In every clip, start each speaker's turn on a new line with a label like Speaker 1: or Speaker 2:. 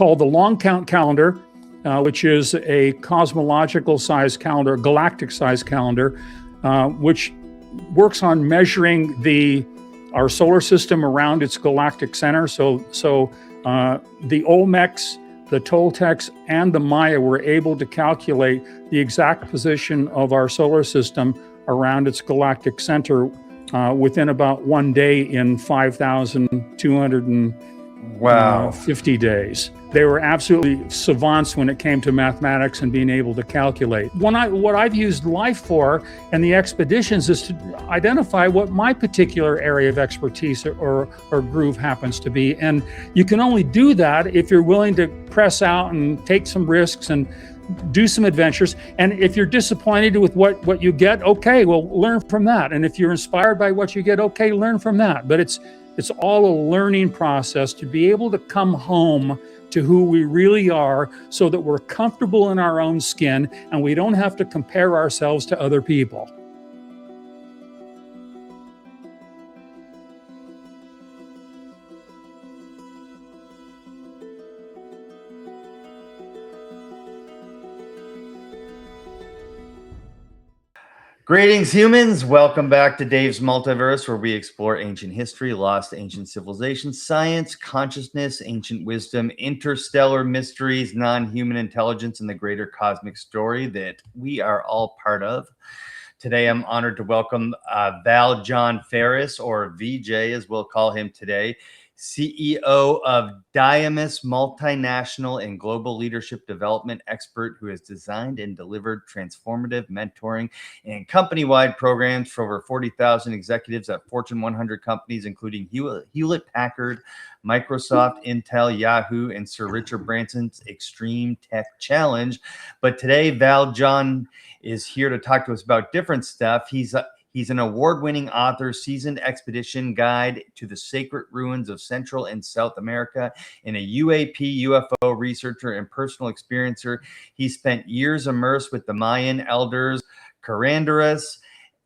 Speaker 1: called the long count calendar, which is a cosmological size calendar, galactic size calendar, which works on measuring our solar system around its galactic center. So the Olmecs, the Toltecs, and the Maya were able to calculate the exact position of our solar system around its galactic center within about 1 day in 5,250 days. They were absolutely savants when it came to mathematics and being able to calculate. What I've used life for and the expeditions is to identify what my particular area of expertise or groove happens to be. And you can only do that if you're willing to press out and take some risks and do some adventures. And if you're disappointed with what you get, okay, well, learn from that. And if you're inspired by what you get, okay, learn from that. But it's all a learning process to be able to come home to who we really are so that we're comfortable in our own skin and we don't have to compare ourselves to other people.
Speaker 2: Greetings, humans. Welcome back to Dave's Multiverse, where we explore ancient history, lost ancient civilizations, science, consciousness, ancient wisdom, interstellar mysteries, non-human intelligence, and the greater cosmic story that we are all part of. Today, I'm honored to welcome Val Jon Farris, or VJ, as we'll call him today, CEO of Déjà, multinational and global leadership development expert who has designed and delivered transformative mentoring and company-wide programs for over 40,000 executives at Fortune 100 companies, including Hewlett-Packard, Microsoft, Intel, Yahoo, and Sir Richard Branson's Extreme Tech Challenge. But today, Val Jon is here to talk to us about different stuff. He's an award-winning author, seasoned expedition guide to the sacred ruins of Central and South America, and a UAP UFO researcher and personal experiencer. He spent years immersed with the Mayan elders, curanderos,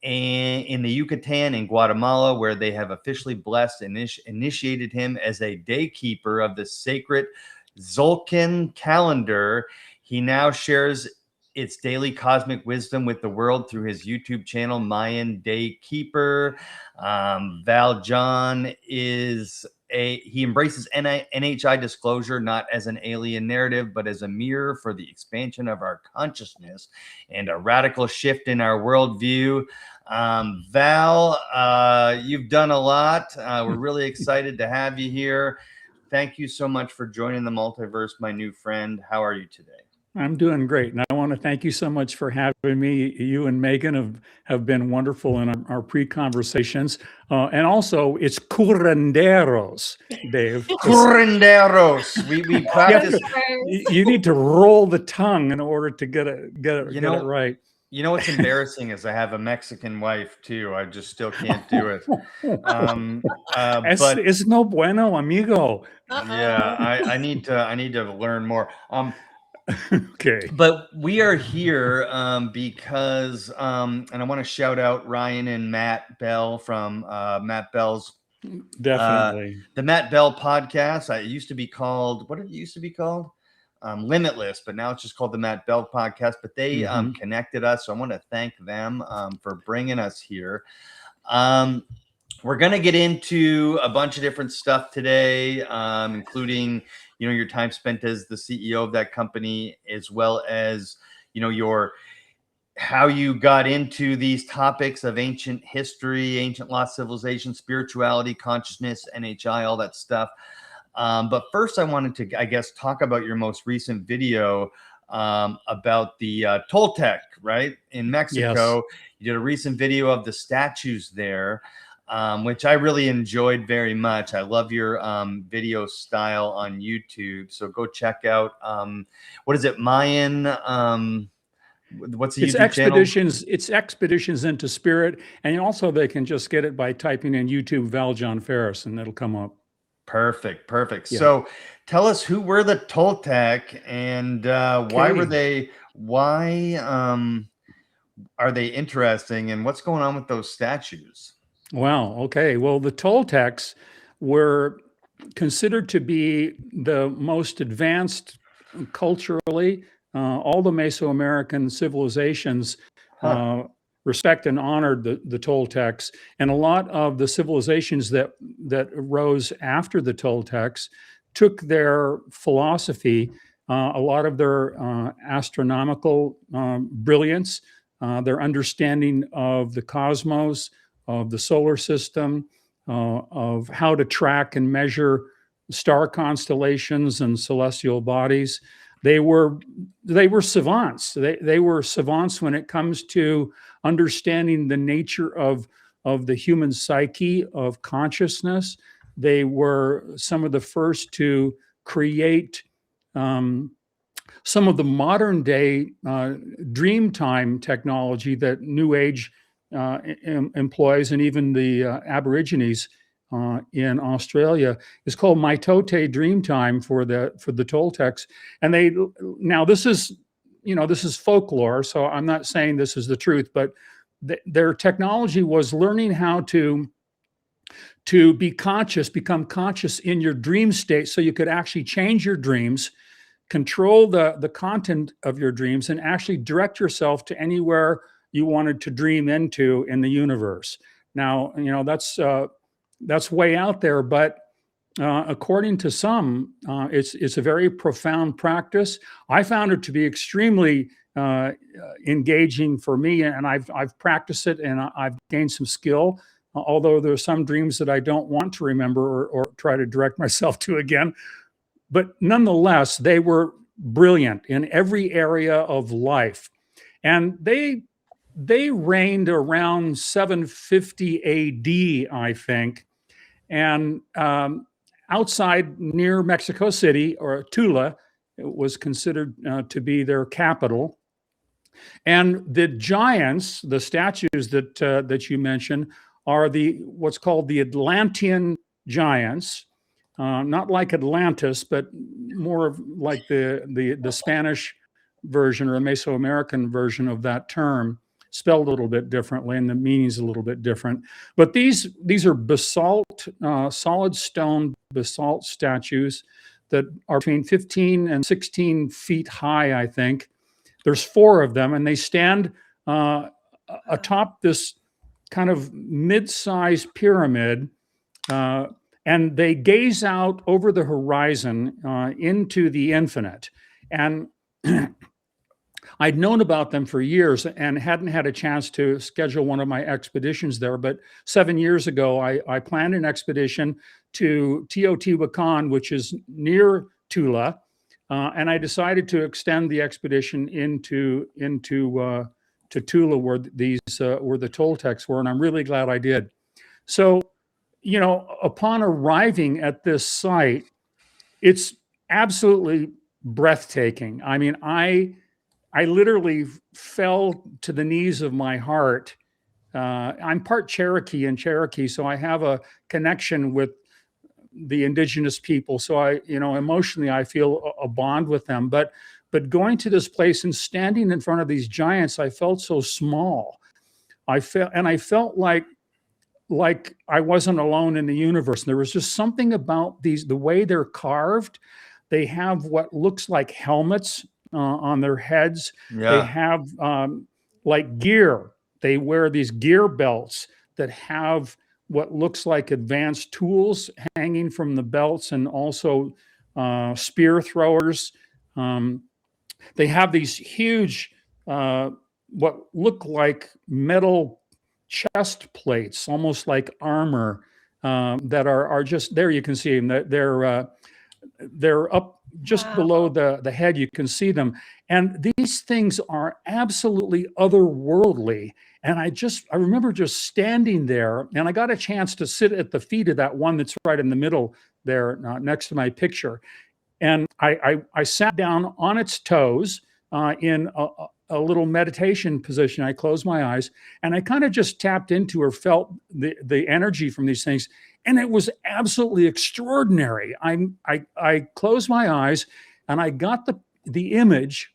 Speaker 2: and in the Yucatan and Guatemala, where they have officially blessed and initiated him as a Daykeeper of the sacred Tzolk'in calendar. He now shares its daily cosmic wisdom with the world through his YouTube channel, Mayan Day Keeper. Val Jon he embraces NHI disclosure not as an alien narrative, but as a mirror for the expansion of our consciousness and a radical shift in our worldview. Val, you've done a lot. We're really excited to have you here. Thank you so much for joining the multiverse, my new friend. How are you today?
Speaker 1: I'm doing great. And I want to thank you so much for having me. You and Megan have been wonderful in our pre-conversations. And also, it's curanderos, Dave.
Speaker 2: Curanderos. We practice.
Speaker 1: You need to roll the tongue in order to get it right.
Speaker 2: You know what's embarrassing is I have a Mexican wife too. I just still can't do it. But
Speaker 1: es no bueno, amigo.
Speaker 2: Yeah, I need to learn more.
Speaker 1: Okay.
Speaker 2: But we are here because, and I want to shout out Ryan and Matt Bell from Matt Bell's
Speaker 1: definitely
Speaker 2: the Matt Bell podcast. It used to be called, what did it used to be called? Limitless, but now it's just called the Matt Bell podcast. But they connected us, so I want to thank them for bringing us here. We're going to get into a bunch of different stuff today, including, your time spent as the CEO of that company, as well as, how you got into these topics of ancient history, ancient lost civilization, spirituality, consciousness, NHI, all that stuff. But first, I wanted to, talk about your most recent video about the Toltec, right, in Mexico. Yes. You did a recent video of the statues there. Which I really enjoyed very much. I love your video style on YouTube. So go check out, what is it, Mayan? What's the YouTube channel?
Speaker 1: It's Expeditions into Spirit. And also they can just get it by typing in YouTube Val Jon Farris and it'll come up.
Speaker 2: Perfect. Yeah. So tell us, who were the Toltec and why are they interesting and what's going on with those statues?
Speaker 1: Wow. Okay. Well, the Toltecs were considered to be the most advanced culturally. All the Mesoamerican civilizations respect and honored the Toltecs, and a lot of the civilizations that arose after the Toltecs took their philosophy, a lot of their astronomical brilliance, their understanding of the cosmos, of the solar system, of how to track and measure star constellations and celestial bodies. They were savants. They were savants when it comes to understanding the nature of the human psyche, of consciousness. They were some of the first to create some of the modern day dream time technology that New Age employs, and even the Aborigines in Australia is called Mitote Dreamtime for the Toltecs. And this is folklore, so I'm not saying this is the truth, but their technology was learning how to become conscious in your dream state, so you could actually change your dreams, control the content of your dreams, and actually direct yourself to anywhere you wanted to dream into in the universe. Now, that's way out there, but according to some, it's a very profound practice. I found it to be extremely engaging for me, and I've practiced it, and I've gained some skill. Although there are some dreams that I don't want to remember or try to direct myself to again, but nonetheless, they were brilliant in every area of life, and they reigned around 750 A.D., I think. And outside near Mexico City, or Tula, it was considered to be their capital. And the giants, the statues that you mentioned, are what's called the Atlantean giants, not like Atlantis, but more like the Spanish version or a Mesoamerican version of that term, spelled a little bit differently, and the meaning's a little bit different. But these are basalt, solid stone basalt statues that are between 15 and 16 feet high, I think. There's 4 of them, and they stand atop this kind of mid-sized pyramid, and they gaze out over the horizon into the infinite. And I'd known about them for years and hadn't had a chance to schedule one of my expeditions there. But 7 years ago, I planned an expedition to Teotihuacan, which is near Tula, and I decided to extend the expedition into Tula, where the Toltecs were, and I'm really glad I did. So, upon arriving at this site, it's absolutely breathtaking. I mean, I literally fell to the knees of my heart. I'm part Cherokee and Cherokee, so I have a connection with the indigenous people. So emotionally, I feel a bond with them. But going to this place and standing in front of these giants, I felt so small. I felt like I wasn't alone in the universe. And there was just something about the way they're carved. They have what looks like helmets on their heads.
Speaker 2: Yeah.
Speaker 1: They have like gear. They wear these gear belts that have what looks like advanced tools hanging from the belts, and also spear throwers. They have these huge, what look like metal chest plates, almost like armor, that are just there. You can see them. They're up just below the head. You can see them, and these things are absolutely otherworldly. And I remember just standing there, and I got a chance to sit at the feet of that one that's right in the middle there, next to my picture. And I sat down on its toes in a little meditation position. I closed my eyes, and I kind of just tapped into or felt the energy from these things. And it was absolutely extraordinary. I closed my eyes, and I got the image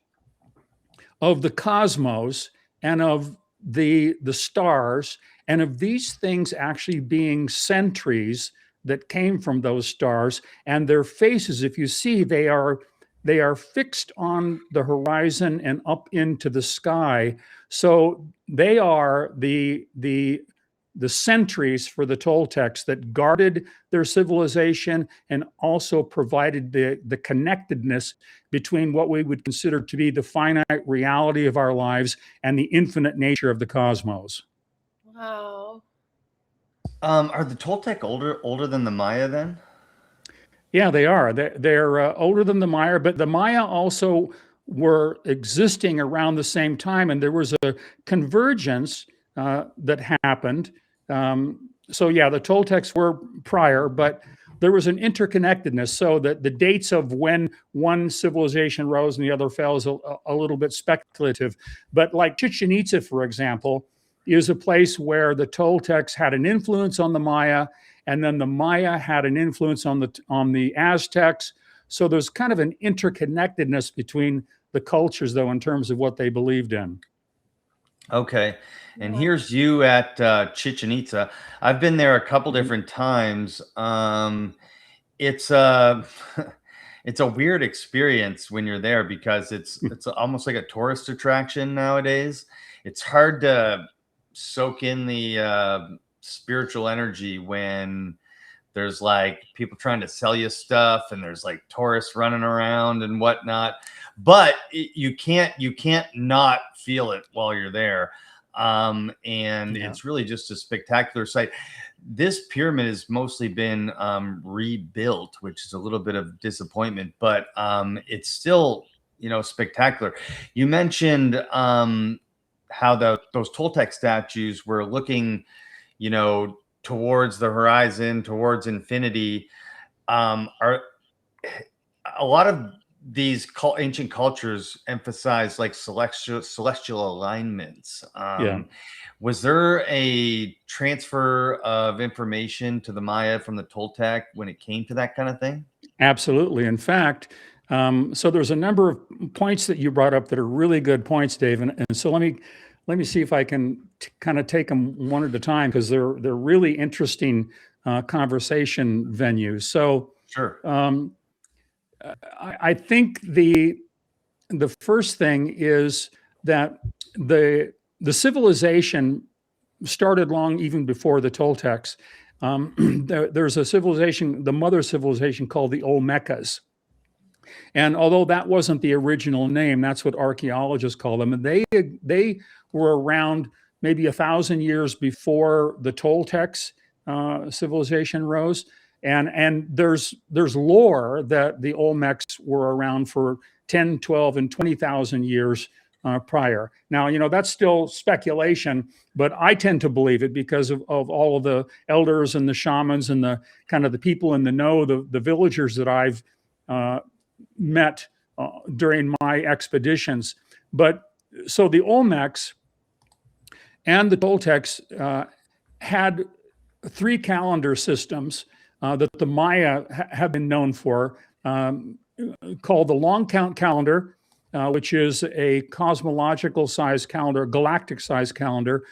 Speaker 1: of the cosmos and of the stars, and of these things actually being sentries that came from those stars, and their faces, if you see, they are fixed on the horizon and up into the sky. So they are the sentries for the Toltecs that guarded their civilization and also provided the connectedness between what we would consider to be the finite reality of our lives and the infinite nature of the cosmos.
Speaker 3: Wow.
Speaker 2: Are the Toltec older than the Maya then?
Speaker 1: Yeah, they are. They're older than the Maya, but the Maya also were existing around the same time, and there was a convergence that happened. So yeah, the Toltecs were prior, but there was an interconnectedness, so that the dates of when one civilization rose and the other fell is a little bit speculative. But like Chichen Itza, for example, is a place where the Toltecs had an influence on the Maya, and then the Maya had an influence on the Aztecs. So there's kind of an interconnectedness between the cultures, though, in terms of what they believed in.
Speaker 2: Okay. And here's you at Chichen Itza. I've been there a couple different times. It's it's a weird experience when you're there because it's almost like a tourist attraction nowadays. It's hard to soak in the spiritual energy when there's like people trying to sell you stuff and there's like tourists running around and whatnot. But you can't not feel it while you're there. And it's really just a spectacular sight. This pyramid has mostly been rebuilt, which is a little bit of disappointment, but it's still, spectacular. You mentioned how those Toltec statues were looking, towards the horizon, towards infinity. Are a lot of these ancient cultures emphasize like celestial alignments. Was there a transfer of information to the Maya from the Toltec when it came to that kind of thing?
Speaker 1: Absolutely. In fact, so there's a number of points that you brought up that are really good points, Dave. And so let me see if I can kind of take them one at a time, because they're really interesting conversation venues. So
Speaker 2: Sure.
Speaker 1: I think the first thing is that the civilization started long even before the Toltecs. There's a civilization, the mother civilization, called the Olmecas. And although that wasn't the original name, that's what archaeologists call them. And they were around maybe 1,000 years before the Toltecs civilization rose. And there's lore that the Olmecs were around for 10, 12, and 20,000 years prior. Now, that's still speculation, but I tend to believe it because of all of the elders and the shamans and the kind of the people in the know, the villagers that I've met during my expeditions. But so the Olmecs and the Toltecs had 3 calendar systems that the Maya have been known for, called the long count calendar, which is a cosmological size calendar, galactic size calendar,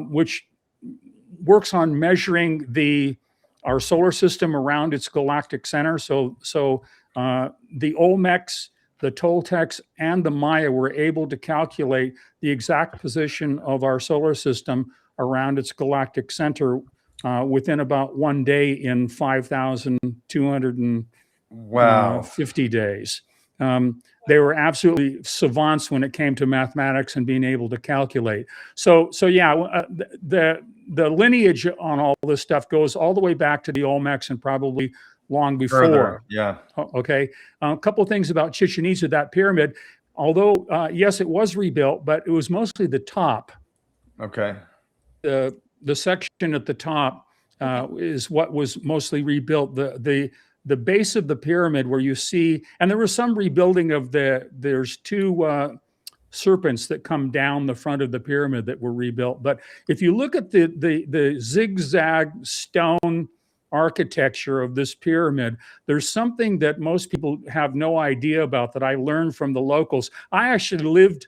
Speaker 1: which works on measuring our solar system around its galactic center. So the Olmecs, the Toltecs, and the Maya were able to calculate the exact position of our solar system around its galactic center within about 1 day in 5,250 days. They were absolutely savants when it came to mathematics and being able to calculate. So yeah, the lineage on all this stuff goes all the way back to the Olmecs and probably long before.
Speaker 2: Further, yeah.
Speaker 1: Okay. A couple of things about Chichen Itza, that pyramid. Although yes, it was rebuilt, but it was mostly the top.
Speaker 2: Okay.
Speaker 1: The section at the top is what was mostly rebuilt. The base of the pyramid where you see, and there was some rebuilding of there's 2 serpents that come down the front of the pyramid that were rebuilt. But if you look at the zigzag stone architecture of this pyramid, there's something that most people have no idea about that I learned from the locals. I actually lived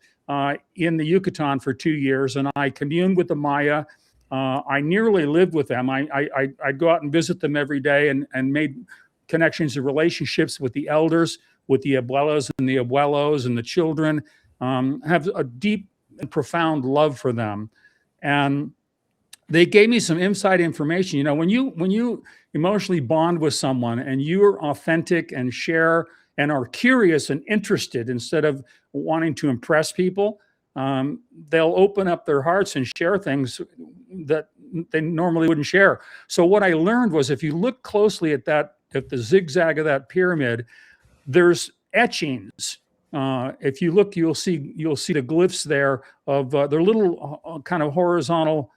Speaker 1: in the Yucatan for 2 years, and I communed with the Maya I nearly lived with them. I'd go out and visit them every day and made connections and relationships with the elders, with the abuelas and the abuelos and the children, have a deep and profound love for them. And they gave me some inside information. You know, when you emotionally bond with someone and you're authentic and share and are curious and interested instead of wanting to impress people, they'll open up their hearts and share things that they normally wouldn't share. So what I learned was, if you look closely at the zigzag of that pyramid, there's etchings. If you look, you'll see the glyphs there of they're little kind of horizontal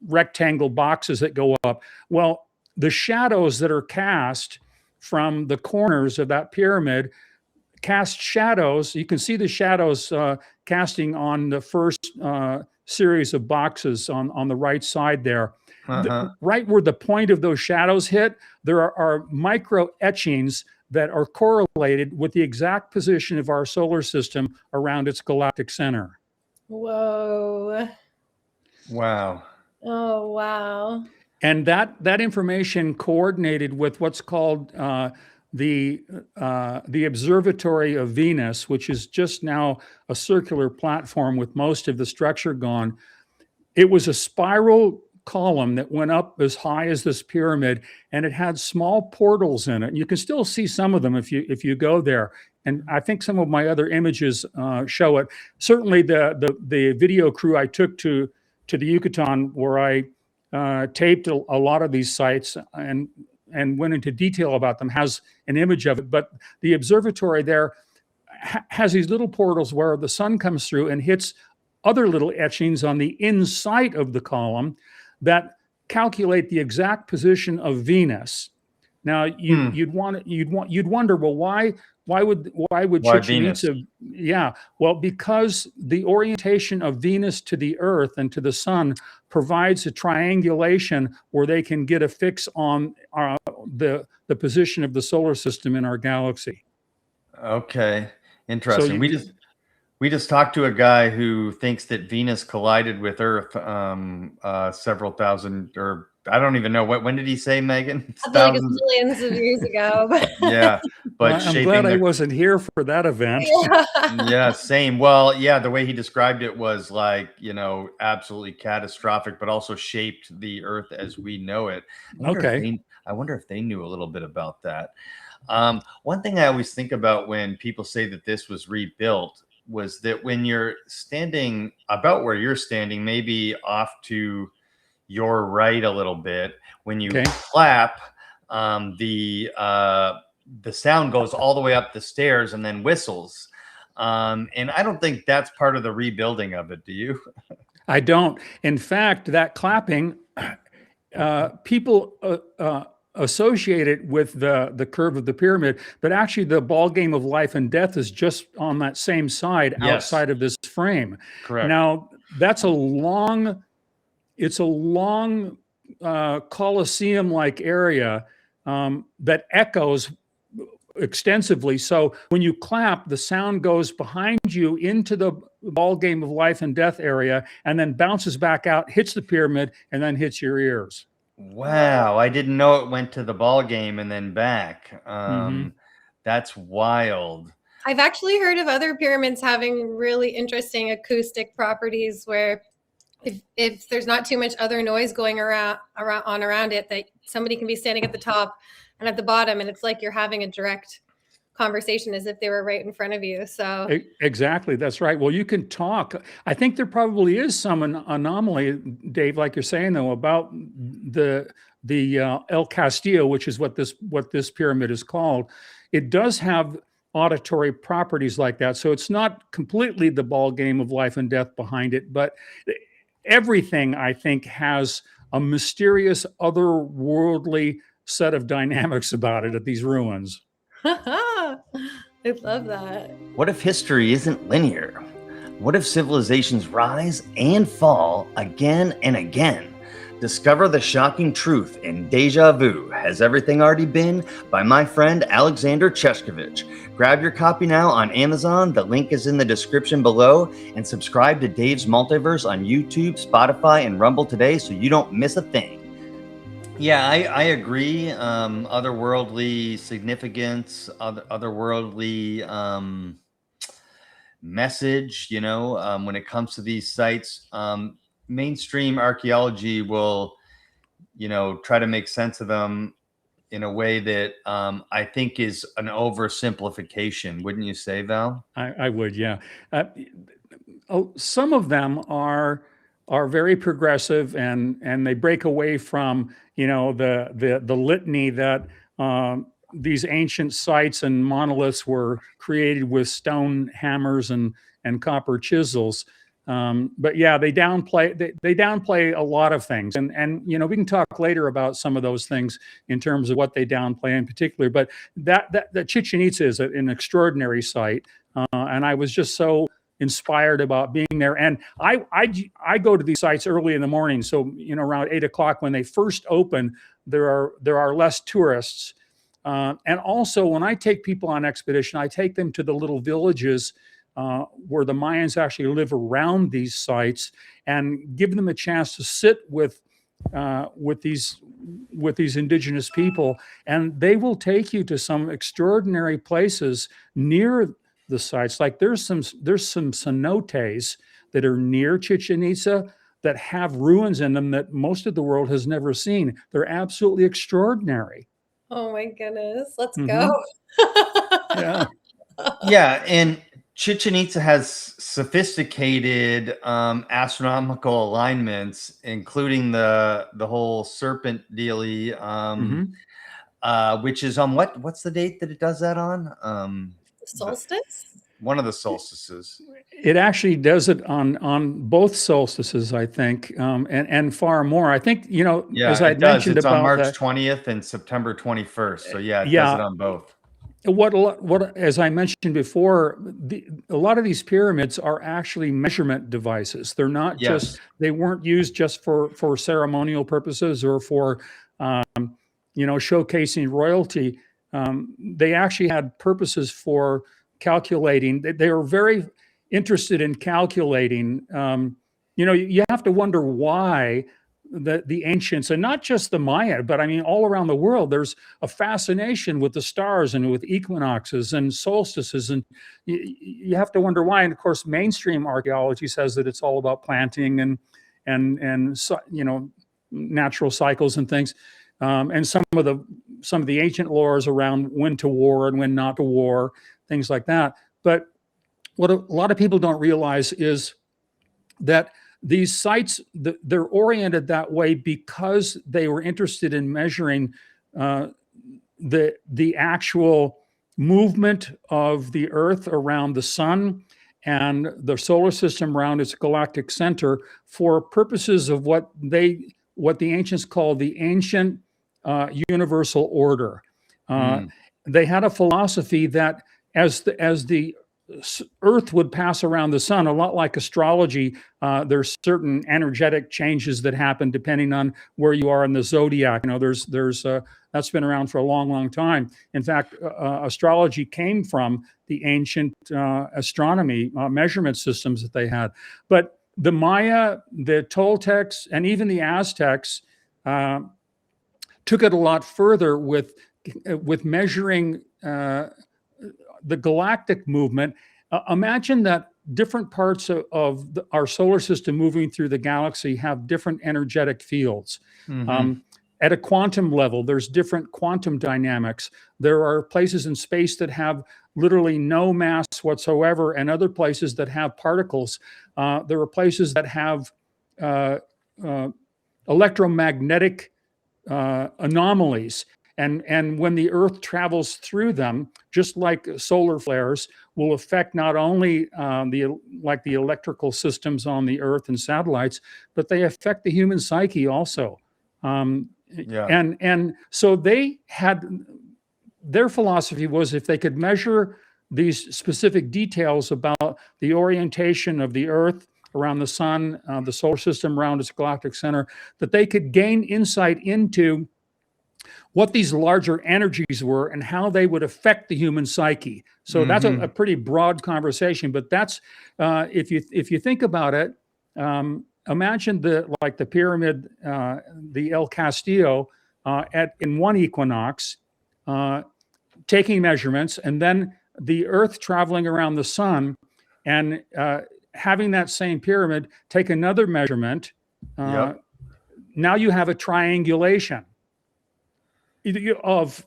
Speaker 1: rectangle boxes that go up. Well, the shadows that are cast from the corners of that pyramid cast shadows. You can see the shadows casting on the first series of boxes on the right side there. Right where the point of those shadows hit, there are micro etchings that are correlated with the exact position of our solar system around its galactic center.
Speaker 3: Whoa.
Speaker 2: Wow.
Speaker 3: Oh, wow.
Speaker 1: And that information coordinated with what's called the Observatory of Venus, which is just now a circular platform with most of the structure gone. It was a spiral column that went up as high as this pyramid, and it had small portals in it. And you can still see some of them if you go there. And I think some of my other images show it. Certainly the video crew I took to the Yucatan, where I taped a lot of these sites and went into detail about them, has an image of it. But the observatory there has these little portals where the sun comes through and hits other little etchings on the inside of the column that calculate the exact position of Venus. Now you'd wonder, well, why would Chichen Itza? Yeah, well, because the orientation of Venus to the Earth and to the sun provides a triangulation where they can get a fix on the position of the solar system in our galaxy.
Speaker 2: Okay, interesting. So we just talked to a guy who thinks that Venus collided with Earth several thousand, or I don't even know when did he say, Megan?
Speaker 3: Like millions of years ago.
Speaker 1: Yeah, but I'm glad I wasn't here for that event.
Speaker 2: Yeah, same. Well, yeah, the way he described it was like, absolutely catastrophic, but also shaped the Earth as we know it. I wonder if they knew a little bit about that. One thing I always think about when people say that this was rebuilt was that when you're standing about where you're standing, maybe off to your right a little bit, when you clap, the sound goes all the way up the stairs and then whistles. And I don't think that's part of the rebuilding of it. Do you?
Speaker 1: I don't. In fact, that clapping, people associate it with the curve of the pyramid, but actually the ball game of life and death is just on that same side, outside of this frame.
Speaker 2: Correct.
Speaker 1: Now, that's a long Colosseum-like area that echoes extensively. So when you clap, the sound goes behind you into the ball game of life and death area, and then bounces back out, hits the pyramid, and then hits your ears.
Speaker 2: Wow, I didn't know it went to the ball game and then back. That's wild.
Speaker 3: I've actually heard of other pyramids having really interesting acoustic properties where if there's not too much other noise going around it, that somebody can be standing at the top and at the bottom, and it's like you're having a direct conversation as if they were right in front of you. So
Speaker 1: exactly, that's right. Well, you can talk. I think there probably is some anomaly, Dave, like you're saying, though, about the El Castillo, which is what this pyramid is called. It does have auditory properties like that, so it's not completely the ball game of life and death behind it, but everything, I think, has a mysterious, otherworldly set of dynamics about it at these ruins.
Speaker 3: I love that.
Speaker 2: What if history isn't linear? What if civilizations rise and fall again and again? Discover the shocking truth in Déjà Vu. Has Everything Already Been? By my friend Aleksander Czeszkiewicz. Grab your copy now on Amazon. The link is in the description below. And subscribe to Dave's Multiverse on YouTube, Spotify, and Rumble today so you don't miss a thing. Yeah, I agree. Otherworldly significance, otherworldly message, you know, when it comes to these sites. Mainstream archaeology will, you know, try to make sense of them in a way that I think is an oversimplification. Wouldn't you say, Val?
Speaker 1: I would, yeah. Some of them are very progressive, and they break away from, you know, the litany that these ancient sites and monoliths were created with stone hammers and copper chisels. But yeah, they downplay a lot of things, and you know, we can talk later about some of those things in terms of what they downplay in particular. But that Chichen Itza is an extraordinary site, and I was just so inspired about being there. And I go to these sites early in the morning, so you know, around 8 o'clock when they first open, there are less tourists. And also, when I take people on expedition, I take them to the little villages where the Mayans actually live around these sites, and give them a chance to sit with these indigenous people, and they will take you to some extraordinary places near the sites. Like there's some cenotes that are near Chichen Itza that have ruins in them that most of the world has never seen. They're absolutely extraordinary.
Speaker 3: Oh my goodness, let's go.
Speaker 1: Yeah.
Speaker 2: Yeah, and Chichen Itza has sophisticated astronomical alignments, including the whole serpent dealy, which is on what's the date that it does that on?
Speaker 3: Solstice?
Speaker 2: One of the solstices.
Speaker 1: It actually does it on both solstices, I think, and far more. I think, you know,
Speaker 2: Yeah,
Speaker 1: as I mentioned,
Speaker 2: it's
Speaker 1: about
Speaker 2: on March 20th and September 21st. So yeah, it does it on both.
Speaker 1: What as I mentioned before, a lot of these pyramids are actually measurement devices. They're not just, they weren't used just for ceremonial purposes or for you know, showcasing royalty. They actually had purposes for calculating. They were very interested in calculating. You know, you have to wonder why the ancients, and not just the Maya, but I mean all around the world, there's a fascination with the stars and with equinoxes and solstices, and you have to wonder why. And of course, mainstream archaeology says that it's all about planting and you know, natural cycles and things. And some of the ancient laws around when to war and when not to war, things like that. But what a lot of people don't realize is that these sites, they're oriented that way because they were interested in measuring the actual movement of the Earth around the sun and the solar system around its galactic center for purposes of what the ancients called the ancient universal order. They had a philosophy that as the Earth would pass around the sun, a lot like astrology, there's certain energetic changes that happen depending on where you are in the zodiac. You know, there's that's been around for a long, long time. In fact, astrology came from the ancient astronomy measurement systems that they had. But the Maya, the Toltecs, and even the Aztecs took it a lot further with measuring the galactic movement. Imagine that different parts of our solar system moving through the galaxy have different energetic fields. At a quantum level, there's different quantum dynamics. There are places in space that have literally no mass whatsoever, and other places that have particles. There are places that have electromagnetic anomalies. And when the Earth travels through them, just like solar flares, will affect not only the electrical systems on the Earth and satellites, but they affect the human psyche also. And so they had, their philosophy was, if they could measure these specific details about the orientation of the Earth around the sun, the solar system around its galactic center, that they could gain insight into what these larger energies were and how they would affect the human psyche. So that's a pretty broad conversation, but that's if you think about it, imagine the pyramid, the El Castillo in one equinox, taking measurements, and then the Earth traveling around the sun, and having that same pyramid take another measurement. Now you have a triangulation of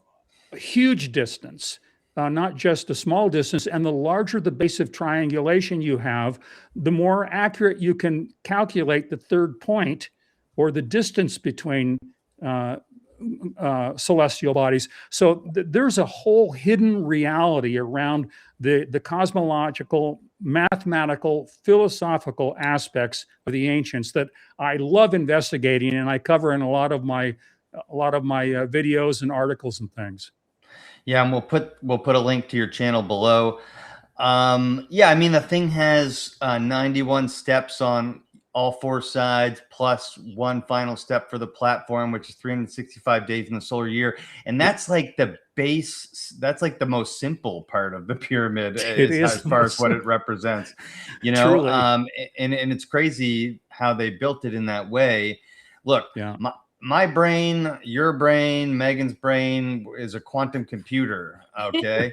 Speaker 1: a huge distance, not just a small distance. And the larger the base of triangulation you have, the more accurate you can calculate the third point, or the distance between celestial bodies. So there's a whole hidden reality around the cosmological, mathematical, philosophical aspects of the ancients that I love investigating, and I cover in a lot of my videos and articles and things.
Speaker 2: Yeah, and we'll put a link to your channel below. Yeah, I mean, the thing has 91 steps on all four sides, plus one final step for the platform, which is 365 days in the solar year. And that's like the base, that's like the most simple part of the pyramid as far as what it represents, you know. And it's crazy how they built it in that way. Look, my brain, your brain, Megan's brain is a quantum computer. Okay.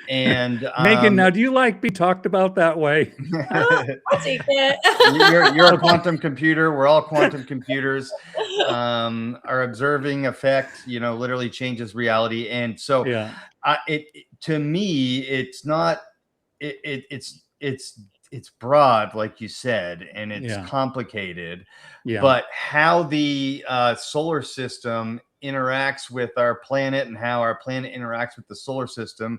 Speaker 2: And
Speaker 1: Megan, now do you like being talked about that way?
Speaker 3: I'll take it.
Speaker 2: You're a quantum computer. We're all quantum computers. Our observing effect, you know, literally changes reality. And so to me, it's not, it's broad, like you said, and it's complicated, but how the solar system interacts with our planet and how our planet interacts with the solar system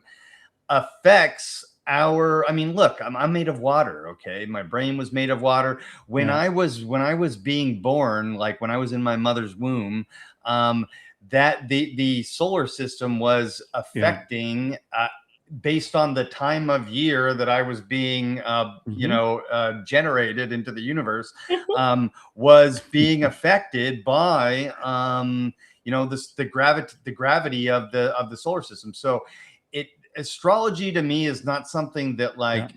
Speaker 2: affects I mean, look, I'm made of water. Okay. My brain was made of water when I was being born, like when I was in my mother's womb, that the solar system was affecting, based on the time of year that I was being, you know, generated into the universe, was being affected by, you know, the gravity of the solar system. So astrology to me is not something that like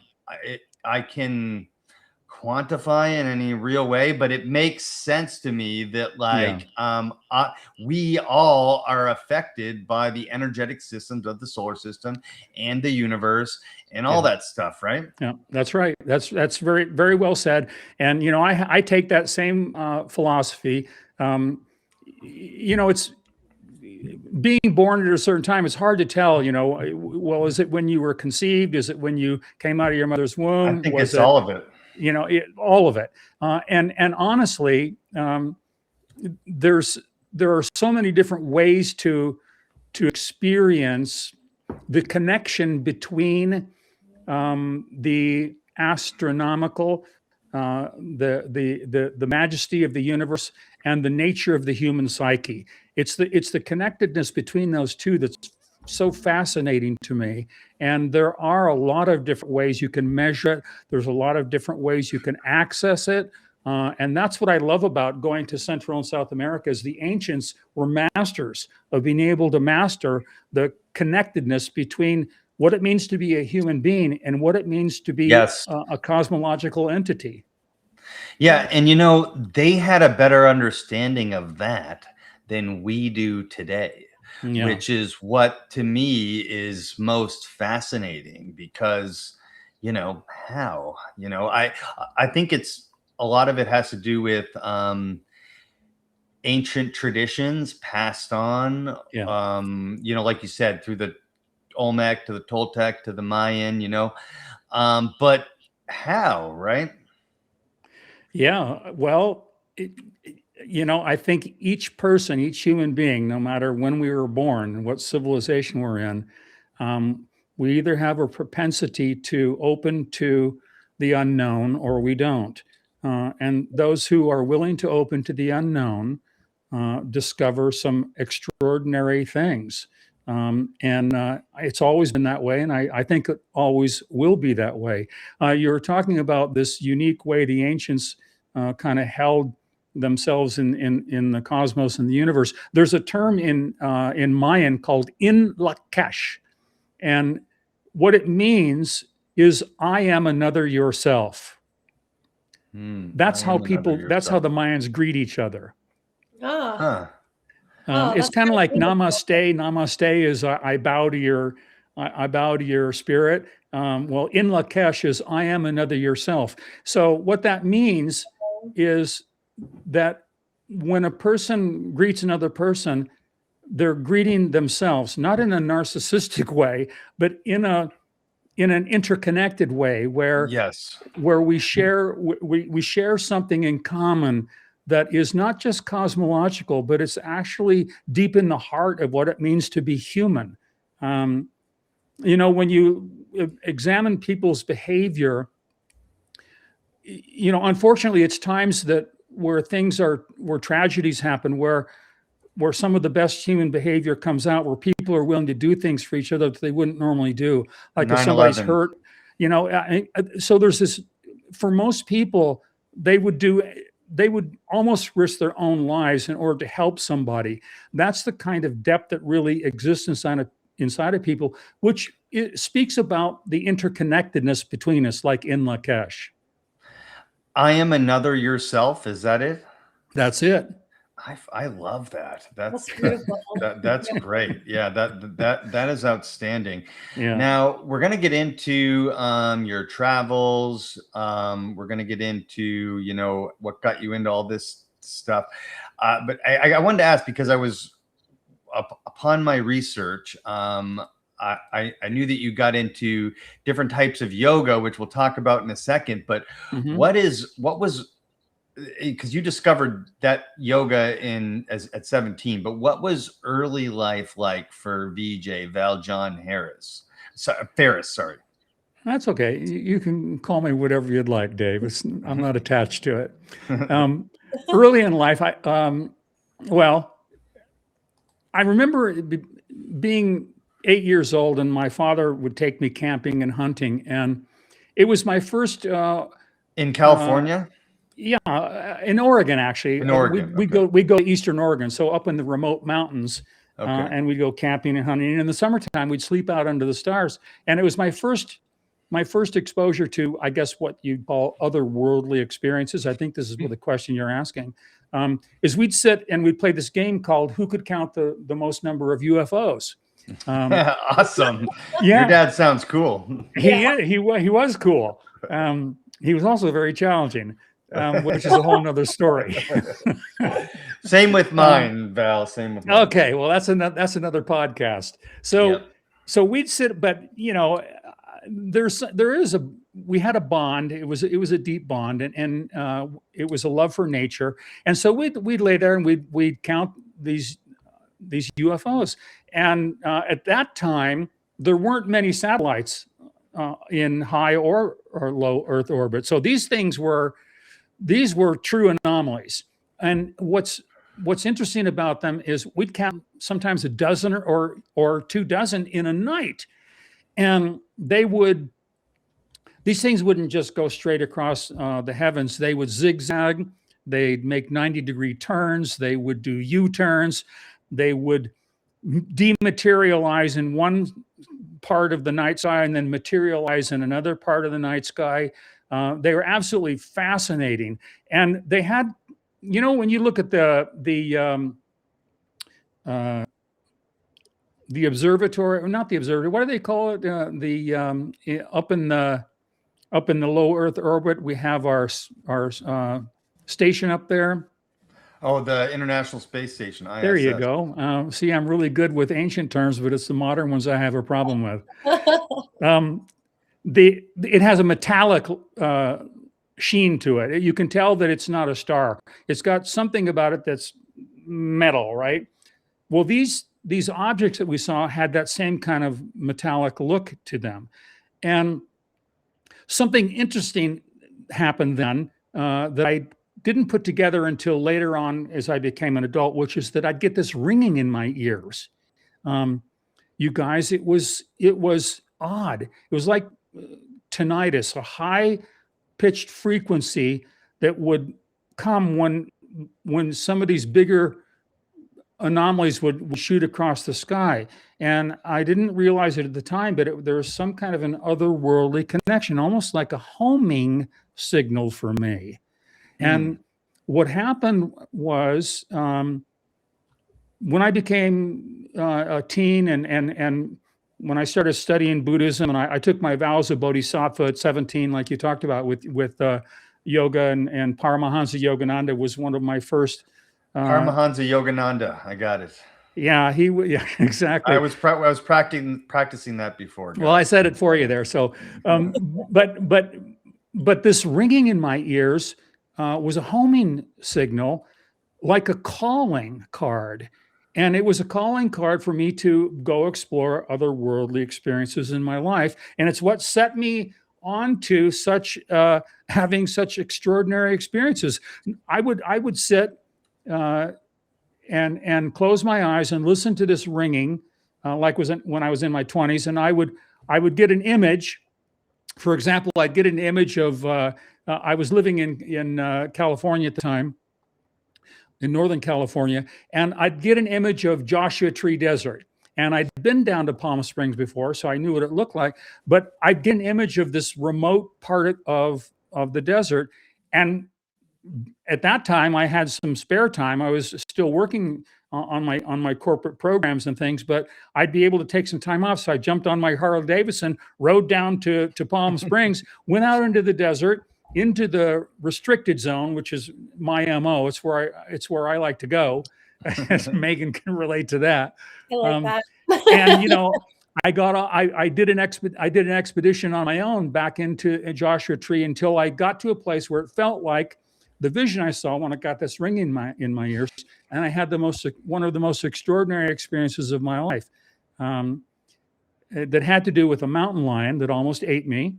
Speaker 2: I can quantify in any real way, but it makes sense to me that like we all are affected by the energetic systems of the solar system and the universe and all that stuff, right?
Speaker 1: Yeah, that's right. That's very, very well said. And you know, I take that same philosophy. You know, it's being born at a certain time. It's hard to tell, you know, well, is it when you were conceived? Is it when you came out of your mother's womb?
Speaker 2: I think it's all of it.
Speaker 1: You know, all of it. And honestly, there are so many different ways to experience the connection between the astronomical, the majesty of the universe, and the nature of the human psyche. It's the connectedness between those two that's so fascinating to me. And there are a lot of different ways you can measure it. There's a lot of different ways you can access it. And that's what I love about going to Central and South America, is the ancients were masters of being able to master the connectedness between what it means to be a human being and what it means to be a cosmological entity.
Speaker 2: Yeah. And, you know, they had a better understanding of that than we do today. Which is what to me is most fascinating, because, you know, how, you know, I think it's a lot of it has to do with ancient traditions passed on, you know, like you said, through the Olmec to the Toltec to the Mayan, you know, but how, right?
Speaker 1: Yeah, well, you know, I think each person, each human being, no matter when we were born and what civilization we're in, we either have a propensity to open to the unknown or we don't. And those who are willing to open to the unknown discover some extraordinary things. And it's always been that way, and I think it always will be that way. You're talking about this unique way the ancients kind of held themselves in the cosmos and the universe. There's a term in Mayan called in Lakesh, and what it means is I am another yourself. That's how people. That's how the Mayans greet each other.
Speaker 3: Oh.
Speaker 1: It's kind of like namaste. Namaste is I bow to your, I bow to your spirit. Well, in Lakesh is I am another yourself. So what that means is that when a person greets another person, they're greeting themselves, not in a narcissistic way, but in an interconnected way where we share something in common that is not just cosmological, but it's actually deep in the heart of what it means to be human. When you examine people's behavior, unfortunately, it's times where tragedies happen, where some of the best human behavior comes out, where people are willing to do things for each other that they wouldn't normally do. Like if somebody's hurt, so there's this, for most people, they would almost risk their own lives in order to help somebody. That's the kind of depth that really exists inside of people, which it speaks about the interconnectedness between us, like in Lakesh.
Speaker 2: I am another yourself. Is that it?
Speaker 1: That's it.
Speaker 2: I love that. That's
Speaker 3: beautiful.
Speaker 2: That's great. Yeah, that is outstanding.
Speaker 1: Yeah.
Speaker 2: Now we're gonna get into your travels. We're gonna get into what got you into all this stuff. But I wanted to ask, because I was upon my research. I knew that you got into different types of yoga, which we'll talk about in a second. But what was, because you discovered that yoga at 17, but what was early life like for Val Jon Farris? Sorry.
Speaker 1: That's okay. You can call me whatever you'd like, Dave. I'm not attached to it. Early in life, I remember being 8 years old, and my father would take me camping and hunting, and it was my first.
Speaker 2: In California.
Speaker 1: In Oregon, actually.
Speaker 2: In Oregon,
Speaker 1: we go to Eastern Oregon, so up in the remote mountains, and we'd go camping and hunting. And in the summertime, we'd sleep out under the stars. And it was my first exposure to, I guess, what you'd call otherworldly experiences. I think this is the question you're asking. Is we'd sit and we'd play this game called Who Could Count the most number of UFOs.
Speaker 2: Awesome.
Speaker 1: Yeah.
Speaker 2: Your dad sounds cool.
Speaker 1: He was cool. He was also very challenging. Which is a whole nother story.
Speaker 2: Same with mine, Val. Same with mine.
Speaker 1: Okay, well, that's another podcast. So we'd sit, but we had a bond. It was a deep bond, and it was a love for nature. And so we'd lay there and we'd count these UFOs. And at that time, there weren't many satellites in high or low Earth orbit. So these were true anomalies. And what's interesting about them is we'd count sometimes a dozen or 2 dozen in a night. And these things wouldn't just go straight across the heavens. They would zigzag. They'd make 90-degree turns. They would do U-turns. They would dematerialize in one part of the night sky and then materialize in another part of the night sky. They were absolutely fascinating, and they had, when you look at the observatory, or not the observatory, what do they call it? Up in the low Earth orbit, we have our station up there.
Speaker 2: Oh, the International Space Station. ISS.
Speaker 1: There you go. See, I'm really good with ancient terms, but it's the modern ones I have a problem with. It has a metallic sheen to it. You can tell that it's not a star. It's got something about it that's metal, right? Well, these objects that we saw had that same kind of metallic look to them. And something interesting happened then that I didn't put together until later on as I became an adult, which is that I'd get this ringing in my ears. you guys, it was odd. It was like tinnitus, a high pitched frequency that would come when some of these bigger anomalies would shoot across the sky. And I didn't realize it at the time, but there was some kind of an otherworldly connection, almost like a homing signal for me. And what happened was, when I became a teen and when I started studying Buddhism, and I took my vows of Bodhisattva at 17, like you talked about with yoga, and Paramahansa Yogananda was one of my first.
Speaker 2: Paramahansa Yogananda, I got it.
Speaker 1: Yeah, yeah, exactly.
Speaker 2: I was practicing that before.
Speaker 1: Well, I said it for you there. So, but this ringing in my ears was a homing signal, like a calling card. And it was a calling card for me to go explore otherworldly experiences in my life. And it's what set me on to having such extraordinary experiences. I would sit and close my eyes and listen to this ringing, when I was in my 20s, and I would get an image. For example, I'd get an image of I was living in California at the time, in Northern California, and I'd get an image of Joshua Tree Desert. And I'd been down to Palm Springs before, so I knew what it looked like. But I'd get an image of this remote part of the desert. And at that time, I had some spare time. I was still working on my corporate programs and things, but I'd be able to take some time off. So I jumped on my Harley Davidson, rode down to Palm Springs, went out into the desert, into the restricted zone, which is my MO. It's where I like to go. Megan can relate to that.
Speaker 3: I like that.
Speaker 1: And I did an expedition on my own back into a Joshua Tree until I got to a place where it felt like the vision I saw when I got this ring in my ears, and I had one of the most extraordinary experiences of my life, that had to do with a mountain lion that almost ate me.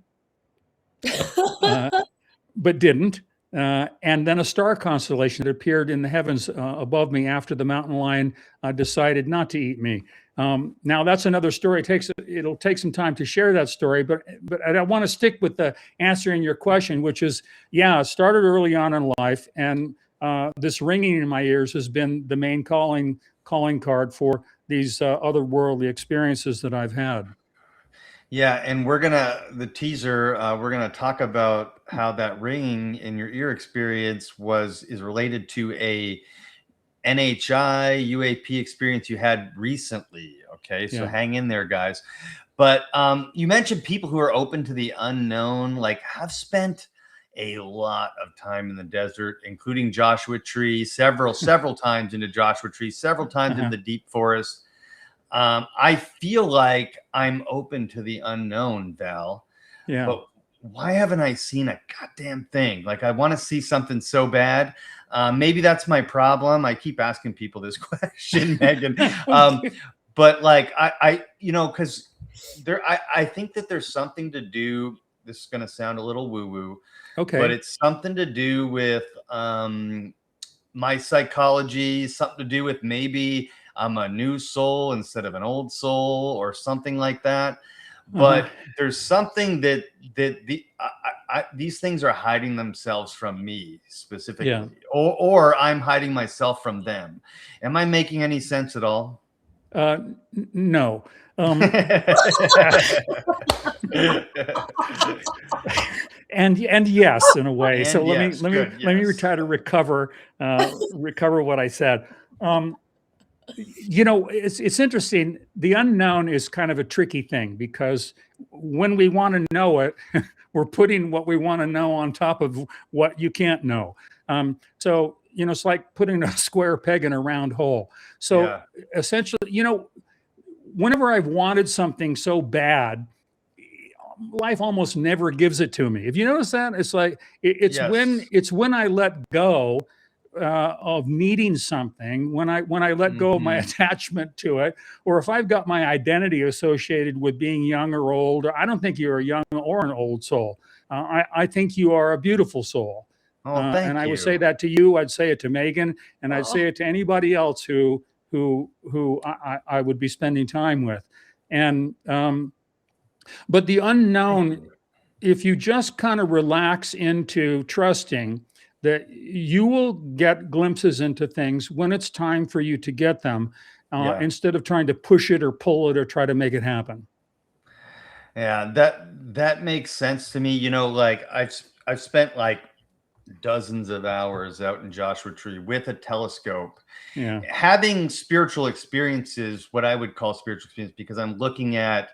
Speaker 1: But didn't. And then a star constellation that appeared in the heavens above me after the mountain lion decided not to eat me. Now that's another story. It'll take some time to share that story, but I want to stick with the answering your question, which is, it started early on in life, and this ringing in my ears has been the main calling card for these otherworldly experiences that I've had.
Speaker 2: Yeah, and we're gonna talk about how that ringing in your ear experience is related to a NHI UAP experience you had recently. Okay, so hang in there, guys. But you mentioned people who are open to the unknown. Like, I've spent a lot of time in the desert, including Joshua Tree, several times into Joshua Tree, several times in the deep forest. I feel like I'm open to the unknown, Val. Yeah. But why haven't I seen a goddamn thing? Like, I want to see something so bad. Maybe that's my problem. I keep asking people this question, Megan. But like, because I think that there's something to do. This is going to sound a little woo-woo. Okay. But it's something to do with my psychology, something to do with maybe I'm a new soul instead of an old soul or something like that. But there's something that these things are hiding themselves from me specifically, or I'm hiding myself from them. Am I making any sense at all?
Speaker 1: No. And yes, in a way. And so let me try to recover what I said. It's interesting. The unknown is kind of a tricky thing, because when we want to know it, we're putting what we want to know on top of what you can't know. So it's like putting a square peg in a round hole. So essentially, whenever I've wanted something so bad, life almost never gives it to me. If you notice that, it's like it's when I let go of needing something, when I let go of my attachment to it, or if I've got my identity associated with being young or old. I don't think you're a young or an old soul. I think you are a beautiful soul.
Speaker 2: Thank you.
Speaker 1: And I would say that to you. I'd say it to Megan, and I'd say it to anybody else who I would be spending time with. And but the unknown, if you just kind of relax into trusting that you will get glimpses into things when it's time for you to get them, instead of trying to push it or pull it or try to make it happen.
Speaker 2: Yeah, that makes sense to me. You know, like I've spent like dozens of hours out in Joshua Tree with a telescope, having spiritual experiences, what I would call spiritual experience, because I'm looking at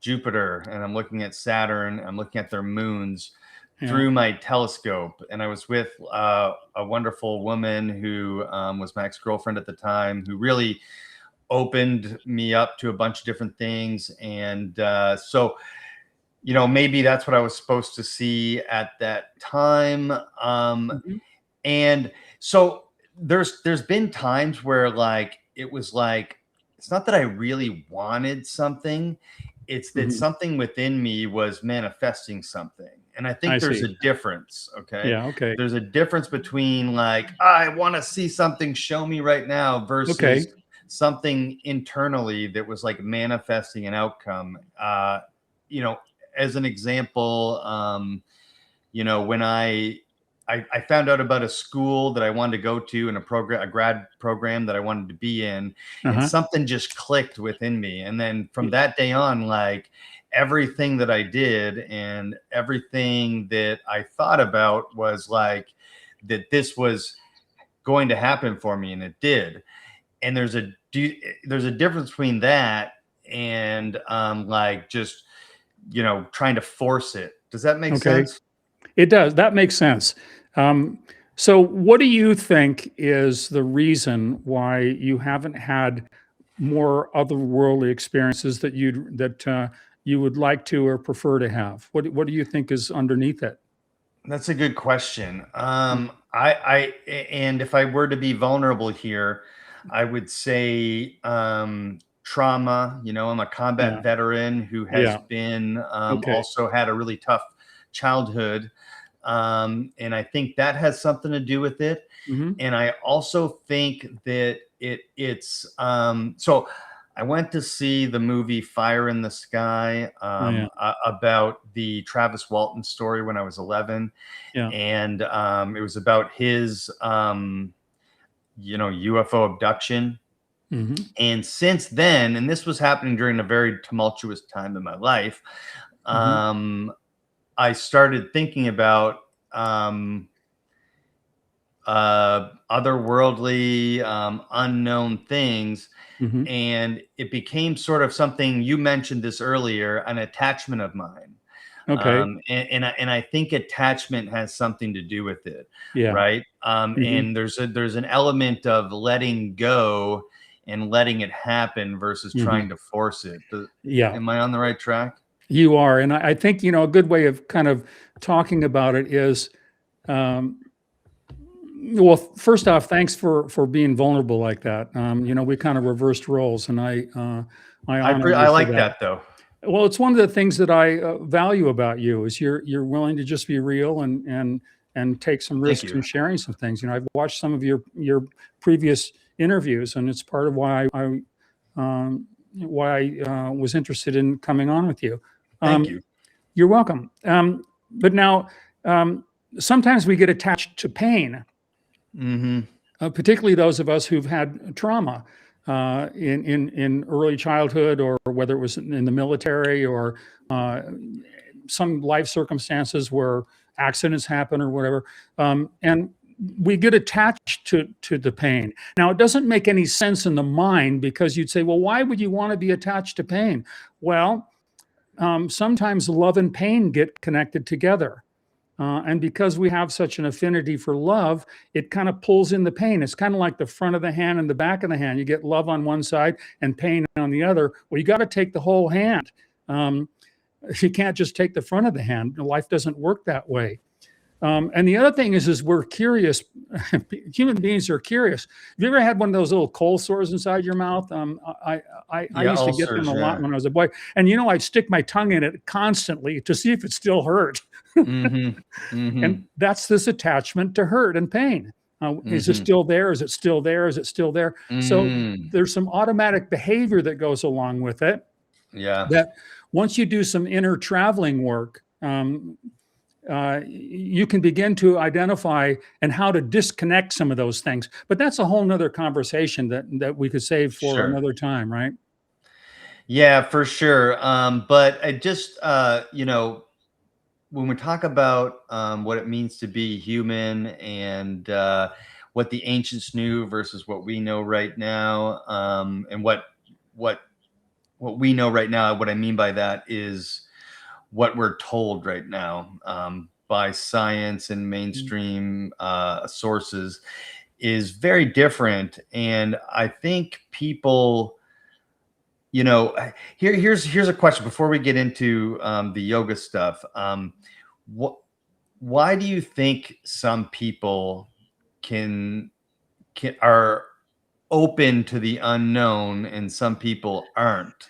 Speaker 2: Jupiter and I'm looking at Saturn, I'm looking at their moons through my telescope. And I was with a wonderful woman who was my ex-girlfriend at the time, who really opened me up to a bunch of different things. And so, you know, maybe that's what I was supposed to see at that time. And so there's been times where like, it was like, it's not that I really wanted something. It's that something within me was manifesting something. And I think there's a difference. Okay.
Speaker 1: Yeah. Okay.
Speaker 2: There's a difference between like, I want to see something, show me right now, versus something internally that was like manifesting an outcome. You know, as an example, you know, when I found out about a school that I wanted to go to and a grad program that I wanted to be in, and something just clicked within me. And then from that day on, like everything that I did and everything that I thought about was like that this was going to happen for me, and it did. And there's a difference between that and like just, you know, trying to force it. Does that make sense?
Speaker 1: It does. That makes sense. So what do you think is the reason why you haven't had more otherworldly experiences that you would like to or prefer to have? What do you think is underneath it?
Speaker 2: That's a good question. And if I were to be vulnerable here, I would say trauma. You know, I'm a combat veteran who has been also had a really tough childhood. And I think that has something to do with it. And I also think that it's so I went to see the movie Fire in the Sky about the Travis Walton story when I was 11. And it was about his you know, UFO abduction. And since then, and this was happening during a very tumultuous time in my life, I started thinking about otherworldly, unknown things. And it became sort of something, you mentioned this earlier, an attachment of mine. And I think attachment has something to do with it. Right. And there's an element of letting go and letting it happen versus trying to force it. Am I on the right track?
Speaker 1: You are. And I think, you know, a good way of kind of talking about it is, well, first off, thanks for being vulnerable like that. You know, we kind of reversed roles, and I
Speaker 2: like that though.
Speaker 1: Well, it's one of the things that I value about you is you're willing to just be real and take some risks in sharing some things. You know, I've watched some of your previous interviews, and it's part of why I was interested in coming on with you.
Speaker 2: Thank you.
Speaker 1: You're welcome. But now, sometimes we get attached to pain, particularly those of us who've had trauma in early childhood, or whether it was in the military or some life circumstances where accidents happen or whatever. And we get attached to the pain. Now, it doesn't make any sense in the mind, because you'd say, well, why would you want to be attached to pain? Well, sometimes love and pain get connected together. And because we have such an affinity for love, it kind of pulls in the pain. It's kind of like the front of the hand and the back of the hand. You get love on one side and pain on the other. Well, you got to take the whole hand. You can't just take the front of the hand. Life doesn't work that way. And the other thing is we're curious. Human beings are curious. Have you ever had one of those little cold sores inside your mouth? I used to get them a lot when I was a boy. And, you know, I'd stick my tongue in it constantly to see if it still hurt. And that's this attachment to hurt and pain. Is it still there? Is it still there? Is it still there? So there's some automatic behavior that goes along with it.
Speaker 2: Yeah.
Speaker 1: that once you do some inner traveling work, you can begin to identify and how to disconnect some of those things. But that's a whole nother conversation that we could save for
Speaker 2: Sure.
Speaker 1: another time, right?
Speaker 2: Yeah, for sure. But I just, when we talk about what it means to be human and what the ancients knew versus what we know right now, and what we know right now, what I mean by that is what we're told right now by science and mainstream sources is very different. And I think people, here's a question before we get into the yoga stuff. Why do you think some people are open to the unknown and some people aren't?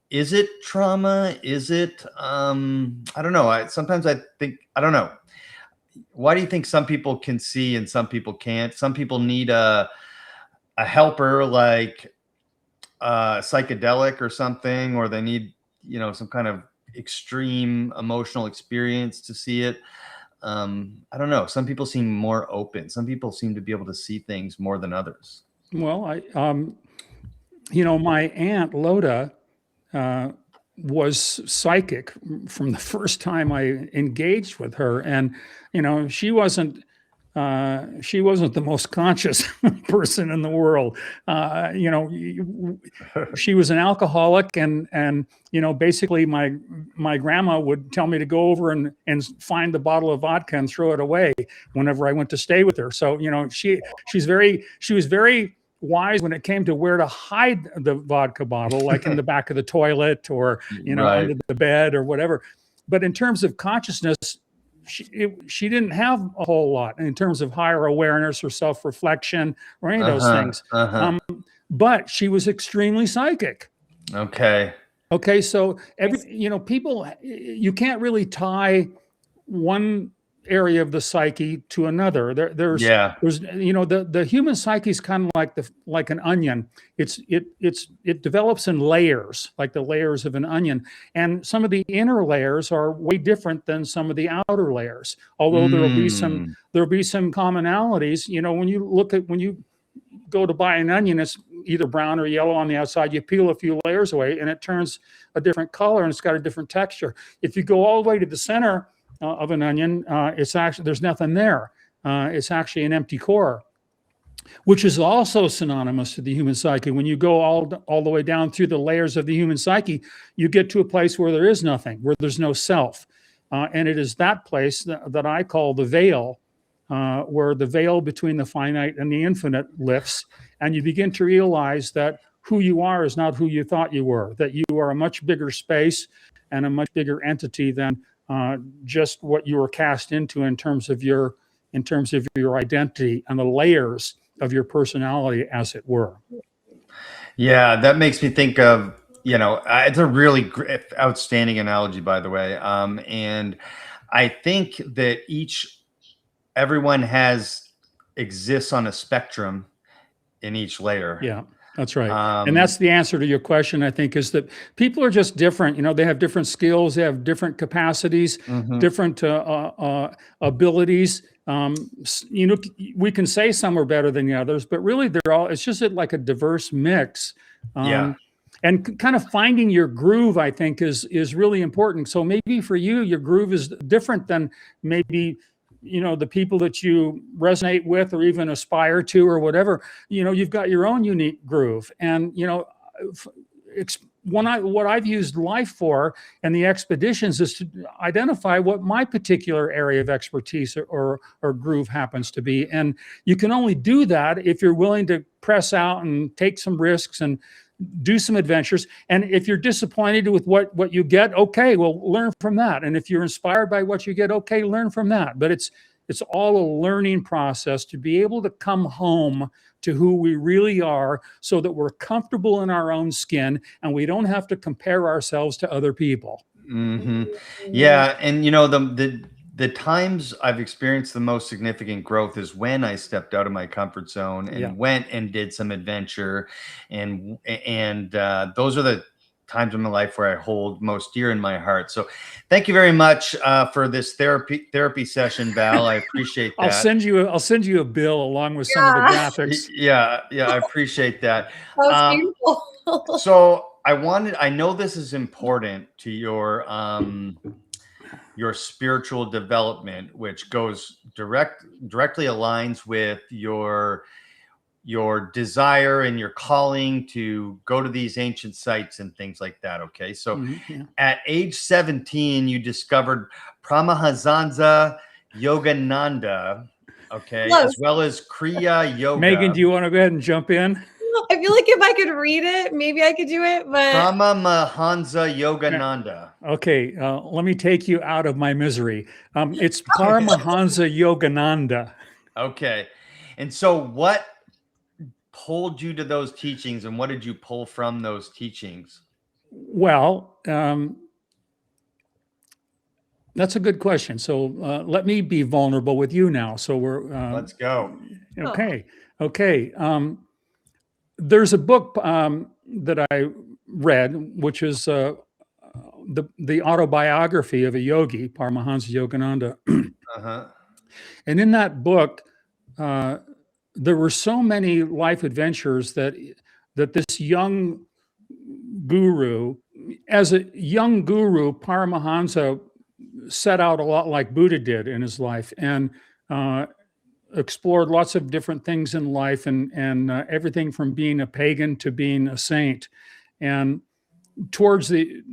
Speaker 2: Is it trauma? Is it I don't know. Sometimes I think, I don't know. Why do you think some people can see and some people can't? Some people need a helper, like psychedelic or something, or they need, some kind of extreme emotional experience to see it. I don't know. Some people seem more open. Some people seem to be able to see things more than others.
Speaker 1: Well, my aunt Loda was psychic from the first time I engaged with her, and she wasn't the most conscious person in the world. She was an alcoholic, and basically my grandma would tell me to go over and find the bottle of vodka and throw it away whenever I went to stay with her. So she was very wise when it came to where to hide the vodka bottle, like in the back of the toilet or
Speaker 2: Right.
Speaker 1: under the bed or whatever. But in terms of consciousness, she didn't have a whole lot in terms of higher awareness or self-reflection or any of those things. But she was extremely psychic.
Speaker 2: Okay.
Speaker 1: So people, you can't really tie one area of the psyche to another. There's the human psyche is kind of like an onion. It develops in layers, like the layers of an onion, and some of the inner layers are way different than some of the outer layers. Although there'll be some commonalities. When you go to buy an onion, it's either brown or yellow on the outside. You peel a few layers away and it turns a different color and it's got a different texture. If you go all the way to the center of an onion, it's actually, there's nothing there. It's actually an empty core, which is also synonymous to the human psyche. When you go all the way down through the layers of the human psyche, you get to a place where there is nothing, where there's no self. And it is that place that I call the veil, where the veil between the finite and the infinite lifts, and you begin to realize that who you are is not who you thought you were, that you are a much bigger space and a much bigger entity than just what you were cast into in terms of your identity and the layers of your personality, as it were.
Speaker 2: Yeah, that makes me think of, it's a really outstanding analogy, by the way. And I think that everyone exists on a spectrum in each layer.
Speaker 1: Yeah. That's right. And that's the answer to your question, I think, is that people are just different. They have different skills, they have different capacities, different abilities. We can say some are better than the others, but really it's just like a diverse mix. And kind of finding your groove, I think, is really important. So maybe for you, your groove is different than maybe the people that you resonate with or even aspire to or whatever. You've got your own unique groove. And what I've used life for and the expeditions is to identify what my particular area of expertise or groove happens to be. And you can only do that if you're willing to press out and take some risks and do some adventures. And if you're disappointed with what you get, okay, well, learn from that. And if you're inspired by what you get, okay, learn from that. But it's all a learning process to be able to come home to who we really are, so that we're comfortable in our own skin and we don't have to compare ourselves to other people.
Speaker 2: Yeah. And the times I've experienced the most significant growth is when I stepped out of my comfort zone and went and did some adventure. And those are times in my life where I hold most dear in my heart. So thank you very much for this therapy session, Val. I appreciate that.
Speaker 1: I'll send you a bill along with some of the graphics.
Speaker 2: Yeah, I appreciate that.
Speaker 3: That was beautiful.
Speaker 2: So I know this is important to your spiritual development, which goes directly aligns with your desire and your calling to go to these ancient sites and things like that. Okay. So at age 17, you discovered Paramahansa Yogananda, okay, as well as Kriya Yoga.
Speaker 1: Megan, do you want to go ahead and jump in?
Speaker 3: I feel like if I could read it, maybe I could do it, but
Speaker 2: Paramahansa Yogananda.
Speaker 1: Okay, let me take you out of my misery. It's Paramahansa Yogananda.
Speaker 2: Okay. And so what pulled you to those teachings, and what did you pull from those teachings?
Speaker 1: Well, that's a good question. So let me be vulnerable with you now. So we're
Speaker 2: let's go.
Speaker 1: Okay. There's a book that I read, which is the autobiography of a yogi, Paramahansa Yogananda. And in that book, there were so many life adventures that this young guru, as a young guru, Paramahansa set out a lot like Buddha did in his life, and explored lots of different things in life, and everything from being a pagan to being a saint. And towards the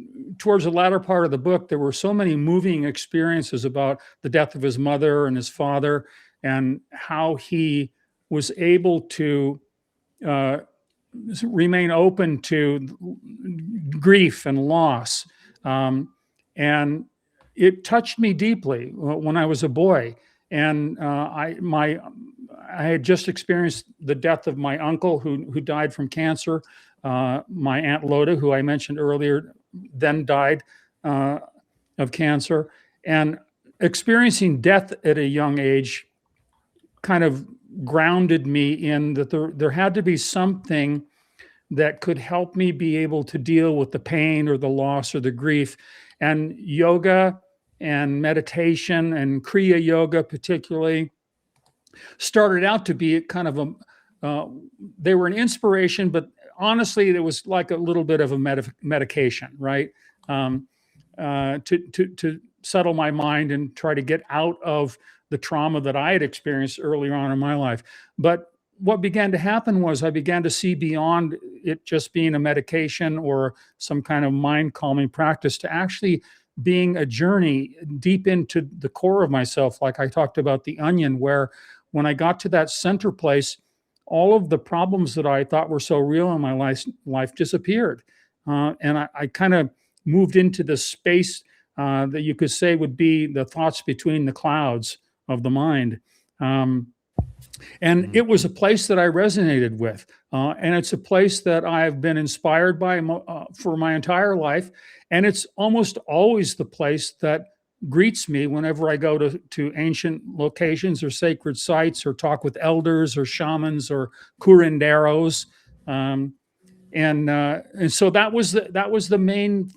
Speaker 1: latter part of the book, there were so many moving experiences about the death of his mother and his father, and how he was able to remain open to grief and loss. And it touched me deeply when I was a boy. And I had just experienced the death of my uncle who died from cancer. My Aunt Loda, who I mentioned earlier, then died of cancer. And experiencing death at a young age kind of grounded me in that there had to be something that could help me be able to deal with the pain or the loss or the grief. And yoga and meditation and Kriya Yoga particularly started out to be kind of they were an inspiration, but honestly, it was like a little bit of a medication, right? To settle my mind and try to get out of the trauma that I had experienced earlier on in my life. But what began to happen was I began to see beyond it just being a medication or some kind of mind calming practice to actually being a journey deep into the core of myself. Like I talked about the onion, where when I got to that center place, all of the problems that I thought were so real in my life disappeared. And I kind of moved into the space that you could say would be the thoughts between the clouds of the mind. And it was a place that I resonated with. And it's a place that I've been inspired by for my entire life. And it's almost always the place that greets me whenever I go to ancient locations or sacred sites, or talk with elders or shamans or curanderos. And so that was the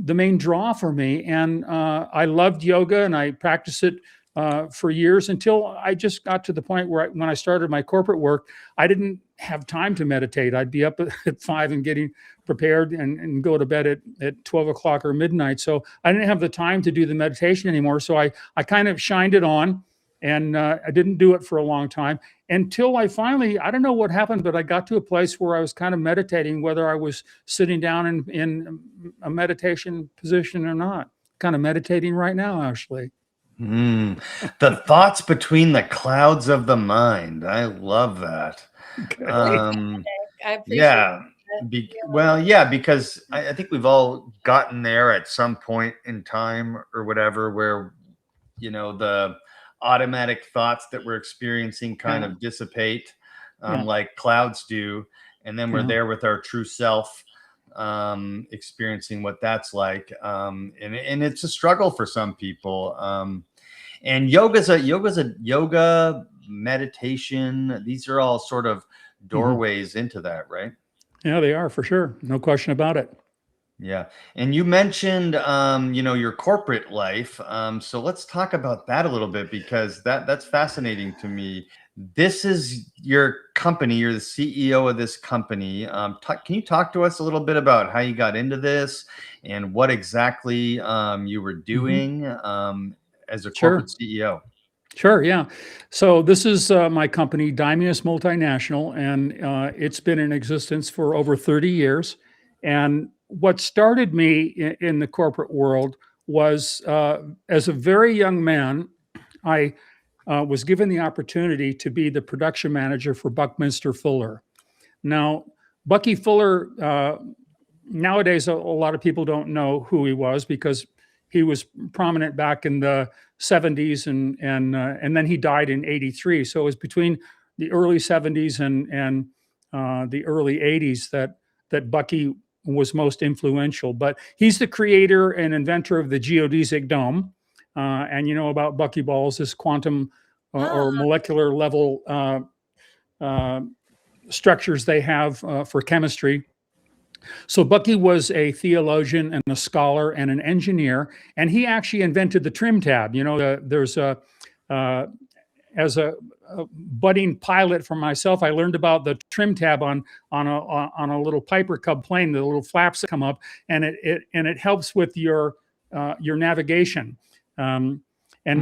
Speaker 1: main draw for me. And I loved yoga, and I practiced it for years until I just got to the point where when I started my corporate work, I didn't have time to meditate. I'd be up at 5 and getting prepared and go to bed at 12 o'clock or midnight. So I didn't have the time to do the meditation anymore. So I kind of shined it on, and I didn't do it for a long time until I finally, I don't know what happened, but I got to a place where I was kind of meditating, whether I was sitting down in a meditation position or not. Kind of meditating right now, actually.
Speaker 2: The thoughts between the clouds of the mind. I love that.
Speaker 1: Okay.
Speaker 3: I appreciate
Speaker 2: because I think we've all gotten there at some point in time or whatever, where, the automatic thoughts that we're experiencing kind of dissipate, like clouds do. And then we're there with our true self, experiencing what that's like. And it's a struggle for some people. And yoga, meditation. These are all sort of doorways into that, right?
Speaker 1: Yeah, they are, for sure. No question about it.
Speaker 2: Yeah. And you mentioned, your corporate life. So let's talk about that a little bit, because that's fascinating to me. This is your company. You're the CEO of this company. Can you talk to us a little bit about how you got into this and what exactly you were doing as a
Speaker 1: Sure.
Speaker 2: corporate CEO?
Speaker 1: Sure, yeah. So this is my company, Dymius Multinational, and it's been in existence for over 30 years. And what started me in the corporate world was as a very young man, I was given the opportunity to be the production manager for Buckminster Fuller. Now, Bucky Fuller, nowadays, a lot of people don't know who he was because he was prominent back in the 70s, and then he died in 83. So it was between the early 70s and the early 80s that Bucky was most influential. But he's the creator and inventor of the geodesic dome. And you know about buckyballs, this quantum or molecular level structures they have for chemistry. So Bucky was a theologian and a scholar and an engineer, and he actually invented the trim tab. You know, there's as a budding pilot for myself, I learned about the trim tab on a little Piper Cub plane, the little flaps that come up, and it helps with your navigation. And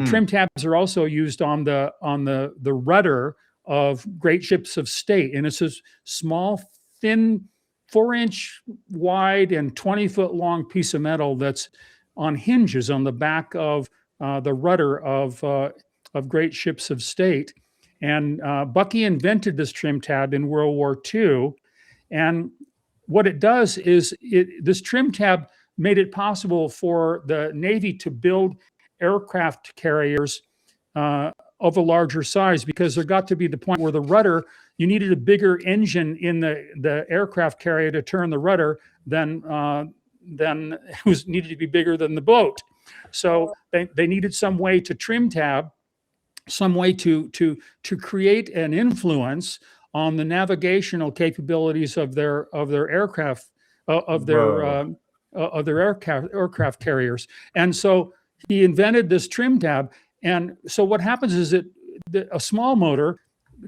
Speaker 1: trim tabs are also used on the rudder of great ships of state, and it's a small, thin, 4-inch wide and 20-foot long piece of metal that's on hinges on the back of the rudder of great ships of state. And Bucky invented this trim tab in World War II. And what it does is this trim tab made it possible for the Navy to build aircraft carriers of a larger size, because there got to be the point where the rudder, you needed a bigger engine in the aircraft carrier to turn the rudder than it was needed to be bigger than the boat. So they needed some way to trim tab, some way to create an influence on the navigational capabilities of their aircraft aircraft carriers. And so he invented this trim tab. And so what happens is that a small motor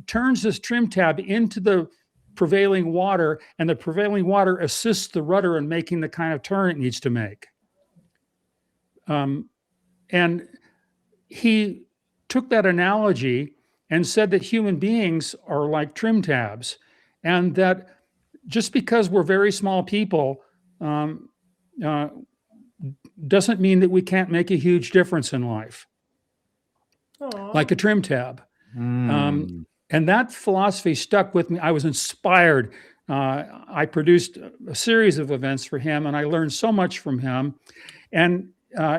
Speaker 1: turns this trim tab into the prevailing water, and the prevailing water assists the rudder in making the kind of turn it needs to make. And he took that analogy and said that human beings are like trim tabs, and that just because we're very small people doesn't mean that we can't make a huge difference in life.
Speaker 3: Aww.
Speaker 1: Like a trim tab. And that philosophy stuck with me. I was inspired. I produced a series of events for him, and I learned so much from him. And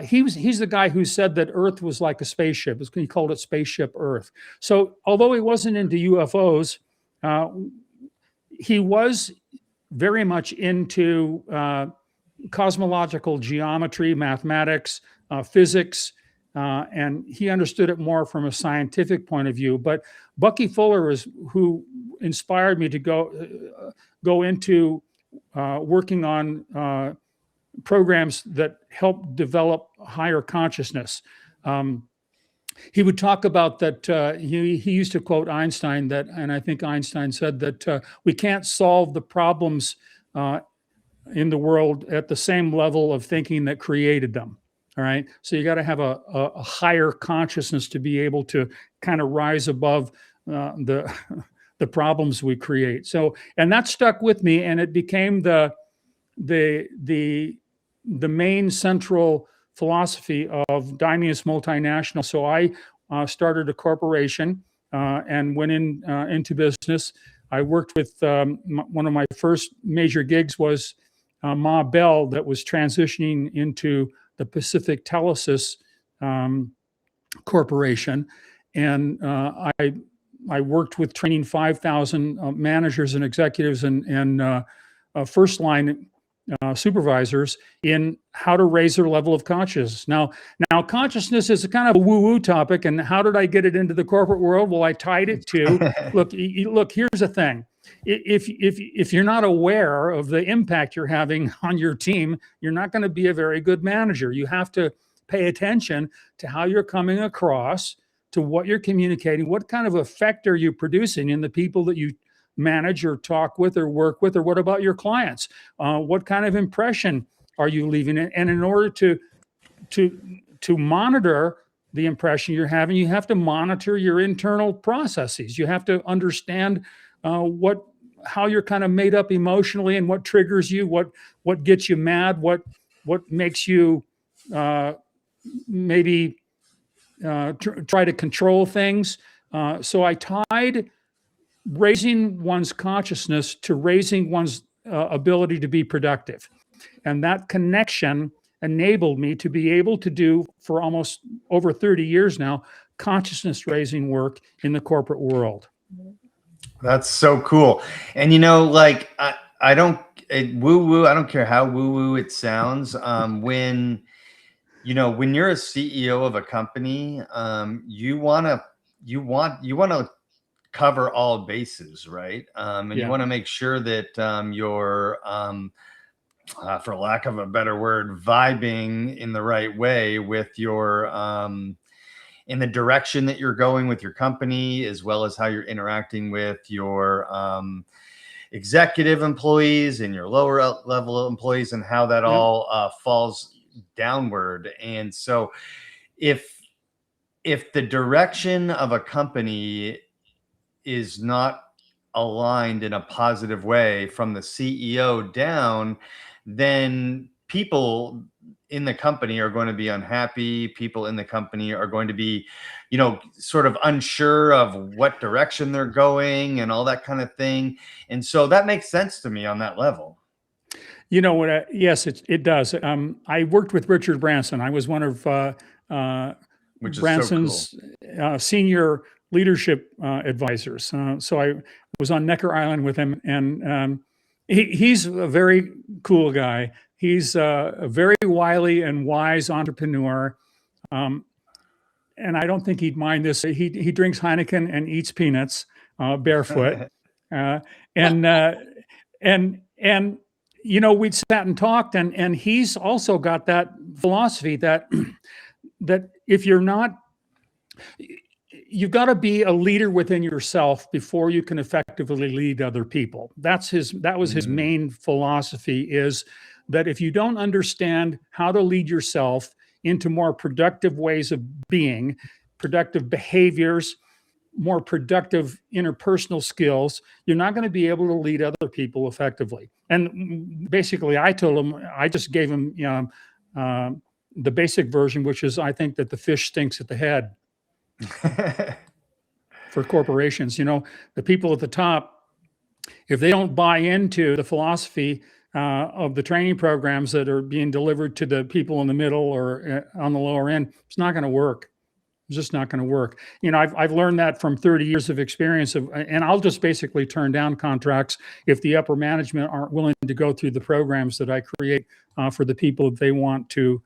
Speaker 1: he's the guy who said that Earth was like a spaceship. He called it Spaceship Earth. So although he wasn't into UFOs, he was very much into cosmological geometry, mathematics, physics, and he understood it more from a scientific point of view. But Bucky Fuller is who inspired me to go into working on programs that help develop higher consciousness. He would talk about that. He used to quote Einstein that, and I think Einstein said that we can't solve the problems in the world at the same level of thinking that created them. All right. So you got to have a higher consciousness to be able to kind of rise above the problems we create. So, and that stuck with me, and it became the main central philosophy of Dymius Multinational. So I started a corporation and went into business. I worked with one of my first major gigs was Ma Bell, that was transitioning into the Pacific Telesis Corporation, and I worked with training 5,000 managers and executives and first line supervisors in how to raise their level of consciousness. Now consciousness is a kind of a woo-woo topic, and how did I get it into the corporate world? Well, I tied it to look. Here's the thing: if you're not aware of the impact you're having on your team, you're not going to be a very good manager. You have to pay attention to how you're coming across, to what you're communicating, what kind of effect are you producing in the people that you manage or talk with or work with, or what about your clients? What kind of impression are you leaving? And in order to monitor the impression you're having, you have to monitor your internal processes. You have to understand how you're kind of made up emotionally, and what triggers you, what gets you mad, what makes you maybe try to control things. So I tied raising one's consciousness to raising one's ability to be productive. And that connection enabled me to be able to do, for almost over 30 years now, consciousness raising work in the corporate world.
Speaker 2: That's so cool. And, you know, like, I don't woo-woo, I don't care how woo-woo it sounds. When you're a CEO of a company, you want to cover all bases, right? And you want to make sure that you're, for lack of a better word, vibing in the right way with your, in the direction that you're going with your company, as well as how you're interacting with your executive employees and your lower level employees, and how that all falls downward. And so if the direction of a company is not aligned in a positive way from the CEO down, then people in the company are going to be unhappy. People in the company are going to be, sort of unsure of what direction they're going and all that kind of thing. And so that makes sense to me on that level.
Speaker 1: You know what? Yes, it does. I worked with Richard Branson. I was one of Branson's senior leadership advisors. So I was on Necker Island with him, and he's a very cool guy. He's a very wily and wise entrepreneur. And I don't think he'd mind this. He drinks Heineken and eats peanuts barefoot. We'd sat and talked, and he's also got that philosophy that if you're not, you've got to be a leader within yourself before you can effectively lead other people. That was his main philosophy, is that if you don't understand how to lead yourself into more productive ways of being, productive behaviors, more productive interpersonal skills, you're not going to be able to lead other people effectively. And basically, I just gave him the basic version, which is, I think that the fish stinks at the head. For corporations, the people at the top, if they don't buy into the philosophy of the training programs that are being delivered to the people in the middle or on the lower end, it's not going to work. It's just not going to work. I've learned that from 30 years of experience and I'll just basically turn down contracts if the upper management aren't willing to go through the programs that I create for the people that they want to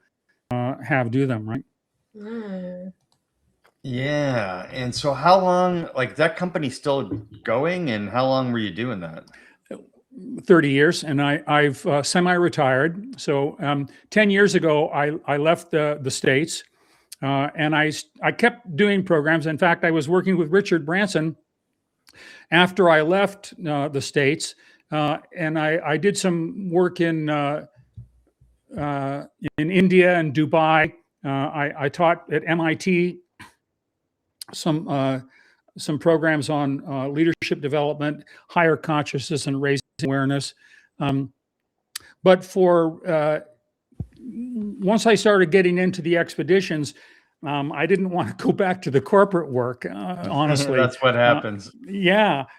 Speaker 1: have do them, right?
Speaker 3: Mm.
Speaker 2: Yeah. And so how long, like, that company's still going, and how long were you doing that?
Speaker 1: 30 years, and I've semi-retired. So 10 years ago, I left the States, and I kept doing programs. In fact, I was working with Richard Branson after I left the States, and I did some work in India and Dubai. I taught at MIT some programs on leadership development, higher consciousness, and raising awareness. But once I started getting into the expeditions, I didn't want to go back to the corporate work, honestly.
Speaker 2: That's what happens.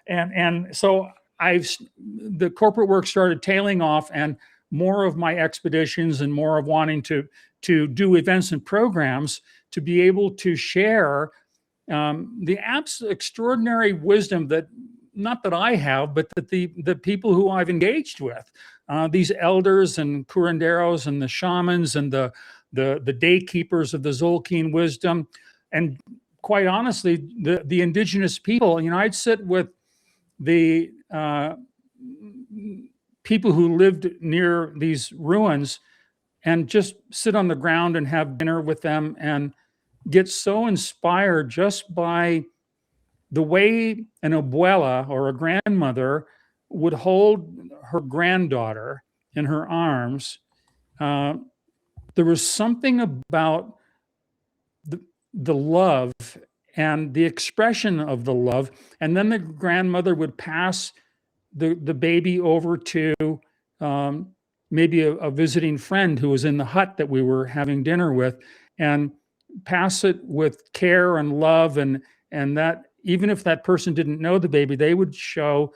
Speaker 1: And so the corporate work started tailing off, and more of my expeditions and more of wanting to do events and programs to be able to share the extraordinary wisdom that, not that I have, but that the people who I've engaged with, these elders and curanderos and the shamans and the Daykeepers of the Zolkeen wisdom, and quite honestly, the indigenous people. I'd sit with the people who lived near these ruins and just sit on the ground and have dinner with them and get so inspired just by the way an abuela or a grandmother would hold her granddaughter in her arms. There was something about the love and the expression of the love. And then the grandmother would pass the baby over to maybe a visiting friend who was in the hut that we were having dinner with, and pass it with care and love. And that even if that person didn't know the baby, they would show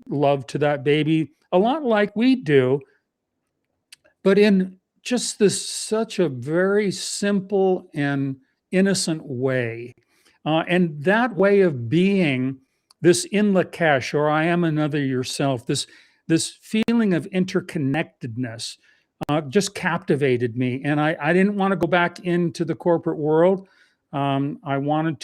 Speaker 1: love to that baby a lot like we do, but in just such a very simple and innocent way. And that way of being, this in Lakesh, or I am another yourself, this feeling of interconnectedness just captivated me. And I didn't want to go back into the corporate world. I wanted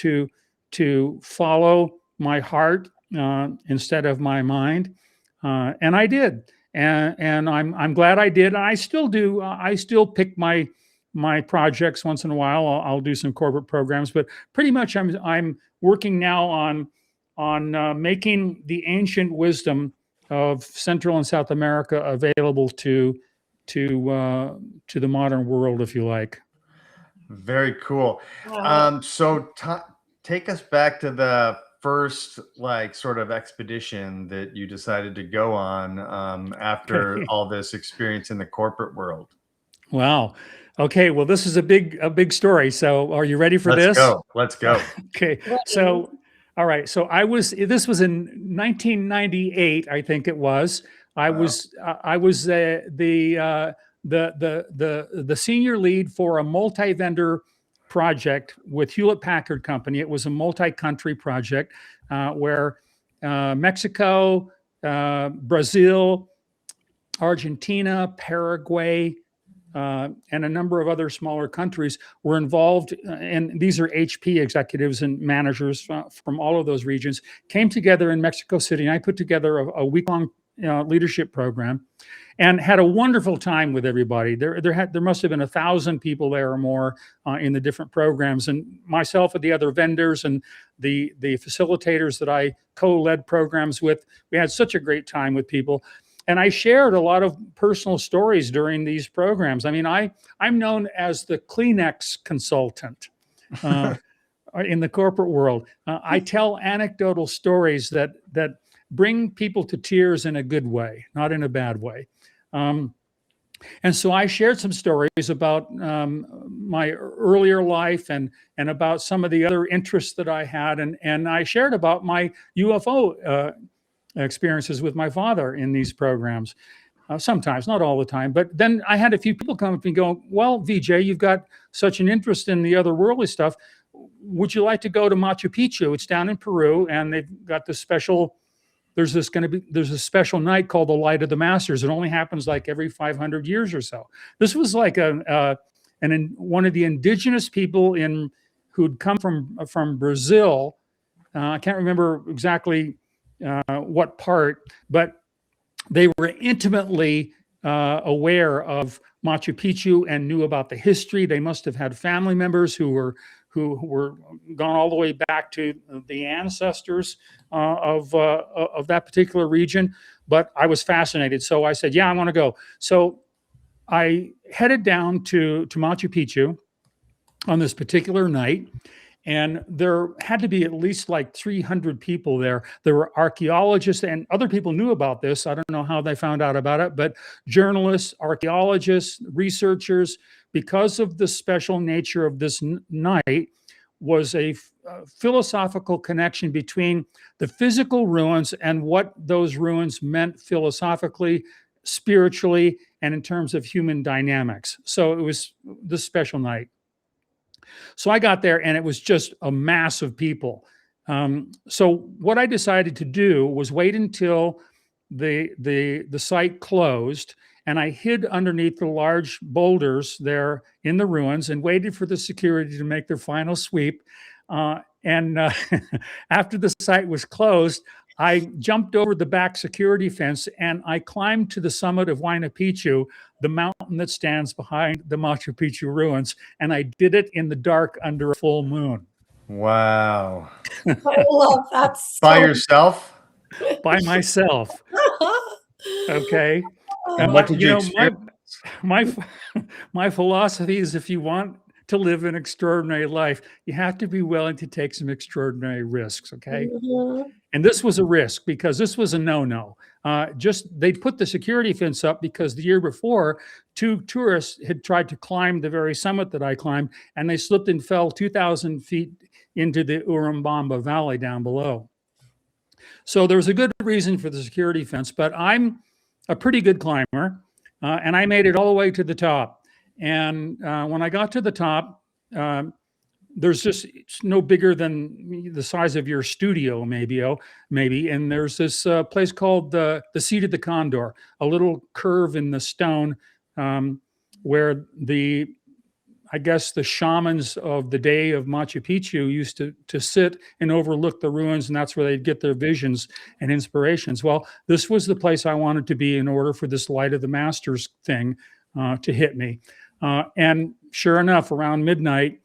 Speaker 1: to follow my heart instead of my mind. And I did. And I'm glad I did. I still do. I still pick my projects once in a while. I'll do some corporate programs, but pretty much I'm working now on making the ancient wisdom of Central and South America available to the modern world, if you like.
Speaker 2: Very cool.
Speaker 3: Wow.
Speaker 2: So take us back to the first sort of expedition that you decided to go on after all this experience in the corporate world.
Speaker 1: Wow. Okay. Well, this is a big story. So are you ready for this?
Speaker 2: Let's go.
Speaker 1: Okay. So, all right. So this was in 1998, I think it was. I was the senior lead for a multi-vendor project with Hewlett-Packard Company. It was a multi-country project where Mexico, Brazil, Argentina, Paraguay, and a number of other smaller countries were involved. And these are HP executives and managers from all of those regions, came together in Mexico City. And I put together a week-long leadership program and had a wonderful time with everybody. There must have been 1,000 people there or more in the different programs, and myself and the other vendors and the facilitators that I co-led programs with. We had such a great time with people. And I shared a lot of personal stories during these programs. I mean, I'm known as the Kleenex consultant in the corporate world. I tell anecdotal stories that bring people to tears in a good way, not in a bad way. And so I shared some stories about my earlier life and about some of the other interests that I had. And I shared about my UFO experiences with my father in these programs. Sometimes, not all the time. But then I had a few people come up and go, well, VJ, you've got such an interest in the otherworldly stuff. Would you like to go to Machu Picchu? It's down in Peru, and they've got this special, there's a special night called the Light of the Masters. It only happens like every 500 years or so. This was like one of the indigenous people who'd come from Brazil. I can't remember exactly what part, but they were intimately aware of Machu Picchu and knew about the history. They must have had family members who were gone all the way back to the ancestors of that particular region. But I was fascinated, so I said, "Yeah, I want to go." So I headed down to Machu Picchu on this particular night. And there had to be at least like 300 people there. There were archaeologists, and other people knew about this. I don't know how they found out about it, but journalists, archaeologists, researchers, because of the special nature of this night, was a philosophical connection between the physical ruins and what those ruins meant philosophically, spiritually, and in terms of human dynamics. So it was this special night. So I got there and it was just a mass of people. So what I decided to do was wait until the site closed, and I hid underneath the large boulders there in the ruins and waited for the security to make their final sweep. And after the site was closed, I jumped over the back security fence and I climbed to the summit of Huayna Picchu, the mountain that stands behind the Machu Picchu ruins. And I did it in the dark under a full moon.
Speaker 2: Wow.
Speaker 4: I love that.
Speaker 2: By yourself?
Speaker 1: By myself. Okay.
Speaker 2: And what did you experience?
Speaker 1: My philosophy is, if you want to live an extraordinary life, you have to be willing to take some extraordinary risks. Okay.
Speaker 4: Mhm.
Speaker 1: And this was a risk because this was a no-no. They put the security fence up because the year before, 2 tourists had tried to climb the very summit that I climbed, and they slipped and fell 2,000 feet into the Urubamba Valley down below. So there was a good reason for the security fence, but I'm a pretty good climber, and I made it all the way to the top. And when I got to the top, it's no bigger than the size of your studio, maybe. And there's this place called the Seat of the Condor, a little curve in the stone where I guess the shamans of the day of Machu Picchu used to sit and overlook the ruins, and that's where they'd get their visions and inspirations. Well, this was the place I wanted to be in order for this Light of the Masters thing to hit me. And sure enough, around midnight,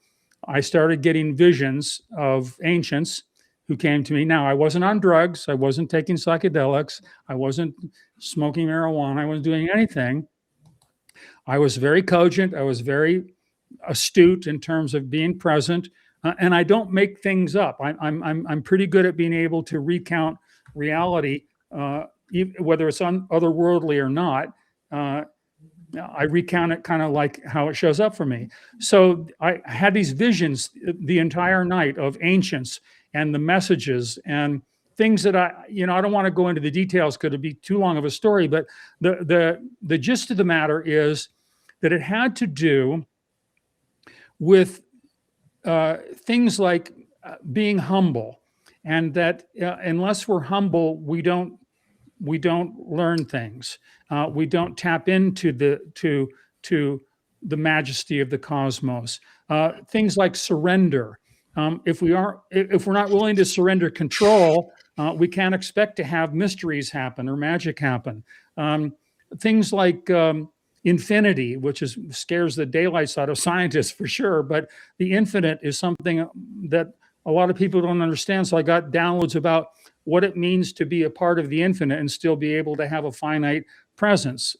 Speaker 1: I started getting visions of ancients who came to me. Now, I wasn't on drugs. I wasn't taking psychedelics. I wasn't smoking marijuana. I wasn't doing anything. I was very cogent. I was very astute in terms of being present. And I don't make things up. I'm pretty good at being able to recount reality, whether it's otherworldly or not. I recount it kind of like how it shows up for me. So I had these visions the entire night of ancients and the messages and things that I don't want to go into the details because it'd be too long of a story, but the gist of the matter is that it had to do with things like being humble, and that unless we're humble, we don't learn things. We don't tap into the majesty of the cosmos. Things like surrender. If we're not willing to surrender control, we can't expect to have mysteries happen or magic happen. Things like infinity, which scares the daylights out of scientists for sure, but the infinite is something that a lot of people don't understand. So I got downloads about what it means to be a part of the infinite and still be able to have a finite presence.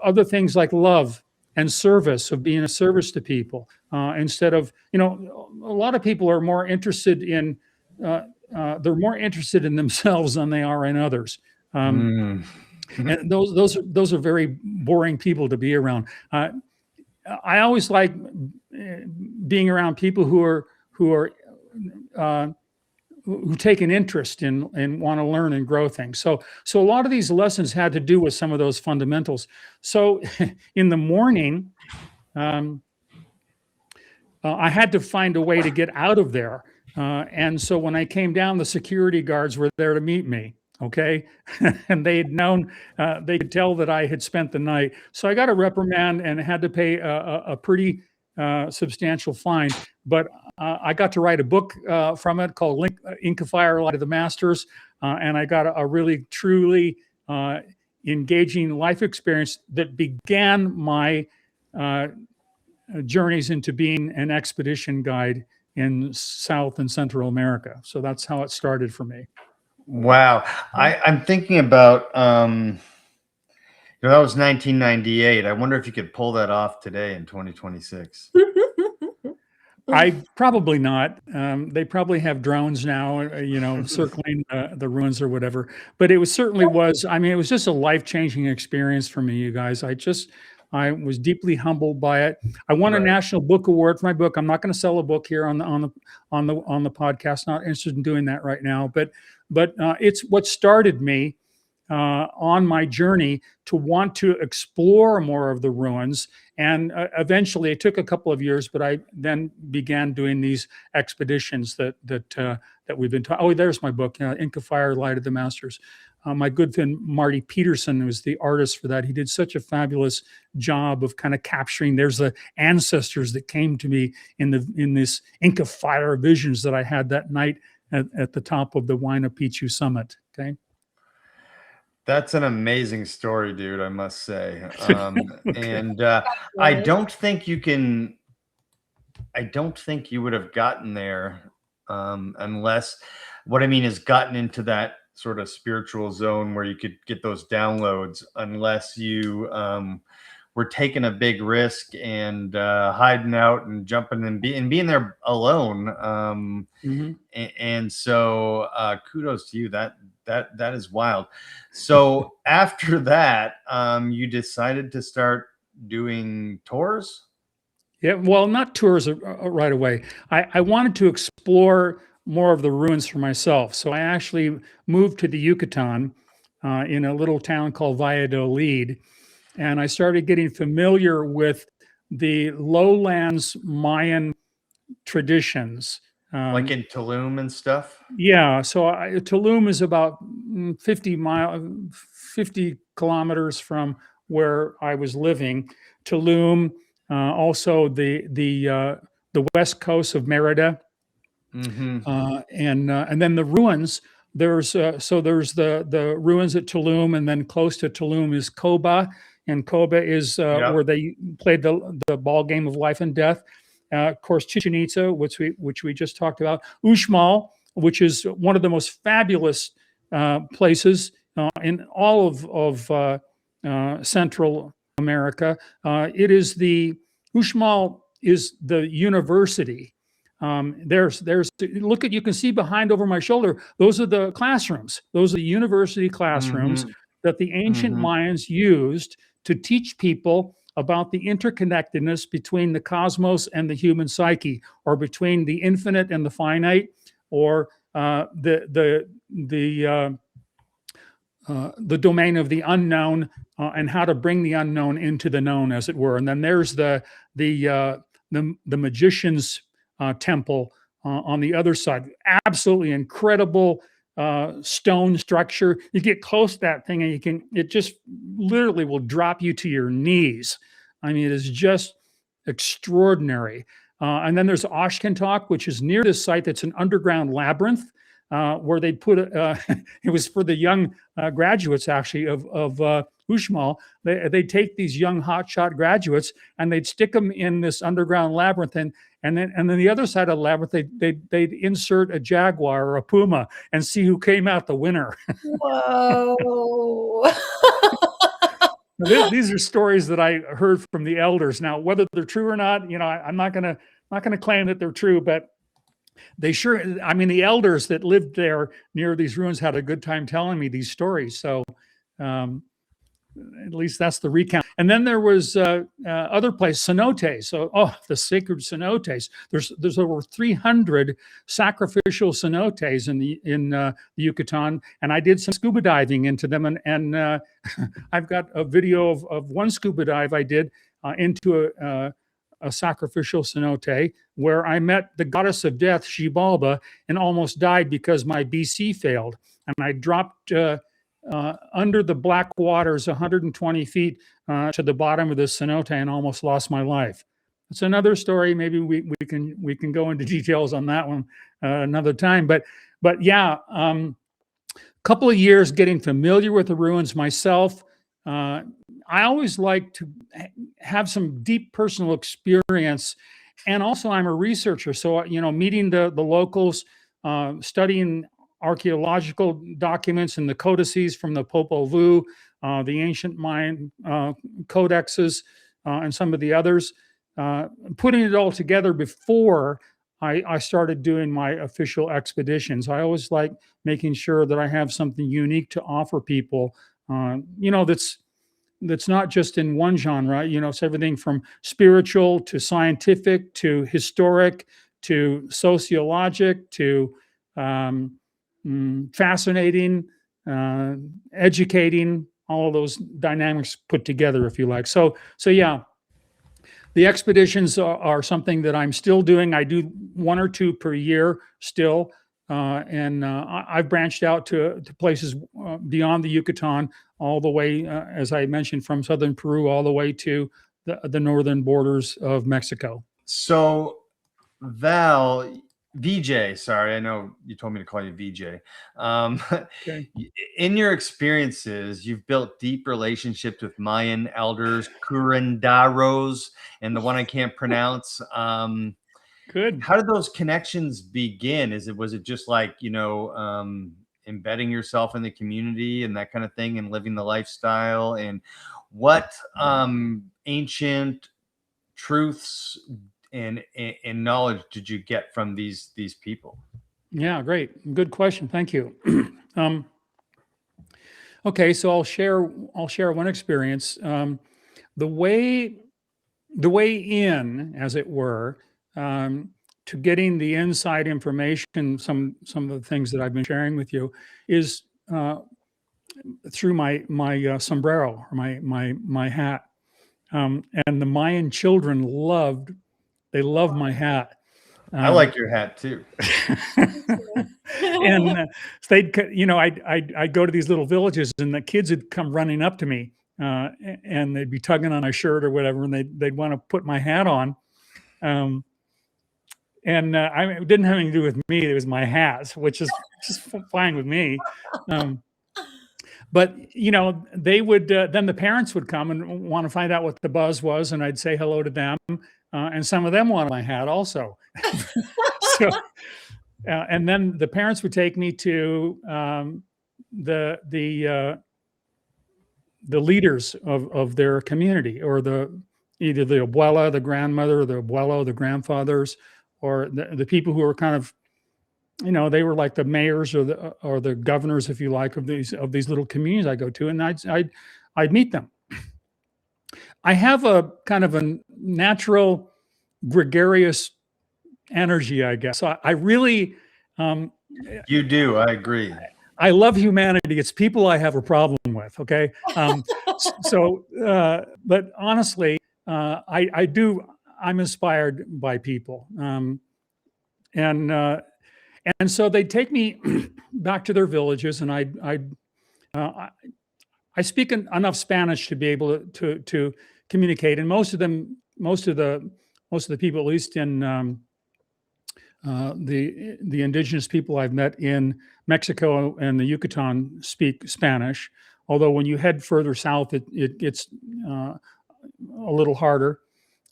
Speaker 1: Other things like love and service, of being a service to people, instead of, a lot of people are more interested in, they're more interested in themselves than they are in others. And those are very boring people to be around. I always like being around people who take an interest in and want to learn and grow things. So a lot of these lessons had to do with some of those fundamentals. So in the morning, I had to find a way to get out of there. And so when I came down, the security guards were there to meet me. Okay. And they had known, they could tell that I had spent the night. So I got a reprimand and had to pay a pretty substantial fine. But I got to write a book from it called Ink of Fire, Light of the Masters. And I got a really, truly engaging life experience that began my journeys into being an expedition guide in South and Central America. So that's how it started for me.
Speaker 2: Wow. I'm thinking about, that was 1998. I wonder if you could pull that off today in 2026.
Speaker 1: I probably not. They probably have drones now, circling the ruins or whatever. But it certainly was. I mean, it was just a life-changing experience for me, you guys. I was deeply humbled by it. I won a National Book Award for my book. I'm not going to sell a book here on the podcast. Not interested in doing that right now. But it's what started me on my journey to want to explore more of the ruins. And eventually, it took a couple of years, but I then began doing these expeditions that we've been talking. Oh, there's my book, Ink of Fire, Light of the Masters. My good friend Marty Peterson was the artist for that. He did such a fabulous job of kind of capturing. There's the ancestors that came to me in this Ink of Fire visions that I had that night at the top of the Huayna Picchu summit. Okay.
Speaker 2: That's an amazing story, dude, I must say.
Speaker 1: Okay.
Speaker 2: And I don't think you would have gotten there unless, what I mean is gotten into that sort of spiritual zone where you could get those downloads, unless you were taking a big risk and hiding out and jumping and being there alone. And so kudos to you. That is wild. So after that, you decided to start doing tours?
Speaker 1: Yeah, well, not tours right away. I wanted to explore more of the ruins for myself. So I actually moved to the Yucatan in a little town called Valladolid. And I started getting familiar with the lowlands Mayan traditions.
Speaker 2: Like in Tulum and stuff?
Speaker 1: Yeah. So Tulum is about 50 kilometers from where I was living. Tulum, also the west coast of Merida, and then the ruins. There's the ruins at Tulum, and then close to Tulum is Koba, and Koba is where they played the ball game of life and death. Of course, Chichen Itza, which we just talked about. Uxmal, which is one of the most fabulous places in all of Central America. Uxmal is the university. You can see behind over my shoulder, those are the classrooms. Those are the university classrooms that the ancient Mayans used to teach people about the interconnectedness between the cosmos and the human psyche, or between the infinite and the finite, or the domain of the unknown, and how to bring the unknown into the known, as it were. And then there's the magician's temple on the other side. Absolutely incredible stone structure. You get close to that thing and it just literally will drop you to your knees. I mean, it is just extraordinary. And then there's Oshkentok, which is near this site. That's an underground labyrinth where they put it was for the young graduates, actually, of Uxmal. They take these young hotshot graduates and they'd stick them in this underground labyrinth, and then the other side of the labyrinth, they'd insert a jaguar or a puma and see who came out the winner.
Speaker 4: Whoa.
Speaker 1: These are stories that I heard from the elders. Now, whether they're true or not, I'm not gonna claim that they're true, but the elders that lived there near these ruins had a good time telling me these stories. So at least that's the recount. And then there was other places, cenotes. So, the sacred cenotes. There's over 300 sacrificial cenotes in the Yucatan, and I did some scuba diving into them. And I've got a video of one scuba dive I did into a sacrificial cenote where I met the goddess of death, Xibalba, and almost died because my BC failed. And I dropped under the black waters 120 feet to the bottom of the cenote and almost lost my life. It's another story. Maybe we can go into details on that one another time. But yeah, couple of years getting familiar with the ruins myself. I always like to have some deep personal experience, and also I'm a researcher, so meeting the locals, studying archaeological documents and the codices from the Popol Vuh, the ancient Mayan codexes, and some of the others, putting it all together before I started doing my official expeditions. I always like making sure that I have something unique to offer people, that's not just in one genre. It's everything from spiritual to scientific to historic to sociologic to fascinating, educating, all of those dynamics put together, if you like. So yeah, the expeditions are something that I'm still doing. I do 1 or 2 per year still. And I've branched out to places beyond the Yucatan, all the way, as I mentioned, from southern Peru all the way to the northern borders of Mexico.
Speaker 2: So, Val, VJ, sorry, I know you told me to call you VJ.
Speaker 1: Okay.
Speaker 2: In your experiences, you've built deep relationships with Mayan elders, curanderos, and the one I can't pronounce.
Speaker 1: Good.
Speaker 2: How did those connections begin? Was it just like, embedding yourself in the community and that kind of thing and living the lifestyle? And what ancient truths and knowledge did you get from these people?
Speaker 1: Yeah, great. Good question. Thank you. Okay, so I'll share one experience. The way in, as it were, to getting the inside information, some of the things that I've been sharing with you, is through my sombrero, or my hat. And the Mayan children love my hat.
Speaker 2: I like your hat too.
Speaker 1: And I'd go to these little villages, and the kids would come running up to me, and they'd be tugging on my shirt or whatever, and they'd want to put my hat on. It didn't have anything to do with me. It was my hat, which is just fine with me. But they would then the parents would come and want to find out what the buzz was, and I'd say hello to them, and some of them wanted my hat also. So, and then the parents would take me to the leaders of their community, or either the abuela, the grandmother, or the abuelo, the grandfathers, or the people who were kind of, they were like the mayors or the governors, if you like, of these little communities I go to, and I'd meet them. I have a kind of a natural gregarious energy, I guess. So I really,
Speaker 2: you do. I agree.
Speaker 1: I love humanity. It's people I have a problem with. Okay. But honestly, I'm inspired by people. And so they'd take me back to their villages, and I speak enough Spanish to be able to communicate. And most of the people, at least in the indigenous people I've met in Mexico and the Yucatan, speak Spanish. Although when you head further south, it gets a little harder.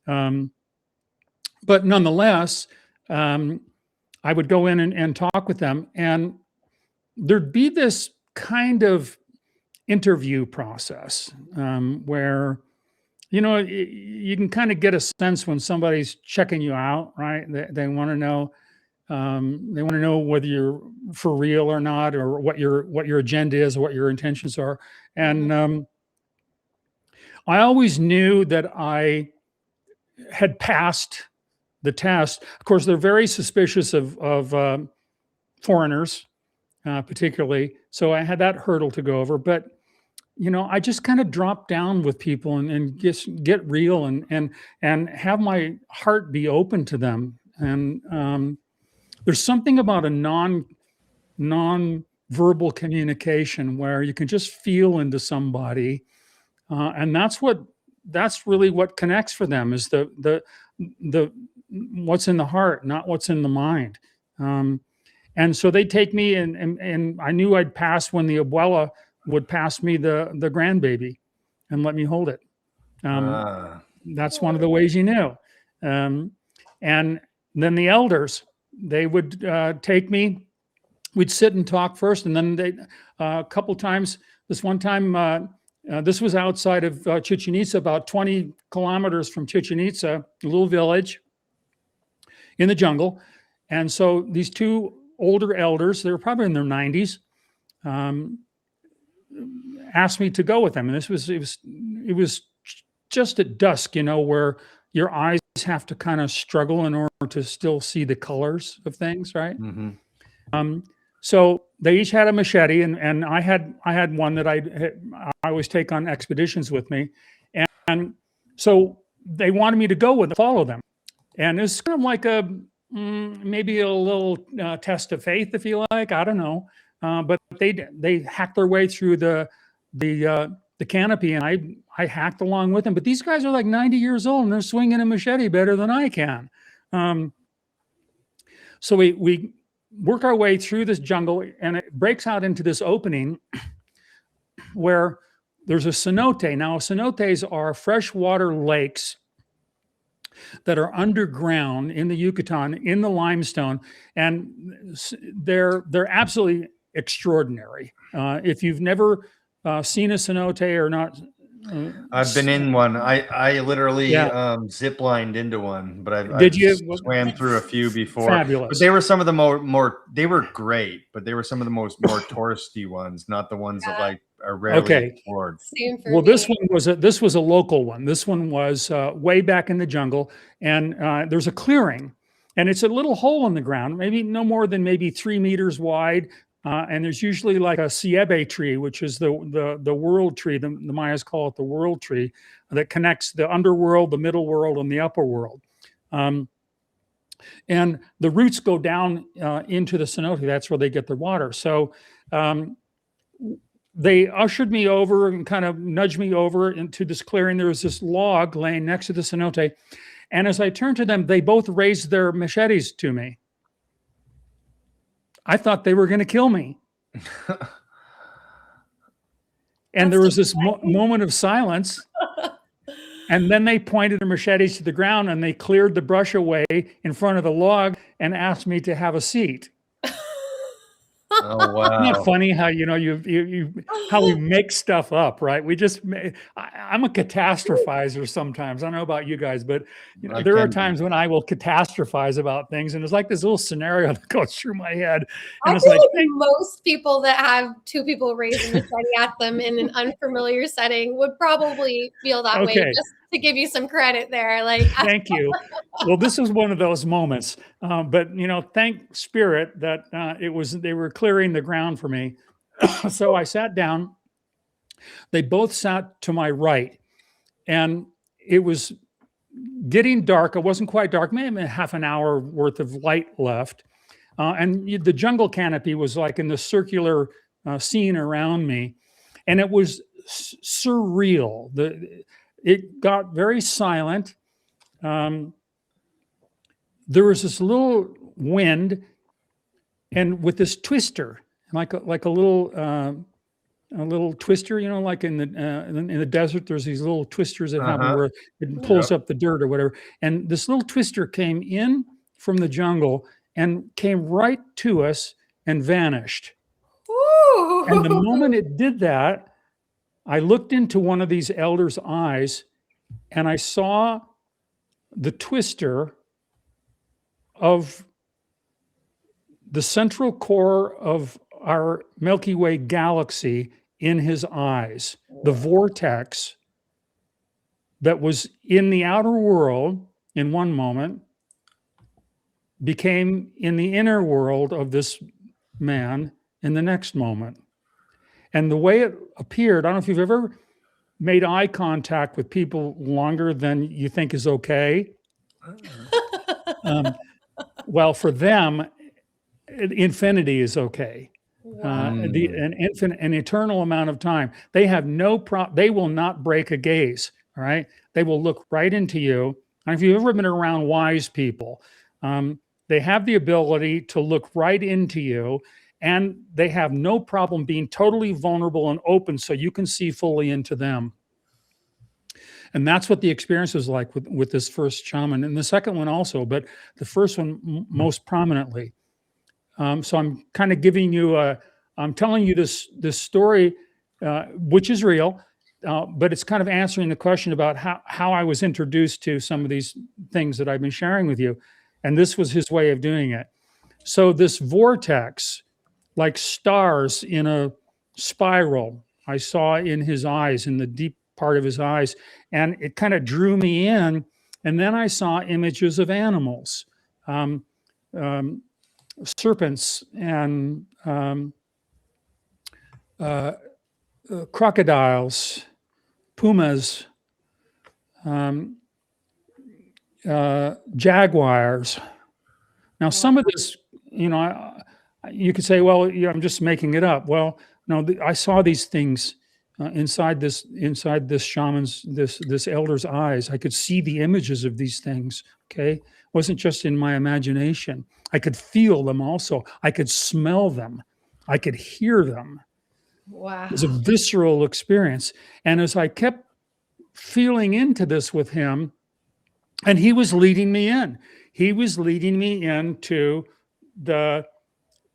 Speaker 1: But nonetheless, I would go in and talk with them, and there'd be this kind of interview process where, you can kind of get a sense when somebody's checking you out, right? They want to know, whether you're for real or not, or what your agenda is, or what your intentions are. And I always knew that I had passed the test. Of course, they're very suspicious of foreigners, particularly. So I had that hurdle to go over. But I just kind of drop down with people and just get real and have my heart be open to them. And there's something about a non-verbal communication where you can just feel into somebody, and that's really what connects for them, is the what's in the heart, not what's in the mind. And so they take me, and I knew I'd pass when the abuela would pass me the grandbaby and let me hold it. That's one of the ways you knew. And then the elders, they would take me. We'd sit and talk first, and then a couple times. This one time, this was outside of Chichen Itza, about 20 kilometers from Chichen Itza, a little village in the jungle. And so these two older elders, they were probably in their 90s, asked me to go with them. And it was just at dusk, where your eyes have to kind of struggle in order to still see the colors of things, right? Mm-hmm. So they each had a machete, and I had one that I always take on expeditions with me, and so they wanted me to follow them, and it's kind of like maybe a little test of faith, if you like. I don't know, but they hacked their way through the canopy, and I hacked along with them. But these guys are like 90 years old, and they're swinging a machete better than I can. So we work our way through this jungle, and it breaks out into this opening where there's a cenote. Now, cenotes are freshwater lakes that are underground in the Yucatan, in the limestone, and they're absolutely extraordinary. If you've never seen a cenote or not,
Speaker 2: I've been in one. I literally zip lined into one, but I've swam through a few before.
Speaker 1: Fabulous.
Speaker 2: But they were some of the more they were great, but they were some of the more touristy ones, not the ones that like are rarely explored.
Speaker 1: Well, this was a local one. This one was way back in the jungle, and there's a clearing, and it's a little hole in the ground, maybe no more than maybe 3 meters wide. And there's usually like a ceiba tree, which is the world tree. The Mayas call it the world tree, that connects the underworld, the middle world, and the upper world. And the roots go down into the cenote. That's where they get their water. So they ushered me over and kind of nudged me over into this clearing. There was this log laying next to the cenote. And as I turned to them, they both raised their machetes to me. I thought they were going to kill me. And there was this moment of silence. And then they pointed their machetes to the ground and they cleared the brush away in front of the log and asked me to have a seat.
Speaker 2: Oh, wow.
Speaker 1: Isn't that funny how, how we make stuff up, right? I'm a catastrophizer sometimes. I don't know about you guys, but there are times when I will catastrophize about things, and it's like this little scenario that goes through my head. And
Speaker 3: I
Speaker 1: it's
Speaker 3: feel
Speaker 1: like
Speaker 3: most people that have two people raising a machete at them in an unfamiliar setting would probably feel that way. Just to give you some credit there,
Speaker 1: thank you. Well, this is one of those moments, but thank spirit that they were clearing the ground for me. So I sat down. They both sat to my right, and it was getting dark. It wasn't quite dark, maybe half an hour worth of light left, and the jungle canopy was like in the circular scene around me, and it was surreal. It got very silent. There was this little wind, and with this twister, like a little twister, like in the desert, there's these little twisters that happen where it pulls up the dirt or whatever. And this little twister came in from the jungle and came right to us and vanished.
Speaker 3: Ooh.
Speaker 1: And the moment it did that, I looked into one of these elders' eyes and I saw the twister of the central core of our Milky Way galaxy in his eyes. The vortex that was in the outer world in one moment became in the inner world of this man in the next moment. And the way it appeared, I don't know if you've ever made eye contact with people longer than you think is okay. Well, for them, infinity is okay. An eternal amount of time. They have they will not break a gaze. All right. They will look right into you. And if you've ever been around wise people, they have the ability to look right into you. And they have no problem being totally vulnerable and open so you can see fully into them. And that's what the experience was like with this first shaman, and the second one also, but the first one most prominently. So I'm kind of giving you I'm telling you this story, which is real, but it's kind of answering the question about how I was introduced to some of these things that I've been sharing with you. And this was his way of doing it. So this vortex, like stars in a spiral, I saw in his eyes, in the deep part of his eyes, and it kind of drew me in. And then I saw images of animals, serpents and crocodiles, pumas, jaguars. Now, some of this, you could say, well, I'm just making it up. Well, no, I saw these things inside this shaman's, this elder's eyes. I could see the images of these things. Okay, wasn't just in my imagination. I could feel them also. I could smell them. I could hear them.
Speaker 3: Wow.
Speaker 1: It was a visceral experience. And as I kept feeling into this with him, and he was leading me in. He was leading me into the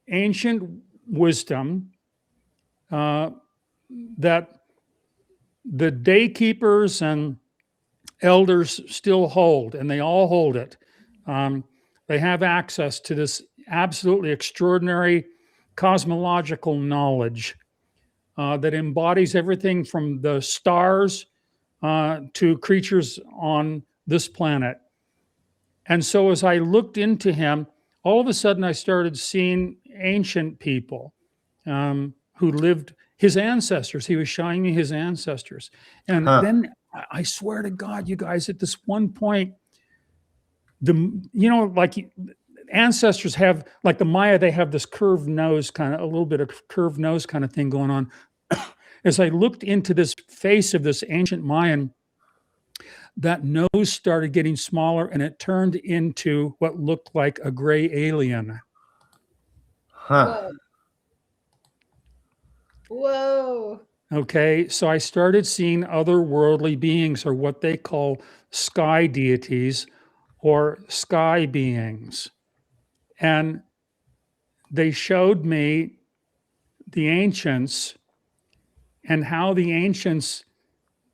Speaker 1: ancient wisdom that the Daykeepers and elders still hold, and they all hold it. They have access to this absolutely extraordinary cosmological knowledge that embodies everything from the stars to creatures on this planet. And so as I looked into him, all of a sudden I started seeing ancient people who lived, his ancestors. He was showing me his ancestors. And then I swear to God, you guys, at this one point, like ancestors have, like the Maya, they have this curved nose, kind of a little bit of curved nose kind of thing going on. As I looked into this face of this ancient Mayan, that nose started getting smaller and it turned into what looked like a gray alien.
Speaker 3: Whoa. Whoa.
Speaker 1: Okay, so I started seeing otherworldly beings, or what they call sky deities or sky beings. And they showed me the ancients and how the ancients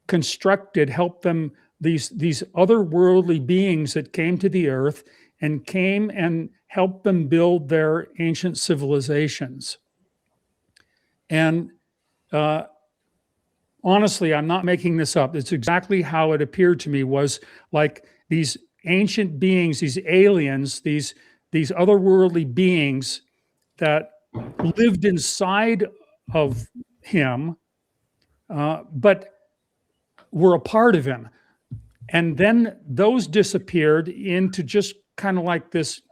Speaker 1: constructed, helped them, these otherworldly beings that came to the earth and came and helped them build their ancient civilizations. And honestly, I'm not making this up. It's exactly how it appeared to me, was like these ancient beings, these aliens, these otherworldly beings that lived inside of him, but were a part of him. And then those disappeared into just kind of like this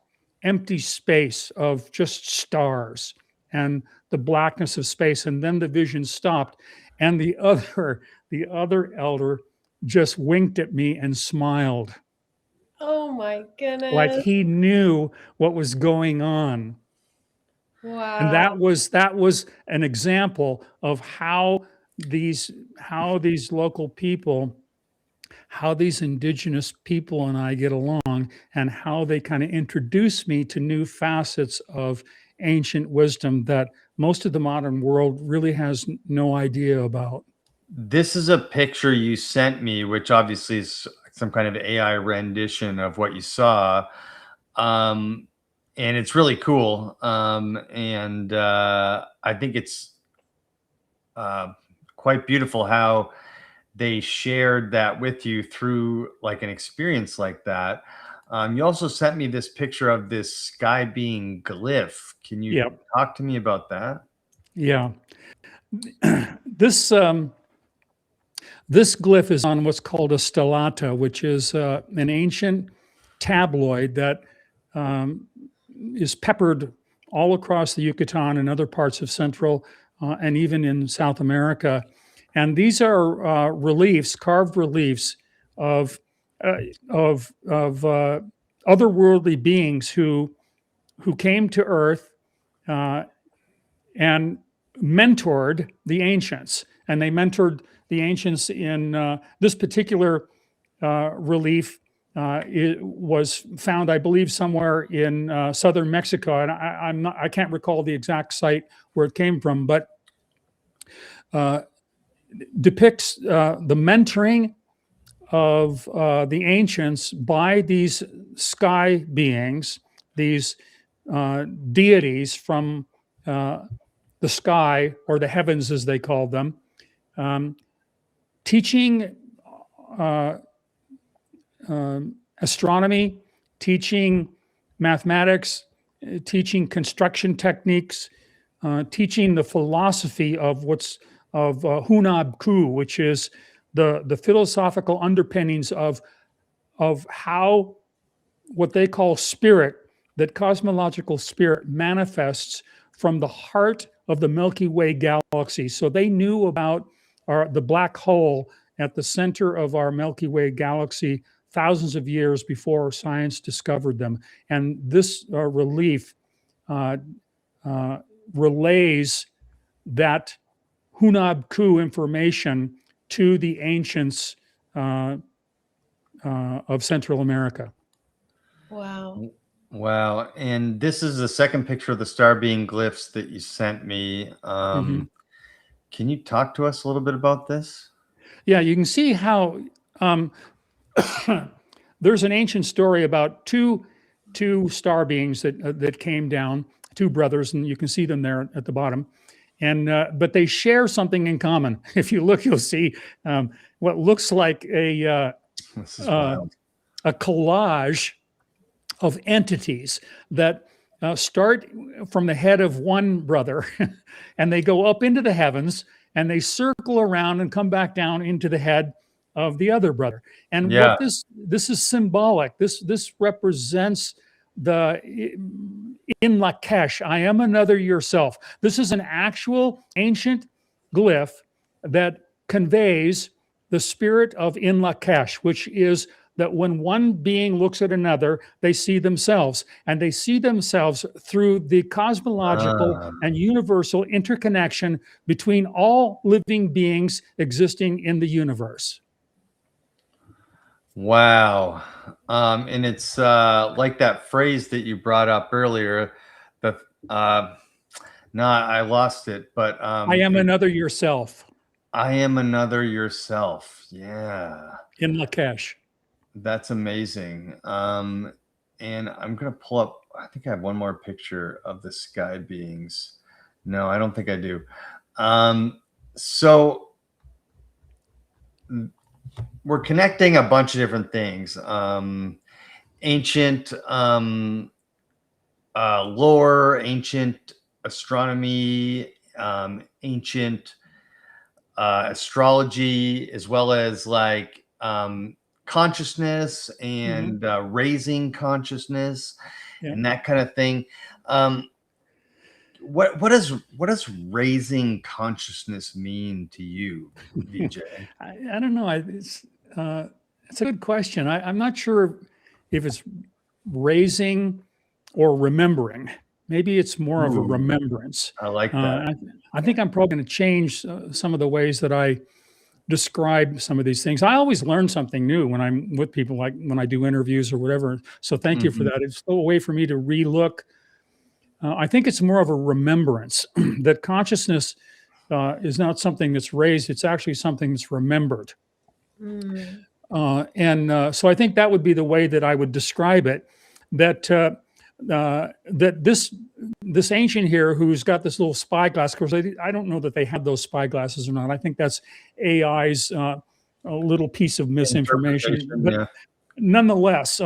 Speaker 1: empty space of just stars and the blackness of space. And then the vision stopped. And the other elder just winked at me and smiled.
Speaker 3: Oh my goodness.
Speaker 1: Like he knew what was going on.
Speaker 3: Wow.
Speaker 1: And that was an example of how these local people, how these indigenous people and I get along, and how they kind of introduce me to new facets of ancient wisdom that most of the modern world really has no idea about.
Speaker 2: This is a picture you sent me, which obviously is some kind of AI rendition of what you saw. And it's really cool. And I think it's quite beautiful how they shared that with you through like an experience like that. You also sent me this picture of this sky being glyph. Can you talk to me about that?
Speaker 1: Yeah. This glyph is on what's called a stellata, which is an ancient tabloid that is peppered all across the Yucatan and other parts of Central and even in South America. And these are reliefs, carved reliefs of otherworldly beings who came to Earth and mentored the ancients. And they mentored the ancients in this particular relief. It was found, I believe, somewhere in southern Mexico, and I can't recall the exact site where it came from, but depicts the mentoring of the ancients by these sky beings, these deities from the sky, or the heavens as they called them, teaching astronomy, teaching mathematics, teaching construction techniques, teaching the philosophy of Hunab Ku, which is the philosophical underpinnings of how what they call spirit, that cosmological spirit manifests from the heart of the Milky Way galaxy. So they knew about the black hole at the center of our Milky Way galaxy thousands of years before science discovered them. And this relief relays that Hunab-Ku information to the ancients of Central America.
Speaker 3: Wow.
Speaker 2: Wow. And this is the second picture of the star being glyphs that you sent me. Can you talk to us a little bit about this?
Speaker 1: Yeah, you can see how there's an ancient story about two star beings that came down, two brothers, and you can see them there at the bottom. And but they share something in common. If you look, you'll see what looks like a collage of entities that start from the head of one brother, and they go up into the heavens, and they circle around and come back down into the head of the other brother. And what this is symbolic. This represents the in Lakesh, I am another yourself. This is an actual ancient glyph that conveys the spirit of in Lakesh, which is that when one being looks at another, they see themselves, and they see themselves through the cosmological and universal interconnection between all living beings existing in the universe.
Speaker 2: Wow. And it's like that phrase that you brought up earlier. No, I lost it, but
Speaker 1: I am another yourself.
Speaker 2: I am another yourself. Yeah.
Speaker 1: In Lakesh.
Speaker 2: That's amazing. And I'm going to pull up, I think I have one more picture of the sky beings. No, I don't think I do. So we're connecting a bunch of different things. Ancient lore, ancient astronomy, ancient astrology, as well as like consciousness and raising consciousness and that kind of thing. What does raising consciousness mean to you, VJ?
Speaker 1: I don't know. It's a good question. I'm not sure if it's raising or remembering. Maybe it's more of a remembrance.
Speaker 2: I like that.
Speaker 1: I think I'm probably going to change some of the ways that I describe some of these things. I always learn something new when I'm with people, like when I do interviews or whatever. So thank you for that. It's still a way for me to relook. I think it's more of a remembrance that consciousness is not something that's raised. It's actually something that's remembered. So I think that would be the way that I would describe it, that this ancient here who's got this little spyglass, of course, I don't know that they have those spyglasses or not. I think that's AI's a little piece of misinformation. But nonetheless,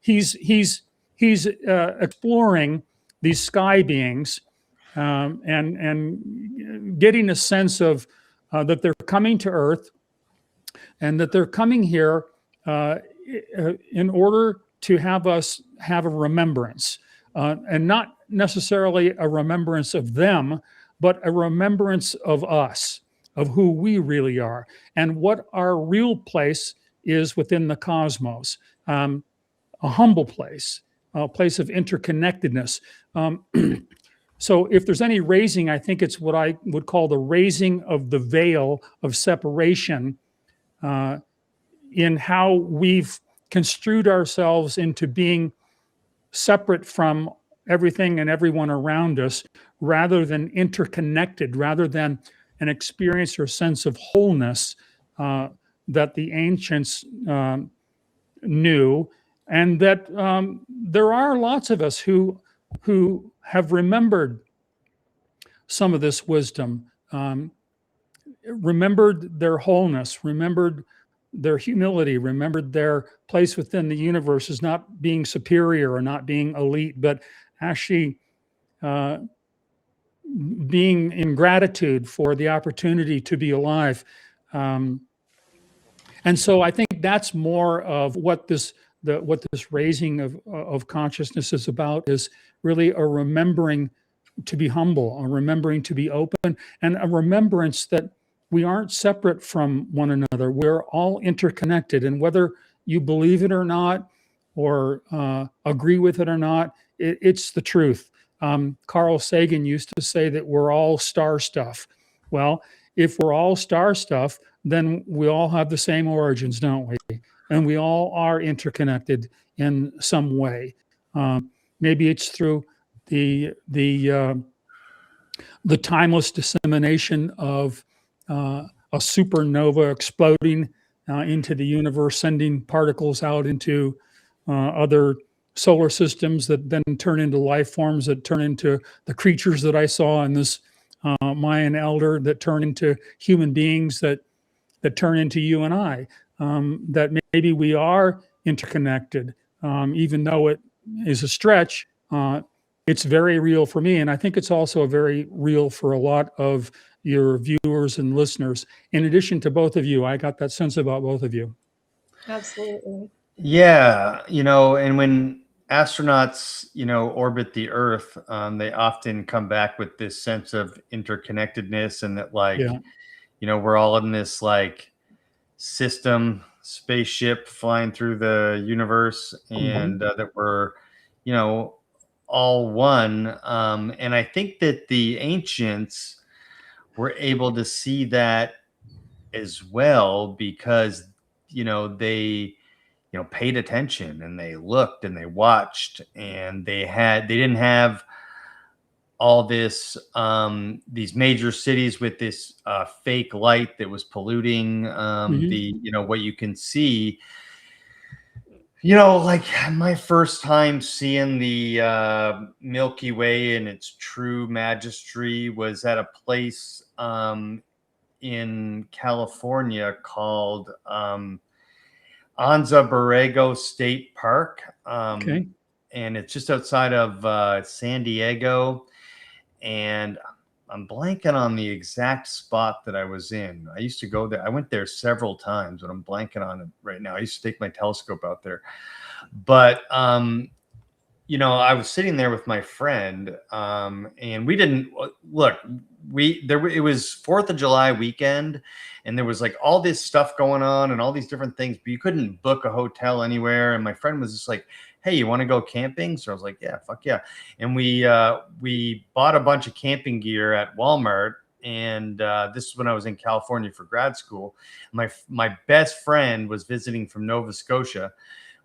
Speaker 1: he's exploring these sky beings and getting a sense of that they're coming to Earth and that they're coming here in order to have us have a remembrance, and not necessarily a remembrance of them, but a remembrance of us, of who we really are, and what our real place is within the cosmos. A humble place, a place of interconnectedness. So if there's any raising, I think it's what I would call the raising of the veil of separation in how we've construed ourselves into being separate from everything and everyone around us, rather than interconnected, rather than an experience or sense of wholeness that the ancients knew, and that there are lots of us who have remembered some of this wisdom, remembered their wholeness, remembered their humility, remembered their place within the universe as not being superior or not being elite, but actually being in gratitude for the opportunity to be alive. And so I think that's more of what this raising of consciousness is about, is really a remembering to be humble, a remembering to be open, and a remembrance that we aren't separate from one another. We're all interconnected. And whether you believe it or not, or agree with it or not, it's the truth. Carl Sagan used to say that we're all star stuff. Well, if we're all star stuff, then we all have the same origins, don't we? And we all are interconnected in some way. Maybe it's through the timeless dissemination of a supernova exploding into the universe, sending particles out into other solar systems that then turn into life forms, that turn into the creatures that I saw in this Mayan elder, that turn into human beings, that turn into you and I. That maybe we are interconnected, even though it is a stretch. It's very real for me, and I think it's also very real for a lot of your viewers and listeners. In addition to both of you, I got that sense about both of you.
Speaker 3: Absolutely.
Speaker 2: Yeah, and when astronauts, orbit the Earth, they often come back with this sense of interconnectedness, and that we're all in this system, spaceship flying through the universe, and that we're, all one. And I think that the ancients were able to see that as well, because, they, paid attention, and they looked and they watched, and they didn't have all this, these major cities with this fake light that was polluting the, what you can see. Like my first time seeing the Milky Way in its true majesty was at a place in California called Anza Borrego State Park.
Speaker 1: Okay.
Speaker 2: And it's just outside of San Diego. And I'm blanking on the exact spot that I was in. I used to go there. I went there several times, but I'm blanking on it right now. I used to take my telescope out there. But, I was sitting there with my friend, and we didn't look. It was 4th of July weekend, and there was all this stuff going on and all these different things, but you couldn't book a hotel anywhere. And my friend was just like, "Hey, you want to go camping?" So I was like, "Yeah, fuck yeah." And we bought a bunch of camping gear at Walmart. And this is when I was in California for grad school. My best friend was visiting from Nova Scotia.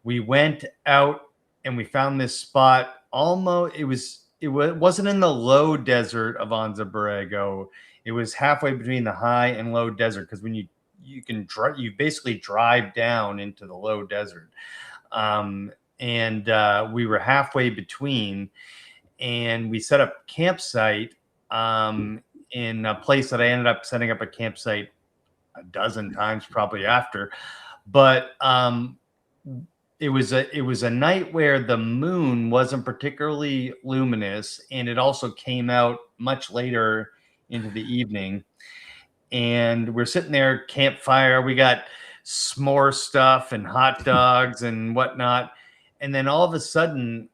Speaker 2: We went out and we found this spot. It wasn't in the low desert of Anza Borrego. It was halfway between the high and low desert, because when you basically drive down into the low desert. And we were halfway between, and we set up campsite in a place that I ended up setting up a campsite a dozen times probably after. But it was a night where the moon wasn't particularly luminous, and it also came out much later into the evening. And we're sitting there, campfire. We got s'more stuff and hot dogs and whatnot. And then all of a sudden,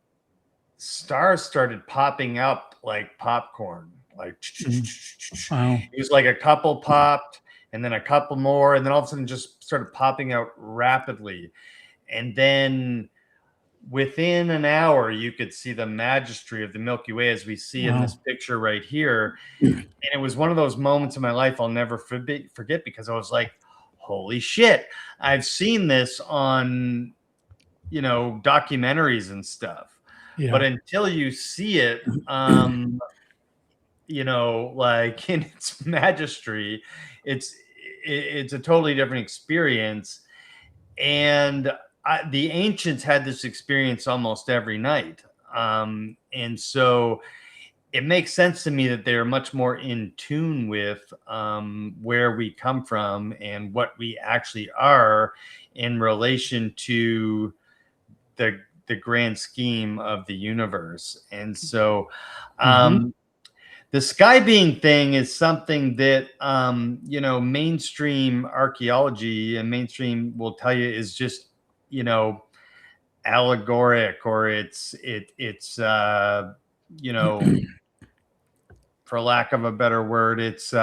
Speaker 2: stars started popping up like popcorn. Wow. It was like a couple popped, and then a couple more, and then all of a sudden just started popping out rapidly. And then within an hour, you could see the majesty of the Milky Way, as we see in this picture right here. And it was one of those moments in my life I'll never forget, because I was like, holy shit, I've seen this on, documentaries and stuff. Yeah. But until you see it, in its majesty, it's a totally different experience. And the ancients had this experience almost every night. And so it makes sense to me that they're much more in tune with where we come from and what we actually are in relation to the grand scheme of the universe. And so the sky being thing is something that, mainstream archaeology and mainstream will tell you is just, allegoric, or it's for lack of a better word, it's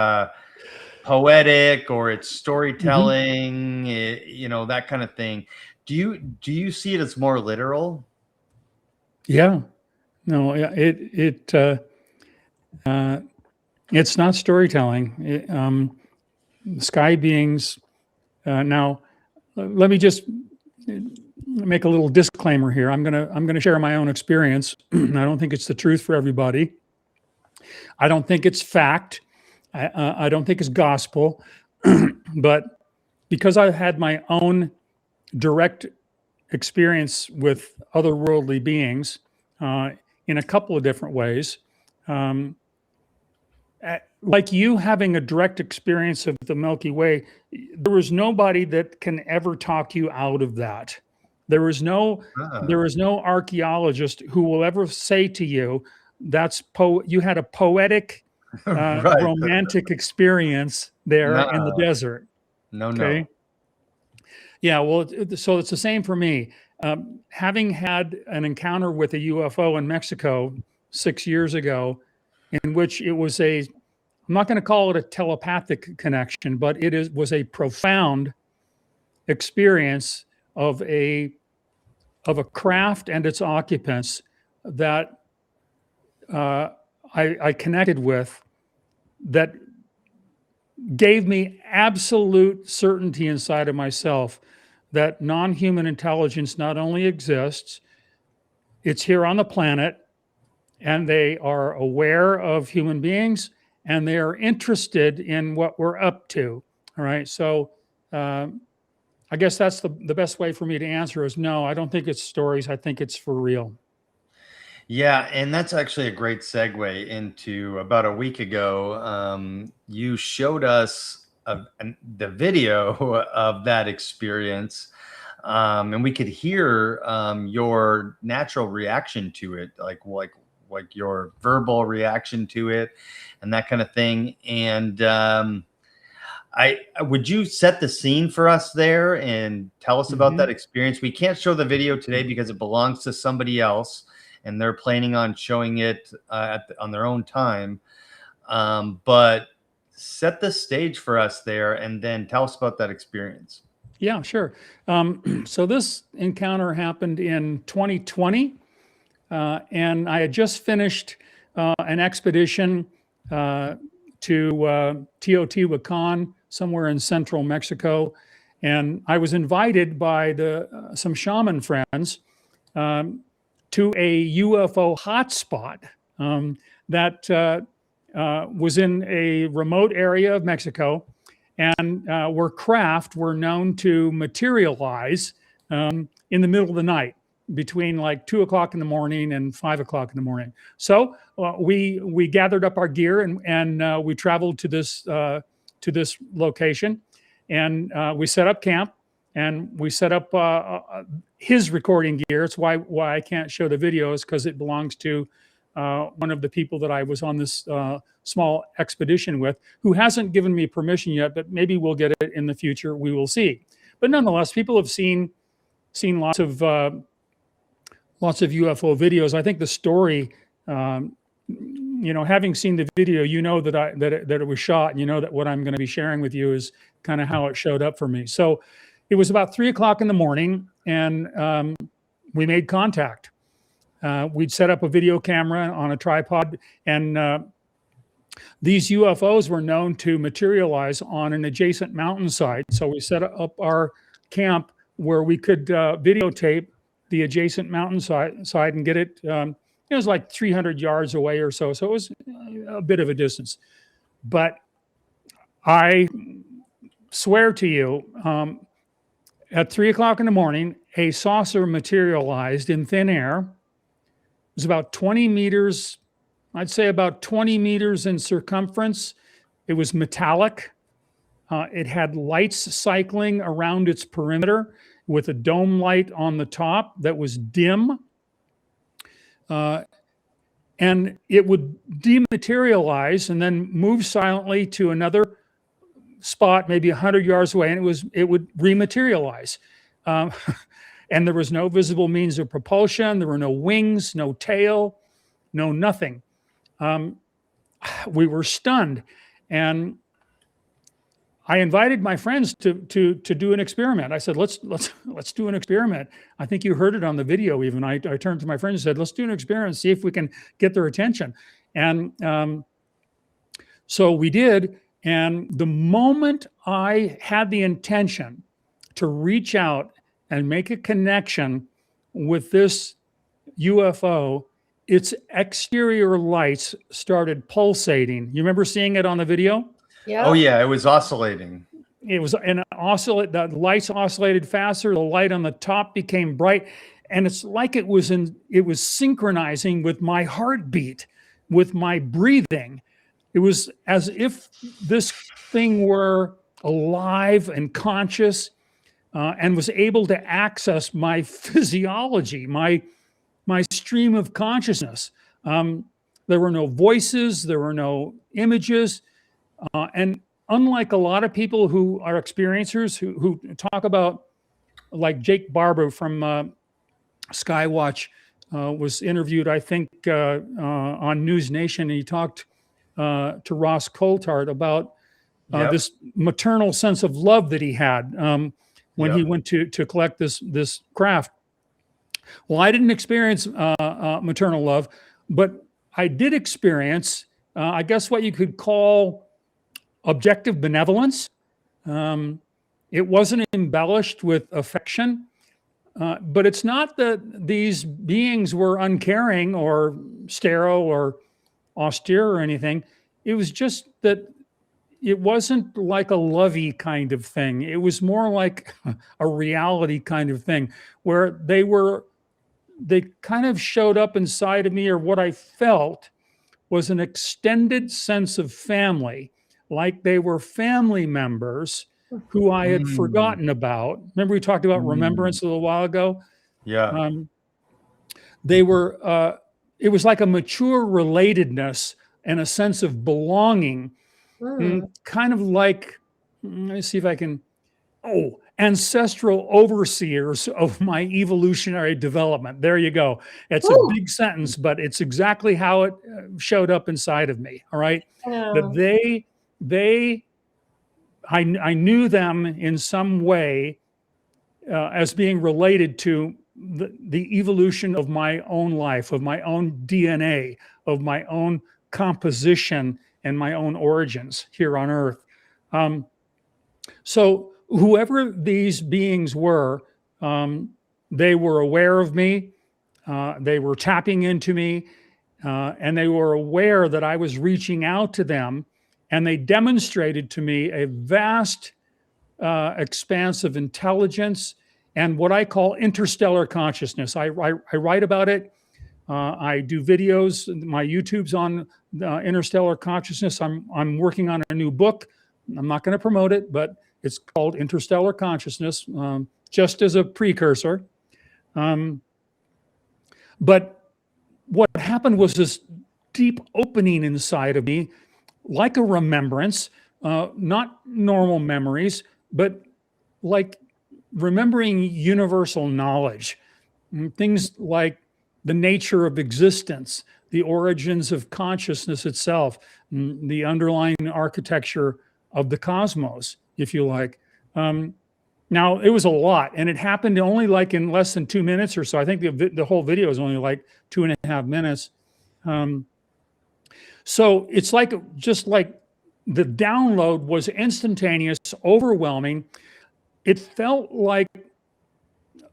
Speaker 2: poetic, or it's storytelling, that kind of thing. Do you see it as more literal?
Speaker 1: Yeah. No, it's not storytelling. Sky beings. Now, let me just make a little disclaimer here. I'm gonna share my own experience. I don't think it's the truth for everybody. I don't think it's fact. I don't think it's gospel. But because I've had my own direct experience with otherworldly beings in a couple of different ways, like you having a direct experience of the Milky Way, there was nobody that can ever talk you out of that. There was no archaeologist who will ever say to you, you had a poetic,
Speaker 2: Right.
Speaker 1: romantic experience there in the desert.
Speaker 2: No.
Speaker 1: Yeah, well, so it's the same for me. Having had an encounter with a UFO in Mexico 6 years ago, in which it was I'm not going to call it a telepathic connection, but was a profound experience of a craft and its occupants that I connected with, that gave me absolute certainty inside of myself that non-human intelligence not only exists, it's here on the planet, and they are aware of human beings, and they are interested in what we're up to. All right. So I guess that's the best way for me to answer is no, I don't think it's stories. I think it's for real.
Speaker 2: Yeah, and that's actually a great segue into about a week ago. You showed us the video of that experience, and we could hear your natural reaction to it, like your verbal reaction to it, and that kind of thing. And would you set the scene for us there and tell us about that experience? We can't show the video today because it belongs to somebody else, and they're planning on showing it on their own time. But set the stage for us there, and then tell us about that experience.
Speaker 1: Yeah, sure. So this encounter happened in 2020, and I had just finished an expedition to Teotihuacan, somewhere in central Mexico, and I was invited by some shaman friends to a UFO hotspot that was in a remote area of Mexico, and where craft were known to materialize in the middle of the night, between like 2 o'clock in the morning and 5 o'clock in the morning. So we gathered up our gear and we traveled to this location, and we set up camp, and we set up his recording gear. It's why I can't show the videos, because it belongs to one of the people that I was on this small expedition with, who hasn't given me permission yet, but maybe we'll get it in the future. We will see. But nonetheless, people have seen lots of UFO videos. I think the story, having seen the video, that it was shot, and that what I'm going to be sharing with you is kind of how it showed up for me. So it was about 3 o'clock in the morning, and we made contact. We'd set up a video camera on a tripod, and these UFOs were known to materialize on an adjacent mountainside. So we set up our camp where we could videotape the adjacent mountainside and get it. It was like 300 yards away or so. So it was a bit of a distance. But I swear to you, at 3 o'clock in the morning, a saucer materialized in thin air. It was about 20 meters, I'd say about 20 meters in circumference. It was metallic. It had lights cycling around its perimeter with a dome light on the top that was dim. And it would dematerialize and then move silently to another spot, maybe 100 yards away, and it would rematerialize. And there was no visible means of propulsion. There were no wings, no tail, no nothing. We were stunned. And I invited my friends to do an experiment. I said, let's do an experiment. I think you heard it on the video even. I turned to my friends and said, let's do an experiment, see if we can get their attention. And so we did. And the moment I had the intention to reach out and make a connection with this UFO, its exterior lights started pulsating. You remember seeing it on the video?
Speaker 4: Yeah.
Speaker 2: Oh yeah, it was oscillating.
Speaker 1: It was an oscillate. The lights oscillated faster. The light on the top became bright, and it's like it was synchronizing with my heartbeat, with my breathing. It was as if this thing were alive and conscious, and was able to access my physiology, my stream of consciousness. There were no voices. There were no images. And unlike a lot of people who are experiencers who talk about, like Jake Barber from Skywatch was interviewed, I think, on News Nation, and he talked to Ross Coulthard about this maternal sense of love that he had when he went to collect this craft. Well, I didn't experience maternal love, but I did experience, I guess, what you could call objective benevolence. It wasn't embellished with affection, but it's not that these beings were uncaring or sterile or austere or anything. It was just that it wasn't like a lovey kind of thing. It was more like a reality kind of thing, where they kind of showed up inside of me, or what I felt was an extended sense of family, like they were family members who I had forgotten about. Remember we talked about remembrance a little while ago?
Speaker 2: Yeah.
Speaker 1: They were, it was like a mature relatedness and a sense of belonging, kind of like, let me see if I can, ancestral overseers of my evolutionary development. There you go. It's a big sentence, but it's exactly how it showed up inside of me. All right. That I knew them in some way as being related to the evolution of my own life, of my own DNA, of my own composition and my own origins here on Earth. So whoever these beings were, they were aware of me. They were tapping into me, and they were aware that I was reaching out to them. And they demonstrated to me a vast expanse of intelligence and what I call interstellar consciousness. I write about it. I do videos. My YouTube's on interstellar consciousness. I'm working on a new book. I'm not going to promote it, but it's called Interstellar Consciousness, just as a precursor. But what happened was this deep opening inside of me, like a remembrance, not normal memories, but like remembering universal knowledge, things like the nature of existence, the origins of consciousness itself, the underlying architecture of the cosmos, if you like. Now, it was a lot, and it happened only like in less than 2 minutes or so. I think the whole video is only like 2.5 minutes. So it's like, just like the download was instantaneous, overwhelming. It felt like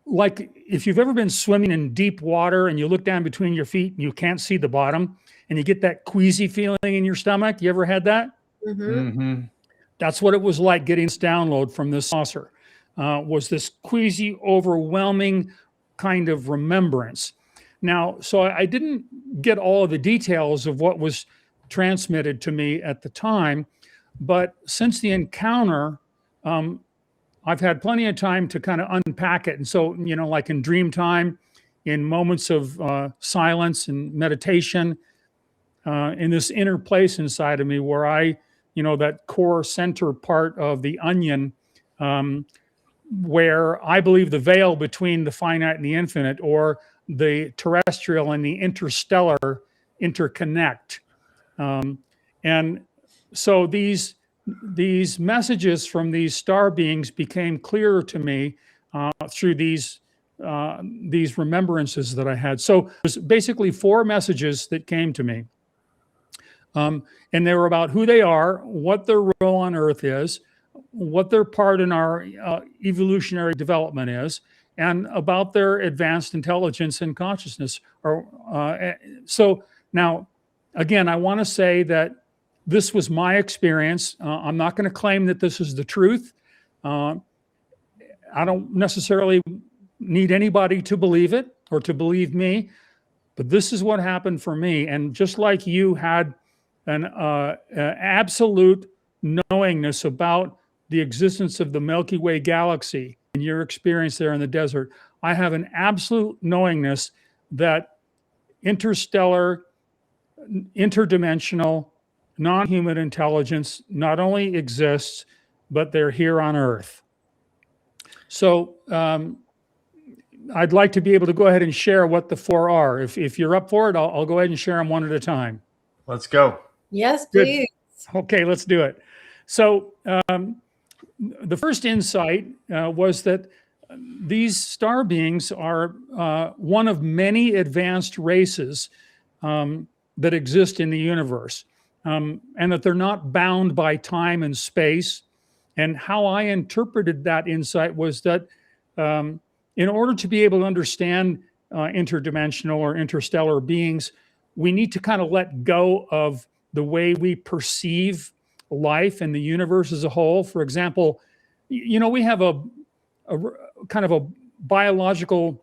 Speaker 1: if you've ever been swimming in deep water and you look down between your feet and you can't see the bottom, and you get that queasy feeling in your stomach. You ever had that? That's what it was like getting this download from this saucer, was this queasy, overwhelming kind of remembrance. Now, so I didn't get all of the details of what was transmitted to me at the time, but since the encounter, I've had plenty of time to kind of unpack it. And so, like in dream time, in moments of silence and meditation, in this inner place inside of me where I, that core center part of the onion, where I believe the veil between the finite and the infinite, or the terrestrial and the interstellar, interconnect. And so these these messages from these star beings became clearer to me through these remembrances that I had. So there's basically 4 messages that came to me. And they were about who they are, what their role on Earth is, what their part in our evolutionary development is, and about their advanced intelligence and consciousness. So now, again, I want to say that this was my experience. I'm not going to claim that this is the truth. I don't necessarily need anybody to believe it or to believe me, but this is what happened for me. And just like you had an absolute knowingness about the existence of the Milky Way galaxy and your experience there in the desert, I have an absolute knowingness that interstellar, interdimensional, non-human intelligence not only exists, but they're here on Earth. So I'd like to be able to go ahead and share what the 4 are. If you're up for it, I'll go ahead and share them one at a time.
Speaker 2: Let's go.
Speaker 4: Yes,
Speaker 1: Good.
Speaker 4: please.
Speaker 1: Okay, let's do it. So the first insight was that these star beings are one of many advanced races that exist in the universe, and that they're not bound by time and space. And how I interpreted that insight was that in order to be able to understand interdimensional or interstellar beings, we need to kind of let go of the way we perceive life and the universe as a whole. For example, we have a kind of a biological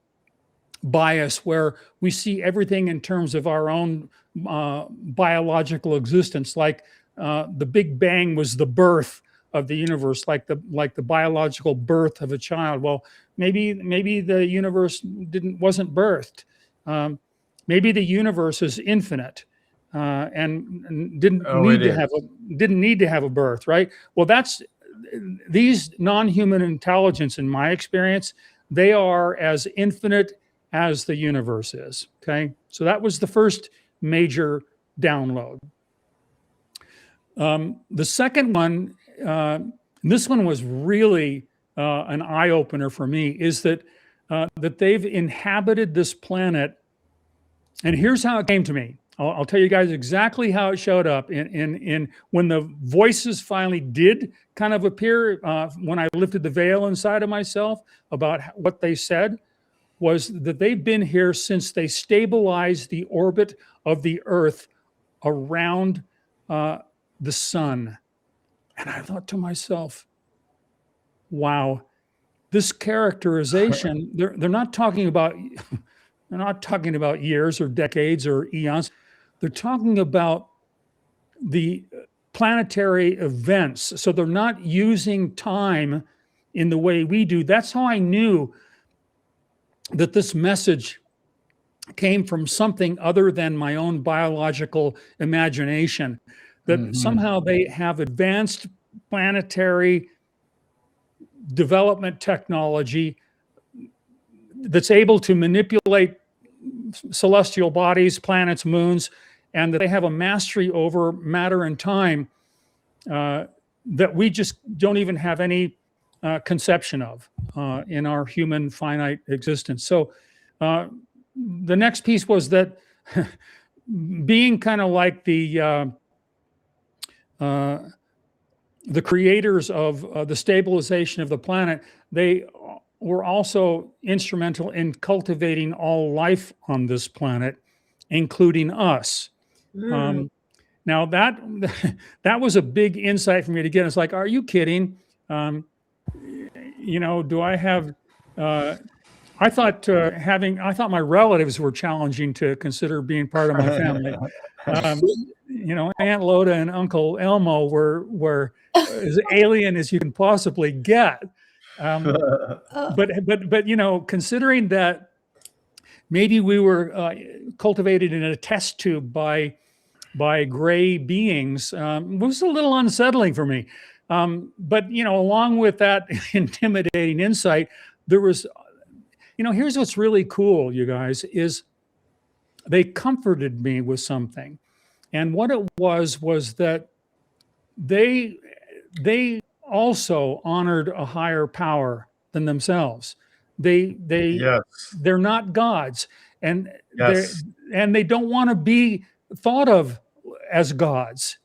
Speaker 1: bias where we see everything in terms of our own biological existence, like the Big Bang was the birth of the universe, like the biological birth of a child. Well, maybe the universe wasn't birthed. Maybe the universe is infinite and didn't need to have a birth, right? Well, these non-human intelligence, in my experience, they are as infinite as the universe is. Okay, so that was the first major download. The second one, this one was really an eye-opener for me, is that they've inhabited this planet. And here's how it came to me. I'll tell you guys exactly how it showed up in when the voices finally did kind of appear, when I lifted the veil inside of myself about what they said, was that they've been here since they stabilized the orbit of the Earth around the sun. And I thought to myself, wow, this characterization, they're not talking about years or decades or eons. They're talking about the planetary events. So they're not using time in the way we do. That's how I knew that this message came from something other than my own biological imagination, that somehow they have advanced planetary development technology that's able to manipulate celestial bodies, planets, moons, and that they have a mastery over matter and time that we just don't even have any conception of in our human finite existence. So the next piece was that being kind of like the creators of the stabilization of the planet, they were also instrumental in cultivating all life on this planet, including us. Now that was a big insight for me to get. It's like, are you kidding? Do I have? I thought my relatives were challenging to consider being part of my family. Aunt Loda and Uncle Elmo were as alien as you can possibly get. But considering that maybe we were cultivated in a test tube by gray beings, was a little unsettling for me. But along with that intimidating insight, there was, here's what's really cool, you guys, is they comforted me with something. And what it was that they they also honored a higher power than themselves. They're not gods, and they don't want to be thought of as gods.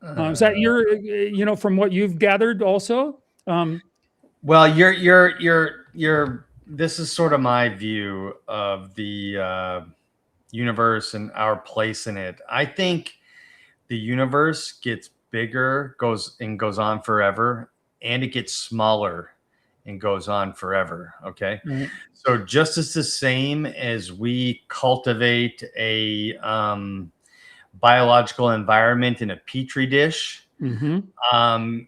Speaker 1: Is that your, from what you've gathered also?
Speaker 2: Well, this is sort of my view of the universe and our place in it. I think the universe gets bigger, goes on forever, and it gets smaller and goes on forever. Okay. Mm-hmm. So just as the same as we cultivate a biological environment in a petri dish, mm-hmm.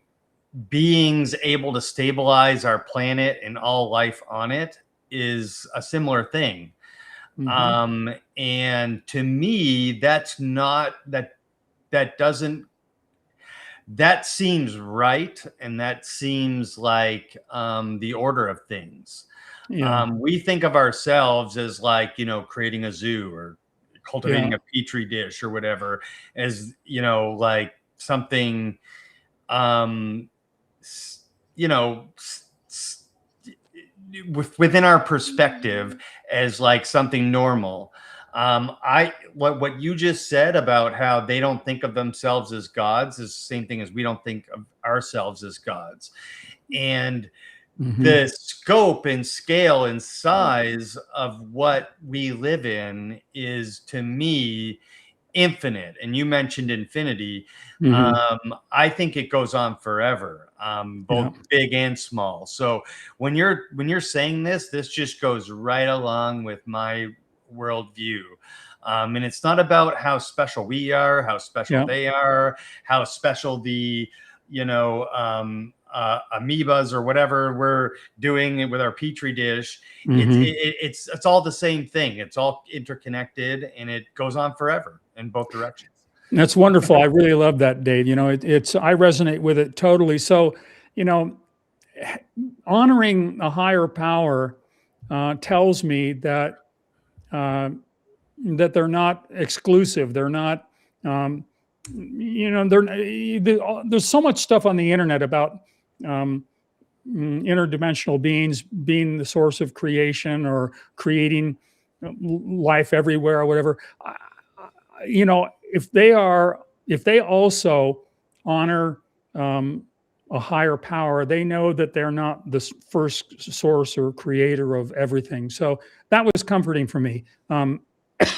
Speaker 2: Beings able to stabilize our planet and all life on it is a similar thing. Mm-hmm. And to me, that's not that seems right. And that seems like the order of things. Yeah. We think of ourselves as like, creating a zoo or cultivating a petri dish or whatever, as, like something, within our perspective as like something normal. What you just said about how they don't think of themselves as gods is the same thing as we don't think of ourselves as gods. And mm-hmm. the scope and scale and size of what we live in is, to me, infinite. And you mentioned infinity. Mm-hmm. I think it goes on forever, both big and small. So when you're saying this just goes right along with my worldview. And it's not about how special we are, how special they are, how special the, amoebas or whatever we're doing with our petri dish. Mm-hmm. It's all the same thing. It's all interconnected, and it goes on forever in both directions.
Speaker 1: That's wonderful. I really love that, Dave. I resonate with it totally. So, honoring a higher power tells me that they're not exclusive. They're not, there's so much stuff on the internet about interdimensional beings being the source of creation or creating life everywhere or whatever. If they also honor a higher power, they know that they're not the first source or creator of everything. So that was comforting for me.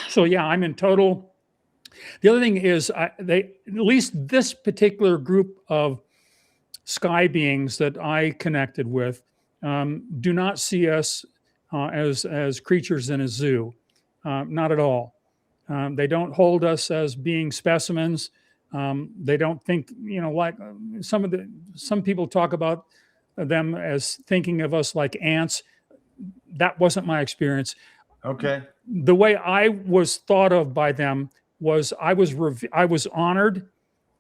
Speaker 1: So yeah, I'm in total. The other thing is at least this particular group of sky beings that I connected with do not see us as creatures in a zoo. Not at all. They don't hold us as being specimens. They don't think, like some people talk about them as thinking of us like ants. That wasn't my experience.
Speaker 2: Okay.
Speaker 1: The way I was thought of by them was I was honored.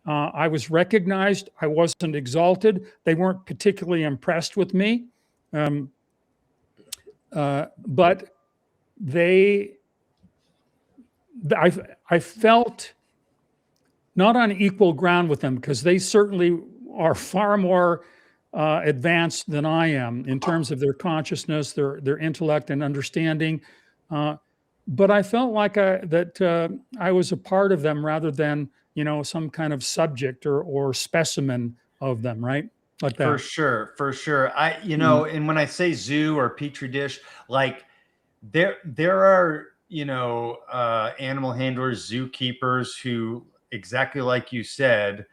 Speaker 1: I was recognized. I wasn't exalted. They weren't particularly impressed with me. But I felt not on equal ground with them, because they certainly are far more advanced than I am in terms of their consciousness, their intellect and understanding. But I felt like that I was a part of them rather than, some kind of subject or specimen of them, right? Like that.
Speaker 2: For sure. And when I say zoo or petri dish, like there are, animal handlers, zookeepers who, exactly like you said,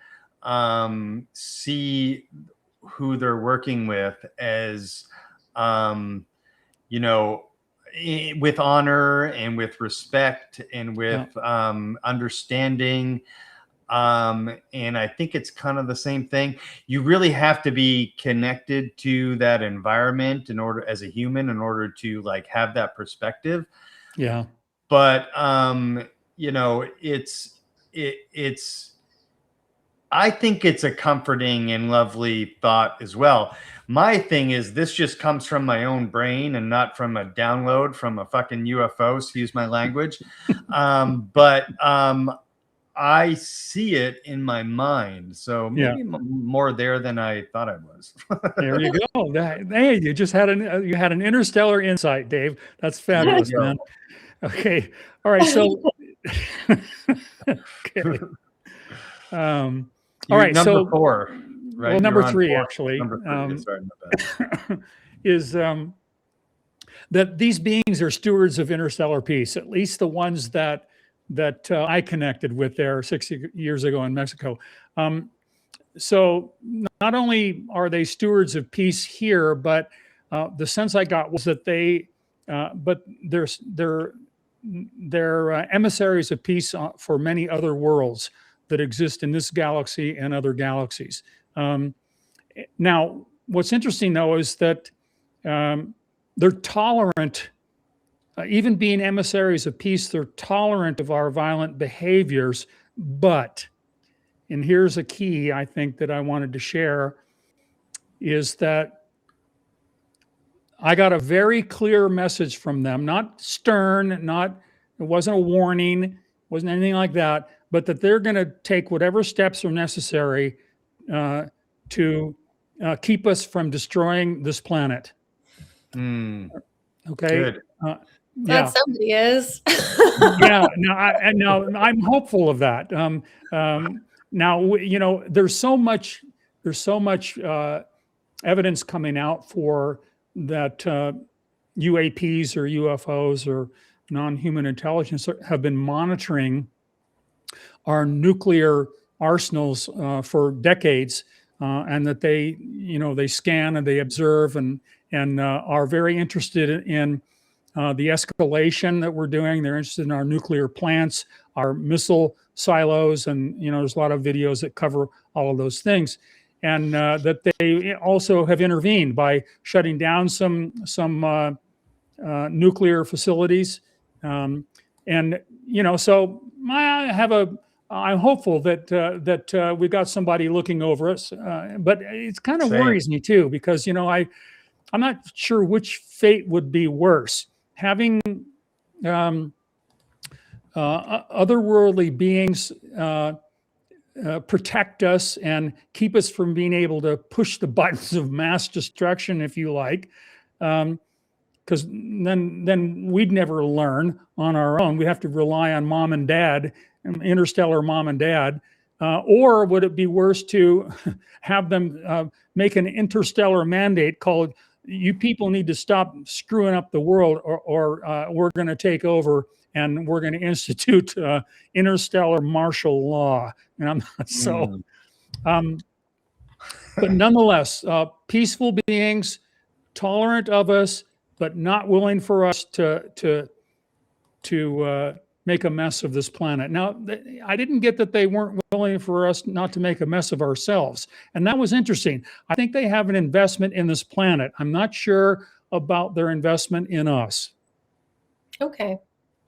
Speaker 2: see who they're working with as, with honor and with respect and with understanding. And I think it's kind of the same thing. You really have to be connected to that environment as a human, in order to like have that perspective.
Speaker 1: Yeah.
Speaker 2: But, I think it's a comforting and lovely thought as well. My thing is, this just comes from my own brain and not from a download from a fucking UFO, excuse my language. But I see it in my mind. So maybe more there than I thought I was.
Speaker 1: There you go. Hey, you just had an interstellar insight, Dave. That's fabulous, man. Okay. All right. So, okay. All right.
Speaker 2: Number 4, right?
Speaker 1: Well, number 3, actually,
Speaker 2: Number 3. Sorry about that.
Speaker 1: is that these beings are stewards of interstellar peace, at least the ones that I connected with there 60 years ago in Mexico. So not only are they stewards of peace here, but the sense I got was that they're emissaries of peace for many other worlds that exist in this galaxy and other galaxies. Now, what's interesting though is that they're tolerant. Even being emissaries of peace, they're tolerant of our violent behaviors. But, and here's a key I think that I wanted to share, is that I got a very clear message from them, not stern, it wasn't a warning, wasn't anything like that, but that they're going to take whatever steps are necessary to keep us from destroying this planet. Okay.
Speaker 2: Good.
Speaker 3: That somebody is.
Speaker 1: Now I'm hopeful of that. Now, you know, there's so much evidence coming out for that UAPs or UFOs or non-human intelligence have been monitoring our nuclear arsenals for decades, and that they scan and they observe and are very interested in the escalation that we're doing. They're interested in our nuclear plants, our missile silos, and there's a lot of videos that cover all of those things. And that they also have intervened by shutting down some nuclear facilities. So I'm hopeful that we've got somebody looking over us. But it kind of worries me too, because I'm not sure which fate would be worse. Having otherworldly beings protect us and keep us from being able to push the buttons of mass destruction, if you like, because then we'd never learn on our own. We have to rely on mom and dad, interstellar mom and dad. Or would it be worse to have them make an interstellar mandate called, you people need to stop screwing up the world, or we're going to take over and we're going to institute interstellar martial law. And I'm not so. But nonetheless, peaceful beings, tolerant of us, but not willing for us to make a mess of this planet. Now, I didn't get that they weren't willing for us not to make a mess of ourselves. And that was interesting. I think they have an investment in this planet. I'm not sure about their investment in us.
Speaker 3: Okay.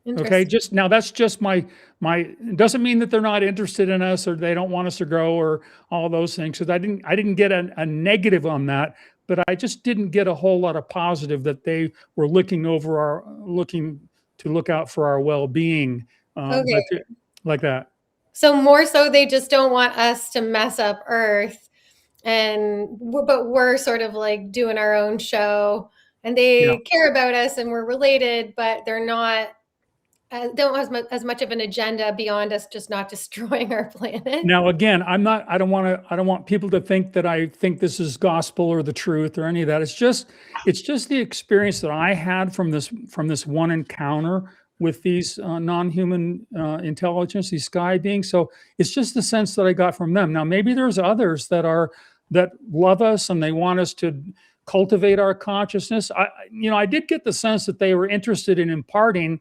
Speaker 1: Okay. That's just my, it doesn't mean that they're not interested in us or they don't want us to grow or all those things. Because I didn't get a negative on that, but I just didn't get a whole lot of positive that they were looking to look out for our well-being, like that.
Speaker 3: So more so, they just don't want us to mess up Earth, but we're sort of like doing our own show, and they care about us, and we're related, but they're not. Don't have as much of an agenda beyond us just not destroying our planet.
Speaker 1: Now, again, I don't want people to think that I think this is gospel or the truth or any of that. It's just the experience that I had from this one encounter with these non-human intelligence, these sky beings. So it's just the sense that I got from them. Now, maybe there's others that love us and they want us to cultivate our consciousness. I did get the sense that they were interested in imparting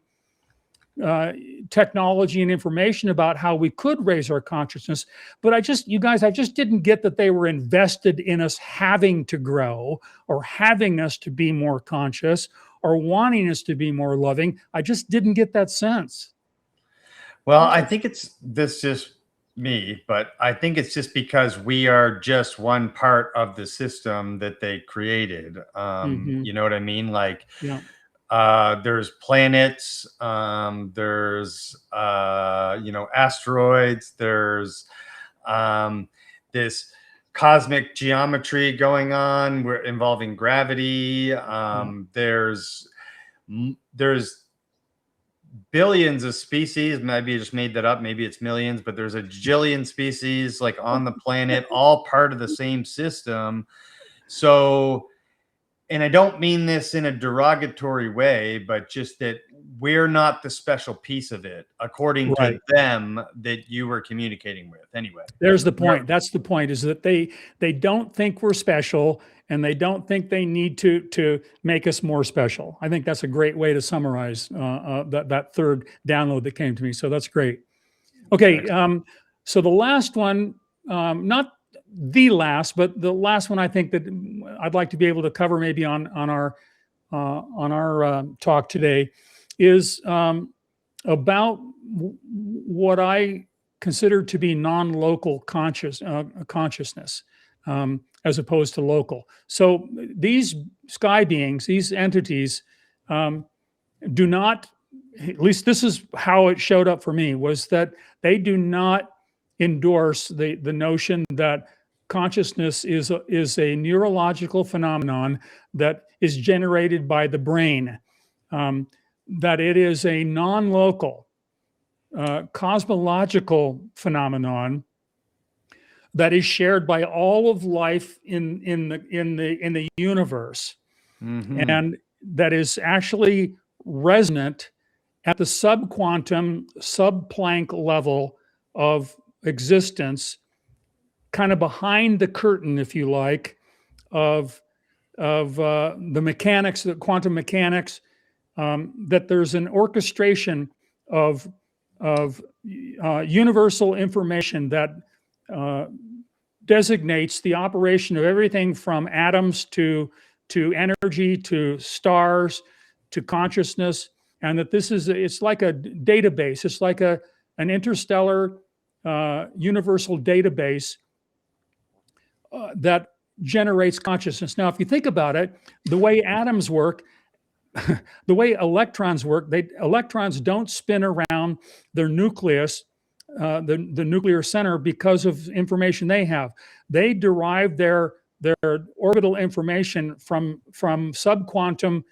Speaker 1: technology and information about how we could raise our consciousness. But I just didn't get that they were invested in us having to grow or having us to be more conscious or wanting us to be more loving. I just didn't get that sense.
Speaker 2: Well, I think this just me, but I think it's just because we are just one part of the system that they created. You know what I mean? Like, There's planets, there's asteroids, there's this cosmic geometry going on involving gravity. There's billions of species. Maybe I just made that up, maybe it's millions, but there's a jillion species like on the planet, all part of the same system. So, and I don't mean this in a derogatory way, but just that we're not the special piece of it, according to them that you were communicating with. Anyway,
Speaker 1: there's the point. That's the point, is that they don't think we're special, and they don't think they need to make us more special. I think that's a great way to summarize that third download that came to me. So that's great. Okay, so the last one, not the last, but the last one I think that I'd like to be able to cover maybe on our talk today is about what I consider to be non-local consciousness, as opposed to local. So these sky beings, these entities, do not, at least this is how it showed up for me, was that they do not endorse the notion that consciousness is a neurological phenomenon that is generated by the brain, that it is a non-local cosmological phenomenon that is shared by all of life in the universe, and that is actually resonant at the subquantum, subplank level of existence, kind of behind the curtain, if you like, of the mechanics, the quantum mechanics, that there's an orchestration of universal information that designates the operation of everything from atoms to energy, to stars, to consciousness, and that it's like a database. It's like an interstellar universal database that generates consciousness. Now, if you think about it, the way atoms work, the way electrons work, electrons don't spin around their nucleus, the nuclear center, because of information they have. They derive their orbital information from subquantum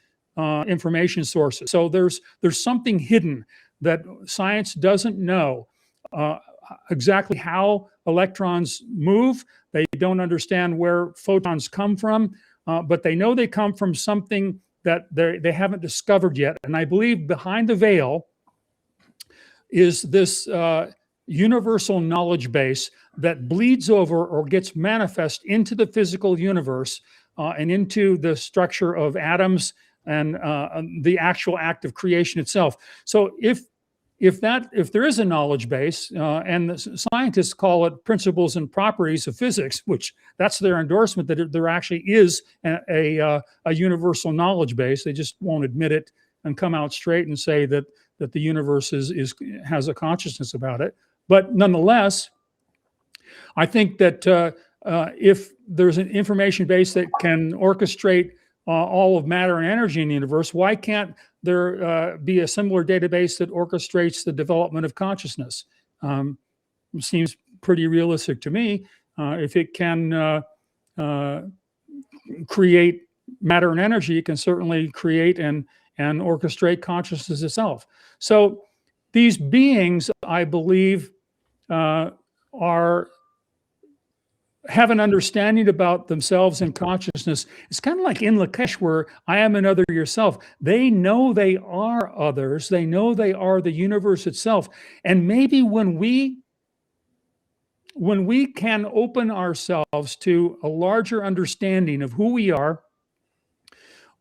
Speaker 1: information sources. So there's something hidden that science doesn't know exactly how electrons move. They don't understand where photons come from, but they know they come from something that they haven't discovered yet. And I believe behind the veil is this universal knowledge base that bleeds over or gets manifest into the physical universe and into the structure of atoms and the actual act of creation itself. So if there is a knowledge base, and the scientists call it principles and properties of physics, which that's their endorsement, that there actually is a universal knowledge base. They just won't admit it and come out straight and say that the universe has a consciousness about it. But nonetheless, I think that if there's an information base that can orchestrate all of matter and energy in the universe, why can't there be a similar database that orchestrates the development of consciousness? It seems pretty realistic to me. If it can create matter and energy, it can certainly create and orchestrate consciousness itself. So these beings, I believe, have an understanding about themselves and consciousness. It's kind of like in Lakesh, where I am another yourself. They know they are others. They know they are the universe itself. And maybe when we can open ourselves to a larger understanding of who we are,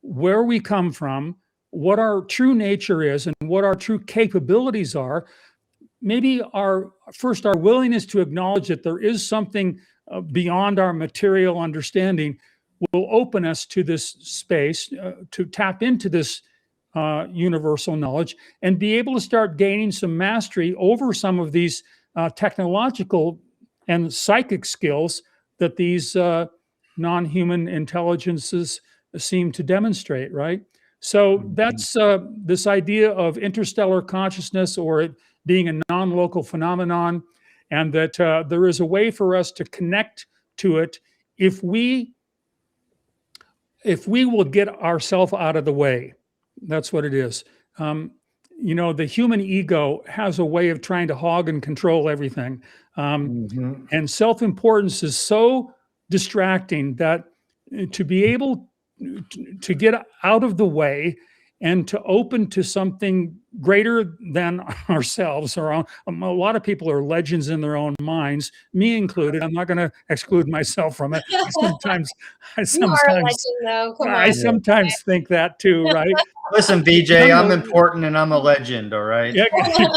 Speaker 1: where we come from, what our true nature is, and what our true capabilities are, maybe our willingness to acknowledge that there is something beyond our material understanding will open us to this space, to tap into this universal knowledge and be able to start gaining some mastery over some of these technological and psychic skills that these non-human intelligences seem to demonstrate, right? So that's this idea of interstellar consciousness, or it being a non-local phenomenon, and that there is a way for us to connect to it if we will get ourselves out of the way. That's what it is. The human ego has a way of trying to hog and control everything. And self-importance is so distracting that to be able to get out of the way and to open to something greater than ourselves. A lot of people are legends in their own minds, me included. I'm not going to exclude myself from it. I sometimes think that too, right?
Speaker 2: Listen, VJ, I'm important and I'm a legend. All right.
Speaker 1: Yeah,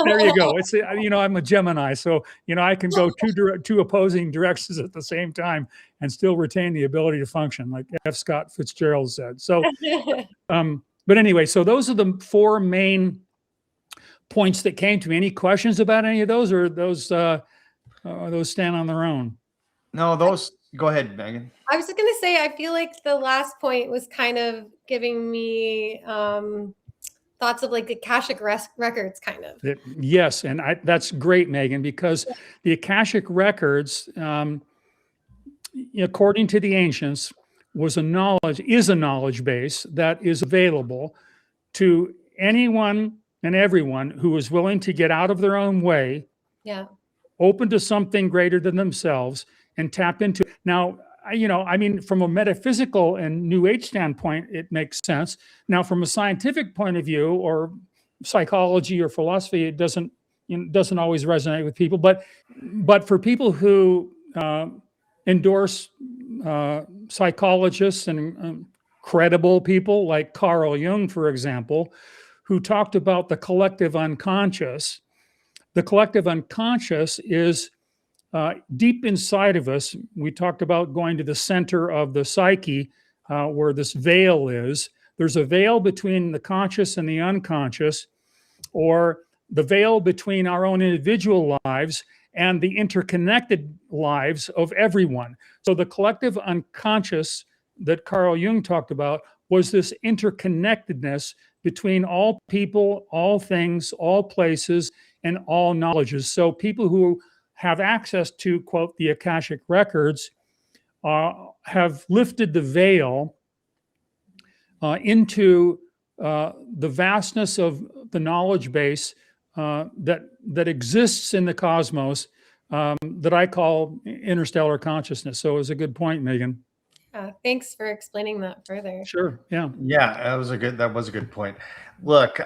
Speaker 1: there you go. It's I'm a Gemini, so I can go two opposing directions at the same time and still retain the ability to function, like F. Scott Fitzgerald said. So, but anyway, so those are the four main points that came to me. Any questions about any of those, or those stand on their own?
Speaker 2: No, those. Go ahead, Megan.
Speaker 3: I was just going to say, I feel like the last point was kind of giving me thoughts of like Akashic records, kind of.
Speaker 1: Yes, and that's great, Megan, because the Akashic records, according to the ancients, is a knowledge base that is available to anyone and everyone who is willing to get out of their own way, open to something greater than themselves, and tap into it. Now, from a metaphysical and New Age standpoint, it makes sense. Now, from a scientific point of view, or psychology or philosophy, it doesn't always resonate with people. But for people who endorse psychologists and credible people like Carl Jung, for example, who talked about the collective unconscious. The collective unconscious is deep inside of us. We talked about going to the center of the psyche, where this veil is. There's a veil between the conscious and the unconscious, or the veil between our own individual lives and the interconnected lives of everyone. So the collective unconscious that Carl Jung talked about was this interconnectedness between all people, all things, all places, and all knowledges. So people who have access to, quote, the Akashic records, have lifted the veil into the vastness of the knowledge base that exists in the cosmos, that I call interstellar consciousness. So it was a good point, Megan.
Speaker 3: Thanks for explaining that further.
Speaker 1: Sure. Yeah.
Speaker 2: That was a good point. Look,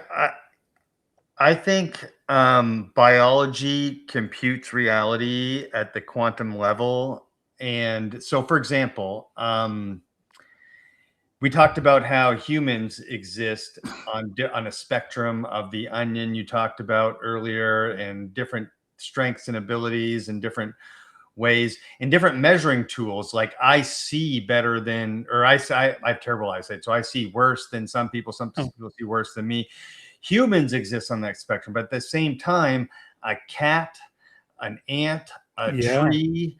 Speaker 2: I think biology computes reality at the quantum level. And so, for example, we talked about how humans exist on a spectrum of the onion you talked about earlier, and different strengths and abilities and different ways and different measuring tools. Like I see better than, or I have terrible eyesight, so I see worse than some people. Some people see worse than me. Humans exist on that spectrum, but at the same time, a cat, an ant, a tree,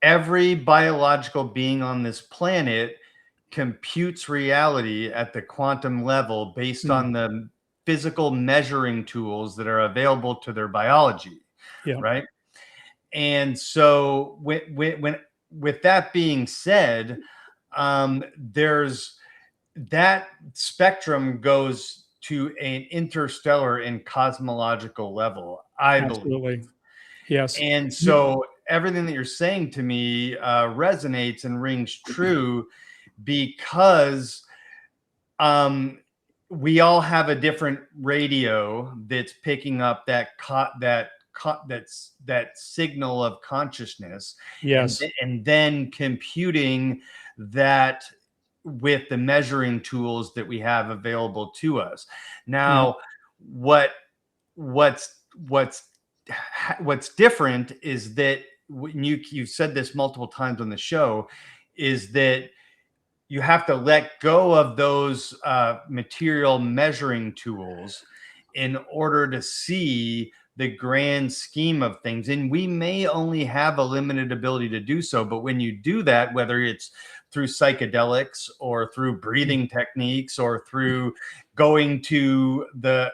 Speaker 2: every biological being on this planet computes reality at the quantum level based on the physical measuring tools that are available to their biology, right? And so with that being said, there's that spectrum goes to an interstellar and cosmological level, I believe.
Speaker 1: Yes.
Speaker 2: And so everything that you're saying to me resonates and rings true, because we all have a different radio that's picking up that signal of consciousness.
Speaker 1: Yes.
Speaker 2: And then computing that with the measuring tools that we have available to us. Now, what's different is that you've said this multiple times on the show, is that you have to let go of those material measuring tools in order to see the grand scheme of things. And we may only have a limited ability to do so, but when you do that, whether it's through psychedelics or through breathing techniques or through going to the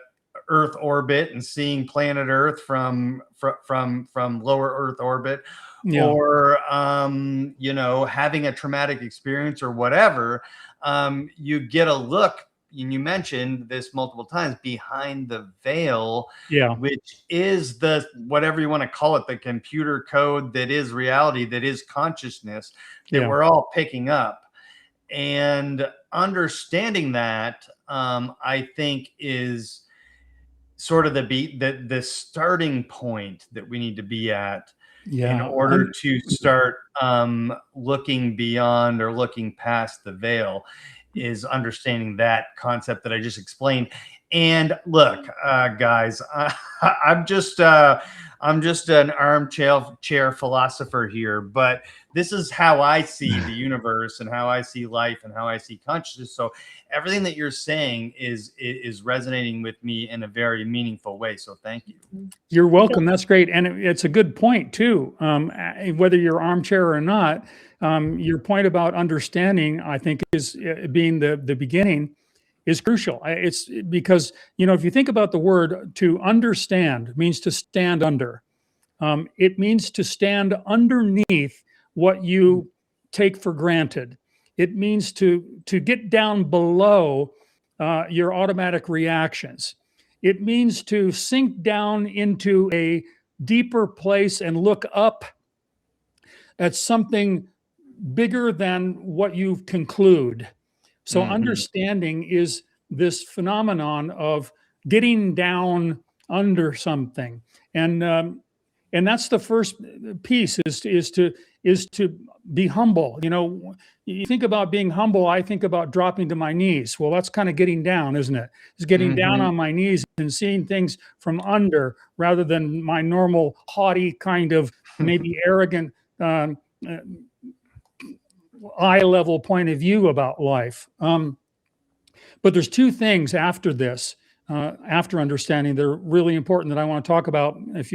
Speaker 2: Earth orbit and seeing planet Earth from lower Earth orbit, or you know, having a traumatic experience or whatever, you get a look, and you mentioned this multiple times, behind the veil, which is the, whatever you want to call it, the computer code that is reality, that is consciousness, that we're all picking up. And understanding that, I think, is sort of the starting point that we need to be at in order to start looking beyond or looking past the veil, is understanding that concept that I just explained. And look, guys, I'm just an armchair philosopher here, but this is how I see the universe and how I see life and how I see consciousness. So everything that you're saying is resonating with me in a very meaningful way. So thank you.
Speaker 1: You're welcome. That's great. And it's a good point too. Whether you're armchair or not, your point about understanding, I think, is being the beginning, is crucial. It's because, you know, if you think about the word to understand, means to stand under. It means to stand underneath what you take for granted. It means to get down below your automatic reactions. It means to sink down into a deeper place and look up at something bigger than what you conclude. So understanding is this phenomenon of getting down under something, and that's the first piece, is to be humble. You know, you think about being humble, I think about dropping to my knees. Well, that's kind of getting down, isn't it? It's getting down on my knees and seeing things from under, rather than my normal haughty kind of maybe arrogant eye level point of view about life. But there's two things after this, after understanding, they're really important, that I want to talk about, if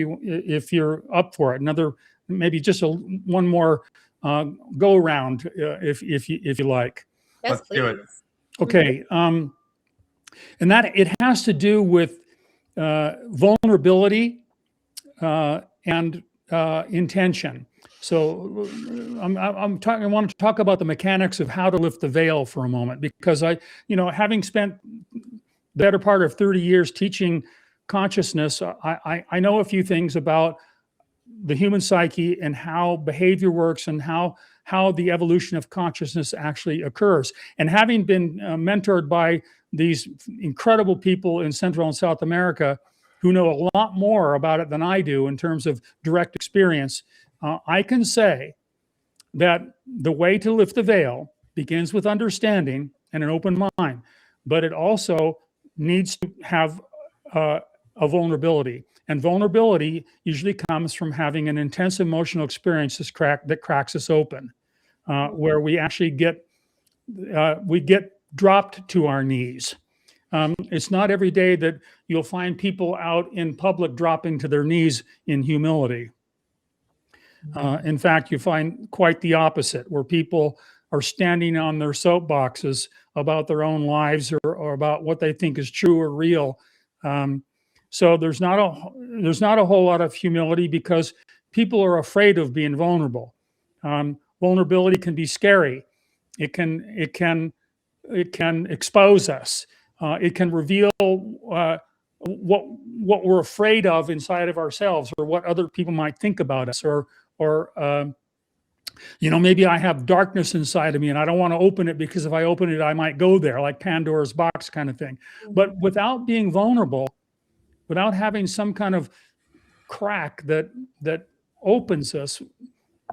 Speaker 1: you're up for it. Another, maybe just one more go around, if you like.
Speaker 3: Yes,
Speaker 2: Let's do it.
Speaker 1: Okay. And that, it has to do with vulnerability and intention. So I want to talk about the mechanics of how to lift the veil for a moment, because having spent the better part of 30 years teaching consciousness, I know a few things about the human psyche and how behavior works and how the evolution of consciousness actually occurs. And having been mentored by these incredible people in Central and South America who know a lot more about it than I do in terms of direct experience, I can say that the way to lift the veil begins with understanding and an open mind, but it also needs to have a vulnerability. And vulnerability usually comes from having an intense emotional experience that cracks us open, where we actually get dropped to our knees. It's not every day that you'll find people out in public dropping to their knees in humility. In fact, you find quite the opposite, where people are standing on their soapboxes about their own lives or about what they think is true or real. So there's not a whole lot of humility, because people are afraid of being vulnerable. Vulnerability can be scary. It can expose us. It can reveal what we're afraid of inside of ourselves, or what other people might think about us, or maybe I have darkness inside of me and I don't want to open it, because if I open it, I might go there, like Pandora's box kind of thing. But without being vulnerable, without having some kind of crack that opens us,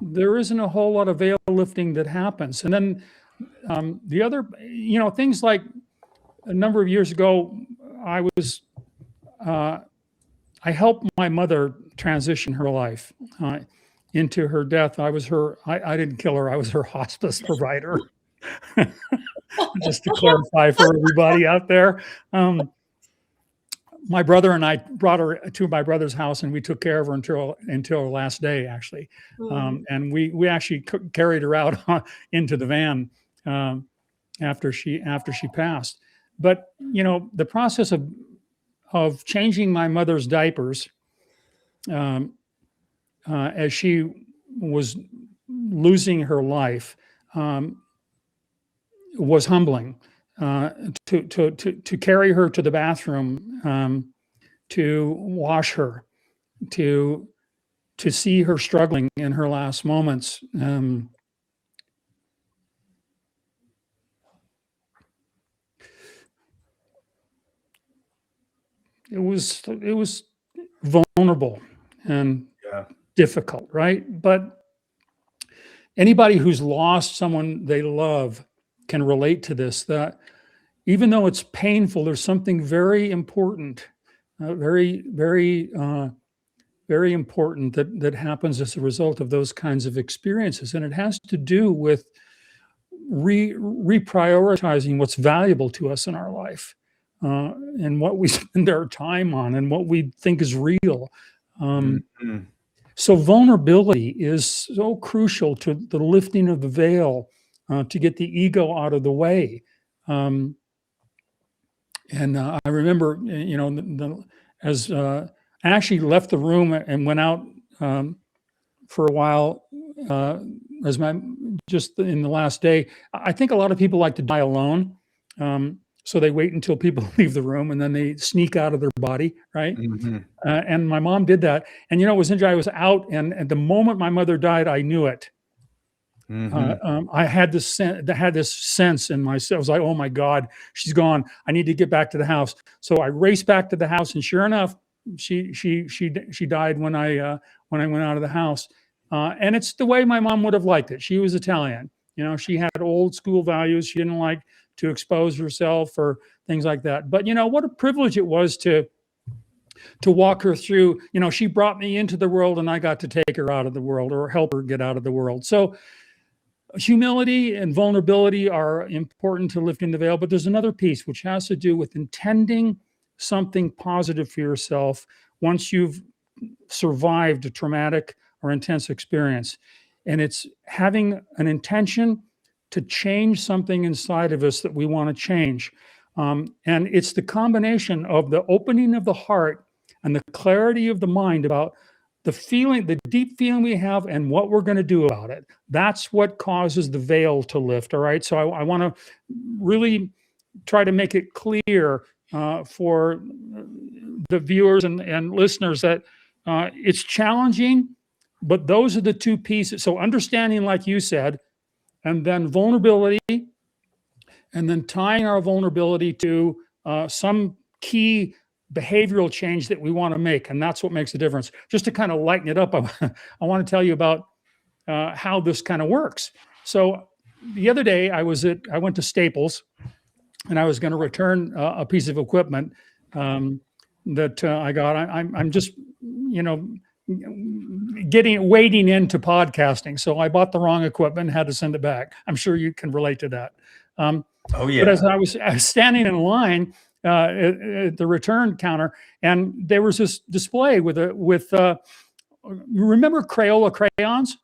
Speaker 1: there isn't a whole lot of veil lifting that happens. And then the other, things like, a number of years ago, I helped my mother transition her life into her death. I didn't kill her. I was her hospice provider. Just to clarify for everybody out there. my brother and I brought her to my brother's house, and we took care of her until her last day, actually. And we actually carried her out into the van after she passed. But the process of changing my mother's diapers as she was losing her life was humbling. To carry her to the bathroom, to wash her, to see her struggling in her last moments. It was vulnerable and difficult, right? But anybody who's lost someone they love can relate to this, that even though it's painful, there's something very important, very important that happens as a result of those kinds of experiences. And it has to do with reprioritizing what's valuable to us in our life, and what we spend our time on and what we think is real. So vulnerability is so crucial to the lifting of the veil, to get the ego out of the way. And I remember, as I actually left the room and went out for a while, just in the last day. I think a lot of people like to die alone. So they wait until people leave the room and then they sneak out of their body, right? And my mom did that. And it was interesting. I was out, and at the moment my mother died, I knew it. I had this sense in myself. I was like, oh my God, she's gone. I need to get back to the house. So I raced back to the house, and sure enough, she died when I went out of the house. And it's the way my mom would have liked it. She was Italian. She had old school values. She didn't like to expose herself or things like that. But what a privilege it was to walk her through. She brought me into the world, and I got to take her out of the world, or help her get out of the world. So humility and vulnerability are important to lifting the veil. But there's another piece which has to do with intending something positive for yourself once you've survived a traumatic or intense experience. And it's having an intention to change something inside of us that we want to change. And it's the combination of the opening of the heart and the clarity of the mind about the feeling, the deep feeling we have, and what we're going to do about it. That's what causes the veil to lift. All right. So I want to really try to make it clear for the viewers and listeners that it's challenging, but those are the two pieces. So understanding, like you said, and then vulnerability, and then tying our vulnerability to some key behavioral change that we want to make. And that's what makes a difference. Just to kind of lighten it up, I want to tell you about how this kind of works. So the other day I went to Staples, and I was going to return a piece of equipment that I got. I'm just, wading into podcasting. So I bought the wrong equipment and had to send it back. I'm sure you can relate to that.
Speaker 2: Oh yeah.
Speaker 1: But as I was standing in line at the return counter, and there was this display you remember Crayola crayons?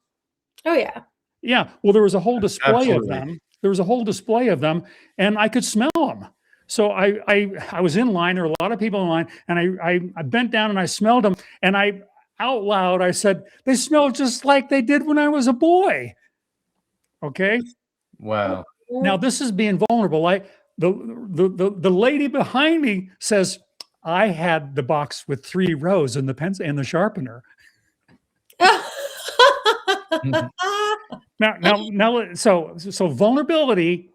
Speaker 4: Oh yeah.
Speaker 1: Yeah. Well, there was a whole display
Speaker 2: Absolutely.
Speaker 1: of them. There was a whole display of them, and I could smell them. So I was in line. There were a lot of people in line, and I bent down and I smelled them, and I out loud I said, "They smell just like they did when I was a boy." Okay.
Speaker 2: Wow.
Speaker 1: Now this is being vulnerable. Like the lady behind me says, "I had the box with 3 rows and the pencil and the sharpener." Now, so vulnerability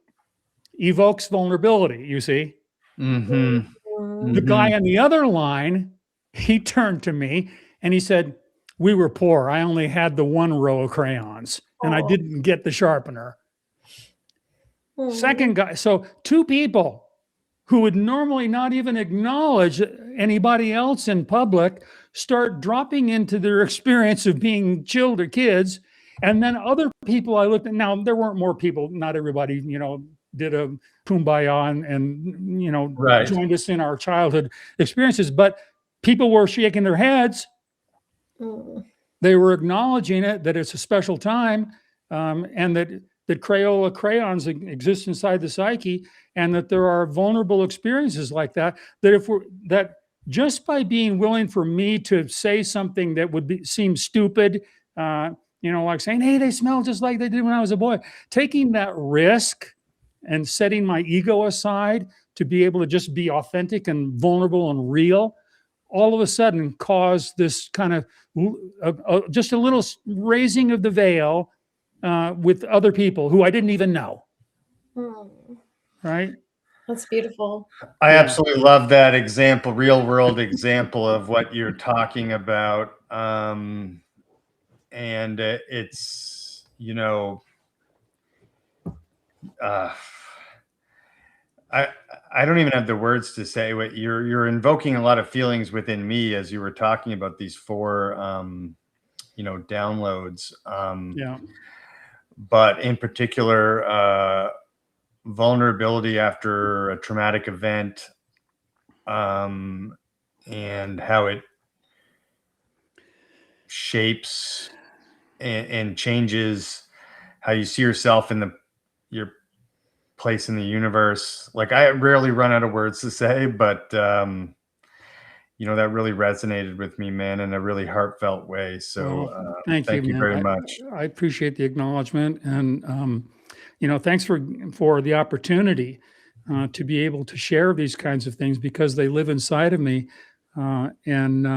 Speaker 1: evokes vulnerability. You see, the guy on the other line, he turned to me and he said, "We were poor. I only had the 1 row of crayons, and I didn't get the sharpener." Second guy, so 2 people who would normally not even acknowledge anybody else in public start dropping into their experience of being children, kids. And then other people I looked at, now there weren't more people, not everybody, did a kumbaya and you know,
Speaker 2: Right.
Speaker 1: joined us in our childhood experiences. But people were shaking their heads. They were acknowledging it, that it's a special time, and that Crayola crayons exist inside the psyche, and that there are vulnerable experiences like that. That just by being willing for me to say something that would seem stupid, you know, like saying, "Hey, they smell just like they did when I was a boy," taking that risk and setting my ego aside to be able to just be authentic and vulnerable and real, all of a sudden caused this kind of just a little raising of the veil with other people who I didn't even know. Right?
Speaker 4: That's beautiful.
Speaker 2: I absolutely love that example, real world example of what you're talking about. And it's, you know, I don't even have the words to say what you're invoking a lot of feelings within me as you were talking about these 4 you know, downloads. But in particular, vulnerability after a traumatic event, and how it shapes and changes how you see yourself in your place in the universe. Like, I rarely run out of words to say, but you know, that really resonated with me, man, in a really heartfelt way. So
Speaker 1: thank you
Speaker 2: very much.
Speaker 1: I appreciate the acknowledgement, and you know, thanks for the opportunity to be able to share these kinds of things, because they live inside of me, and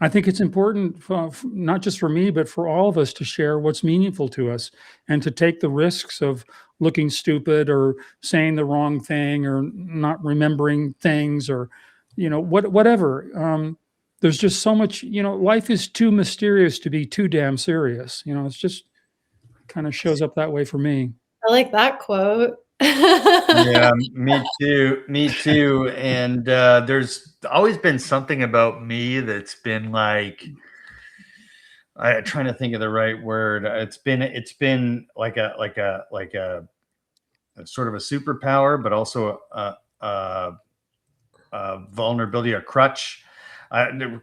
Speaker 1: I think it's important not just for me, but for all of us to share what's meaningful to us, and to take the risks of looking stupid or saying the wrong thing or not remembering things, or, you know, whatever. There's just so much, you know, life is too mysterious to be too damn serious. You know, it's just kind of shows up that way for me.
Speaker 4: I like that quote.
Speaker 2: Yeah, me too. And there's always been something about me that's been like, I'm trying to think of the right word. It's been like a sort of a superpower, but also a vulnerability, a crutch.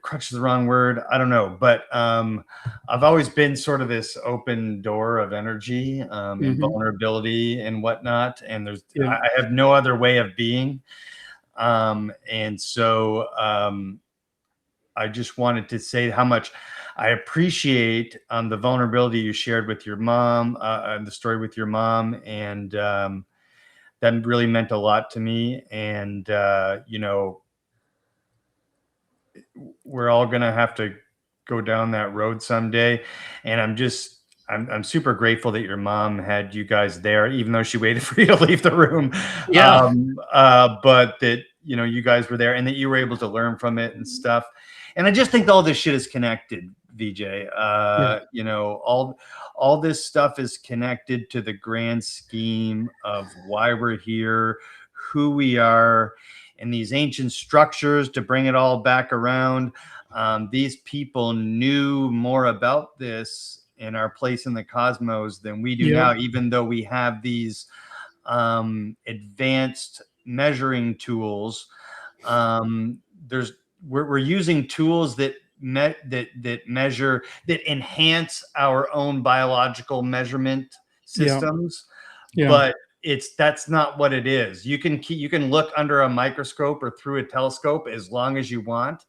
Speaker 2: Crutch is the wrong word. I don't know, but I've always been sort of this open door of energy, and vulnerability and whatnot. And I have no other way of being. And so I just wanted to say how much I appreciate the vulnerability you shared with your mom, the story with your mom, and that really meant a lot to me. And you know, we're all gonna have to go down that road someday. And I'm super grateful that your mom had you guys there, even though she waited for you to leave the room. But that, you know, you guys were there and that you were able to learn from it and stuff. And I just think all this shit is connected, VJ. You know, all this stuff is connected to the grand scheme of why we're here, who we are, and these ancient structures to bring it all back around. These people knew more about this in our place in the cosmos than we do now, even though we have these advanced measuring tools. We're using tools that measure, that enhance our own biological measurement systems, but that's not what it is. You can look under a microscope or through a telescope as long as you want,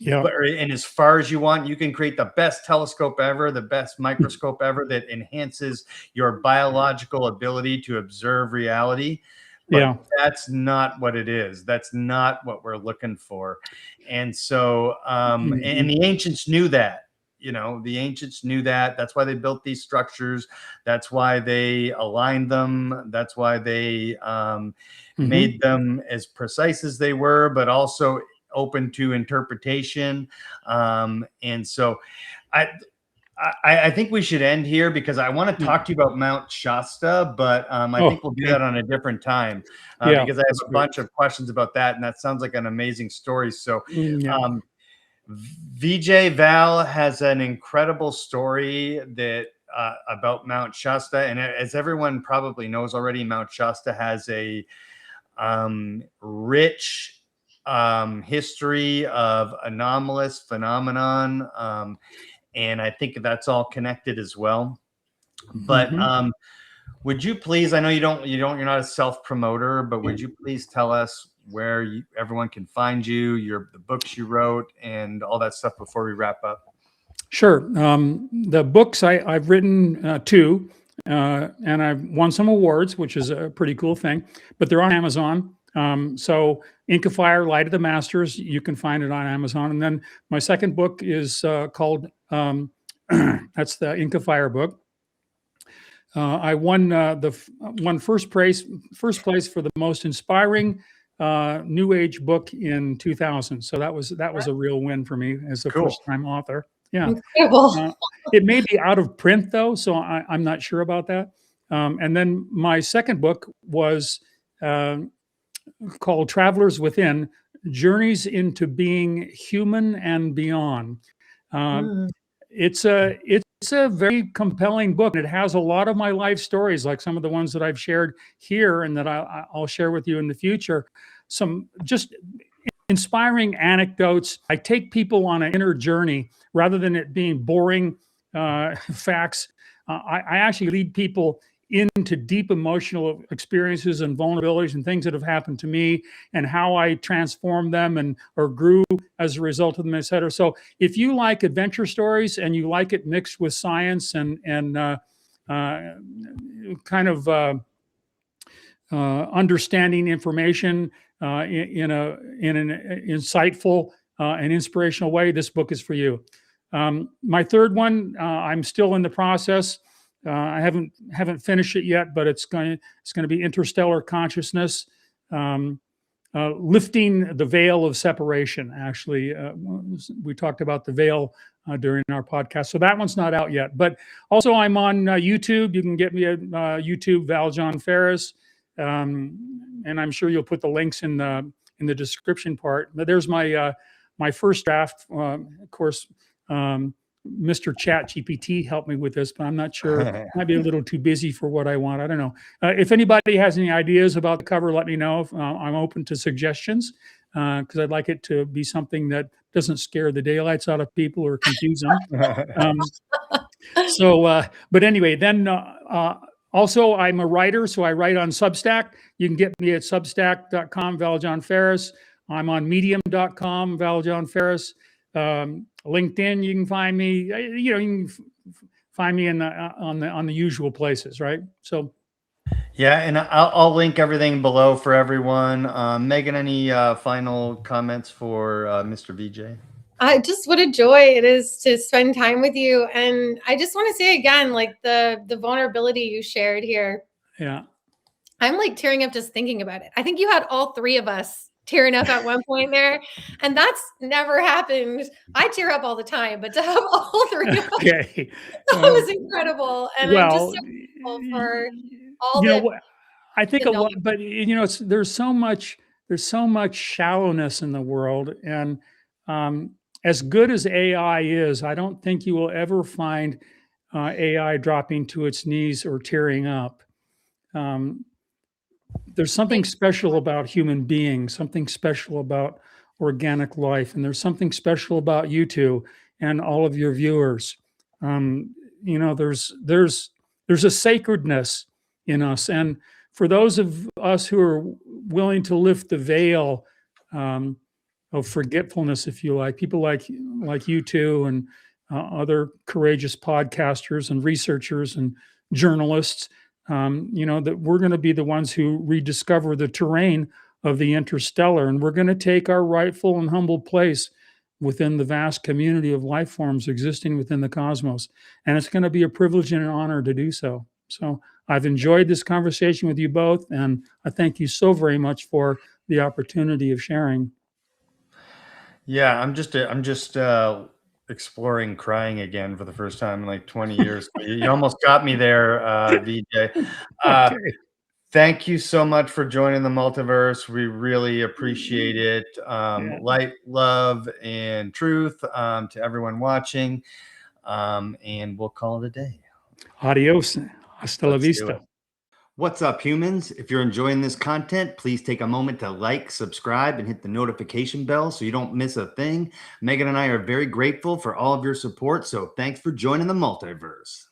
Speaker 2: and as far as you want. You can create the best telescope ever, the best microscope ever that enhances your biological ability to observe reality. But that's not what it is. That's not what we're looking for. And so, and the ancients knew that. You know, the ancients knew that. That's why they built these structures. That's why they aligned them. That's why they made them as precise as they were, but also open to interpretation. And so I think we should end here, because I want to talk to you about Mount Shasta, but I think we'll do that on a different time, because I have a bunch of questions about that, and that sounds like an amazing story. So VJ Val has an incredible story that about Mount Shasta. And as everyone probably knows already, Mount Shasta has a rich history of anomalous phenomenon. And I think that's all connected as well. But would you please, I know you're not a self-promoter, but would you please tell us where everyone can find you, the books you wrote, and all that stuff before we wrap up?
Speaker 1: Sure. The books I've written two, and I've won some awards, which is a pretty cool thing, but they're on Amazon. So Ink of Fire, Light of the Masters, you can find it on Amazon. And then my second book is called, that's the Ink of Fire book. I won first place for the most inspiring New Age book in 2000. So that was a real win for me as a first-time author. Yeah,
Speaker 3: Incredible.
Speaker 1: it may be out of print though, so I'm not sure about that. And then my second book was called Travelers Within: Journeys into Being Human and Beyond. It's a very compelling book. It has a lot of my life stories, like some of the ones that I've shared here and that I'll share with you in the future. Some just inspiring anecdotes. I take people on an inner journey rather than it being boring facts. I actually lead people into deep emotional experiences and vulnerabilities and things that have happened to me and how I transformed them or grew as a result of them, et cetera. So if you like adventure stories and you like it mixed with science and kind of understanding information in an insightful and inspirational way, this book is for you. My third one, I'm still in the process. I haven't finished it yet, but it's going to be Interstellar Consciousness, lifting the veil of separation. Actually, we talked about the veil during our podcast, so that one's not out yet. But also, I'm on YouTube. You can get me at YouTube, Val Jon Farris, and I'm sure you'll put the links in the description part. But there's my my first draft. Of course. Mr. ChatGPT helped me with this, but I'm not sure. It might be a little too busy for what I want. I don't know. If anybody has any ideas about the cover, let me know. I'm open to suggestions because I'd like it to be something that doesn't scare the daylights out of people or confuse them. But anyway, then also I'm a writer, so I write on Substack. You can get me at substack.com, Val Jon Farris. I'm on medium.com, Val Jon Farris. LinkedIn, you can find me. You can find me on the usual places, right? So,
Speaker 2: yeah, and I'll link everything below for everyone. Megan, any final comments for Mr. VJ?
Speaker 3: What a joy it is to spend time with you, and I just want to say again, like the vulnerability you shared here.
Speaker 1: Yeah,
Speaker 3: I'm like tearing up just thinking about it. I think you had all three of us tearing up at one point there, and that's never happened. I tear up all the time, but to have all three of us,
Speaker 1: okay,
Speaker 3: that was incredible. And I'm just so grateful for all the.
Speaker 1: I think a lot, but there's so much shallowness in the world, and as good as AI is, I don't think you will ever find AI dropping to its knees or tearing up. There's something special about human beings, something special about organic life, and there's something special about you two and all of your viewers. There's a sacredness in us, and for those of us who are willing to lift the veil of forgetfulness, if you like, people like you two and other courageous podcasters and researchers and journalists. That we're going to be the ones who rediscover the terrain of the interstellar, and we're going to take our rightful and humble place within the vast community of life forms existing within the cosmos. And it's going to be a privilege and an honor to do so. So I've enjoyed this conversation with you both, and I thank you so very much for the opportunity of sharing.
Speaker 2: Yeah, I'm just exploring crying again for the first time in like 20 years. You almost got me there, VJ.
Speaker 1: Okay.
Speaker 2: Thank you so much for joining the multiverse. We really appreciate it. Light, love, and truth to everyone watching. And we'll call it a day.
Speaker 1: Adios. Hasta la
Speaker 2: Let's do
Speaker 1: vista.
Speaker 2: it. What's up, humans? If you're enjoying this content, please take a moment to like, subscribe, and hit the notification bell so you don't miss a thing. Megan and I are very grateful for all of your support, so thanks for joining the multiverse.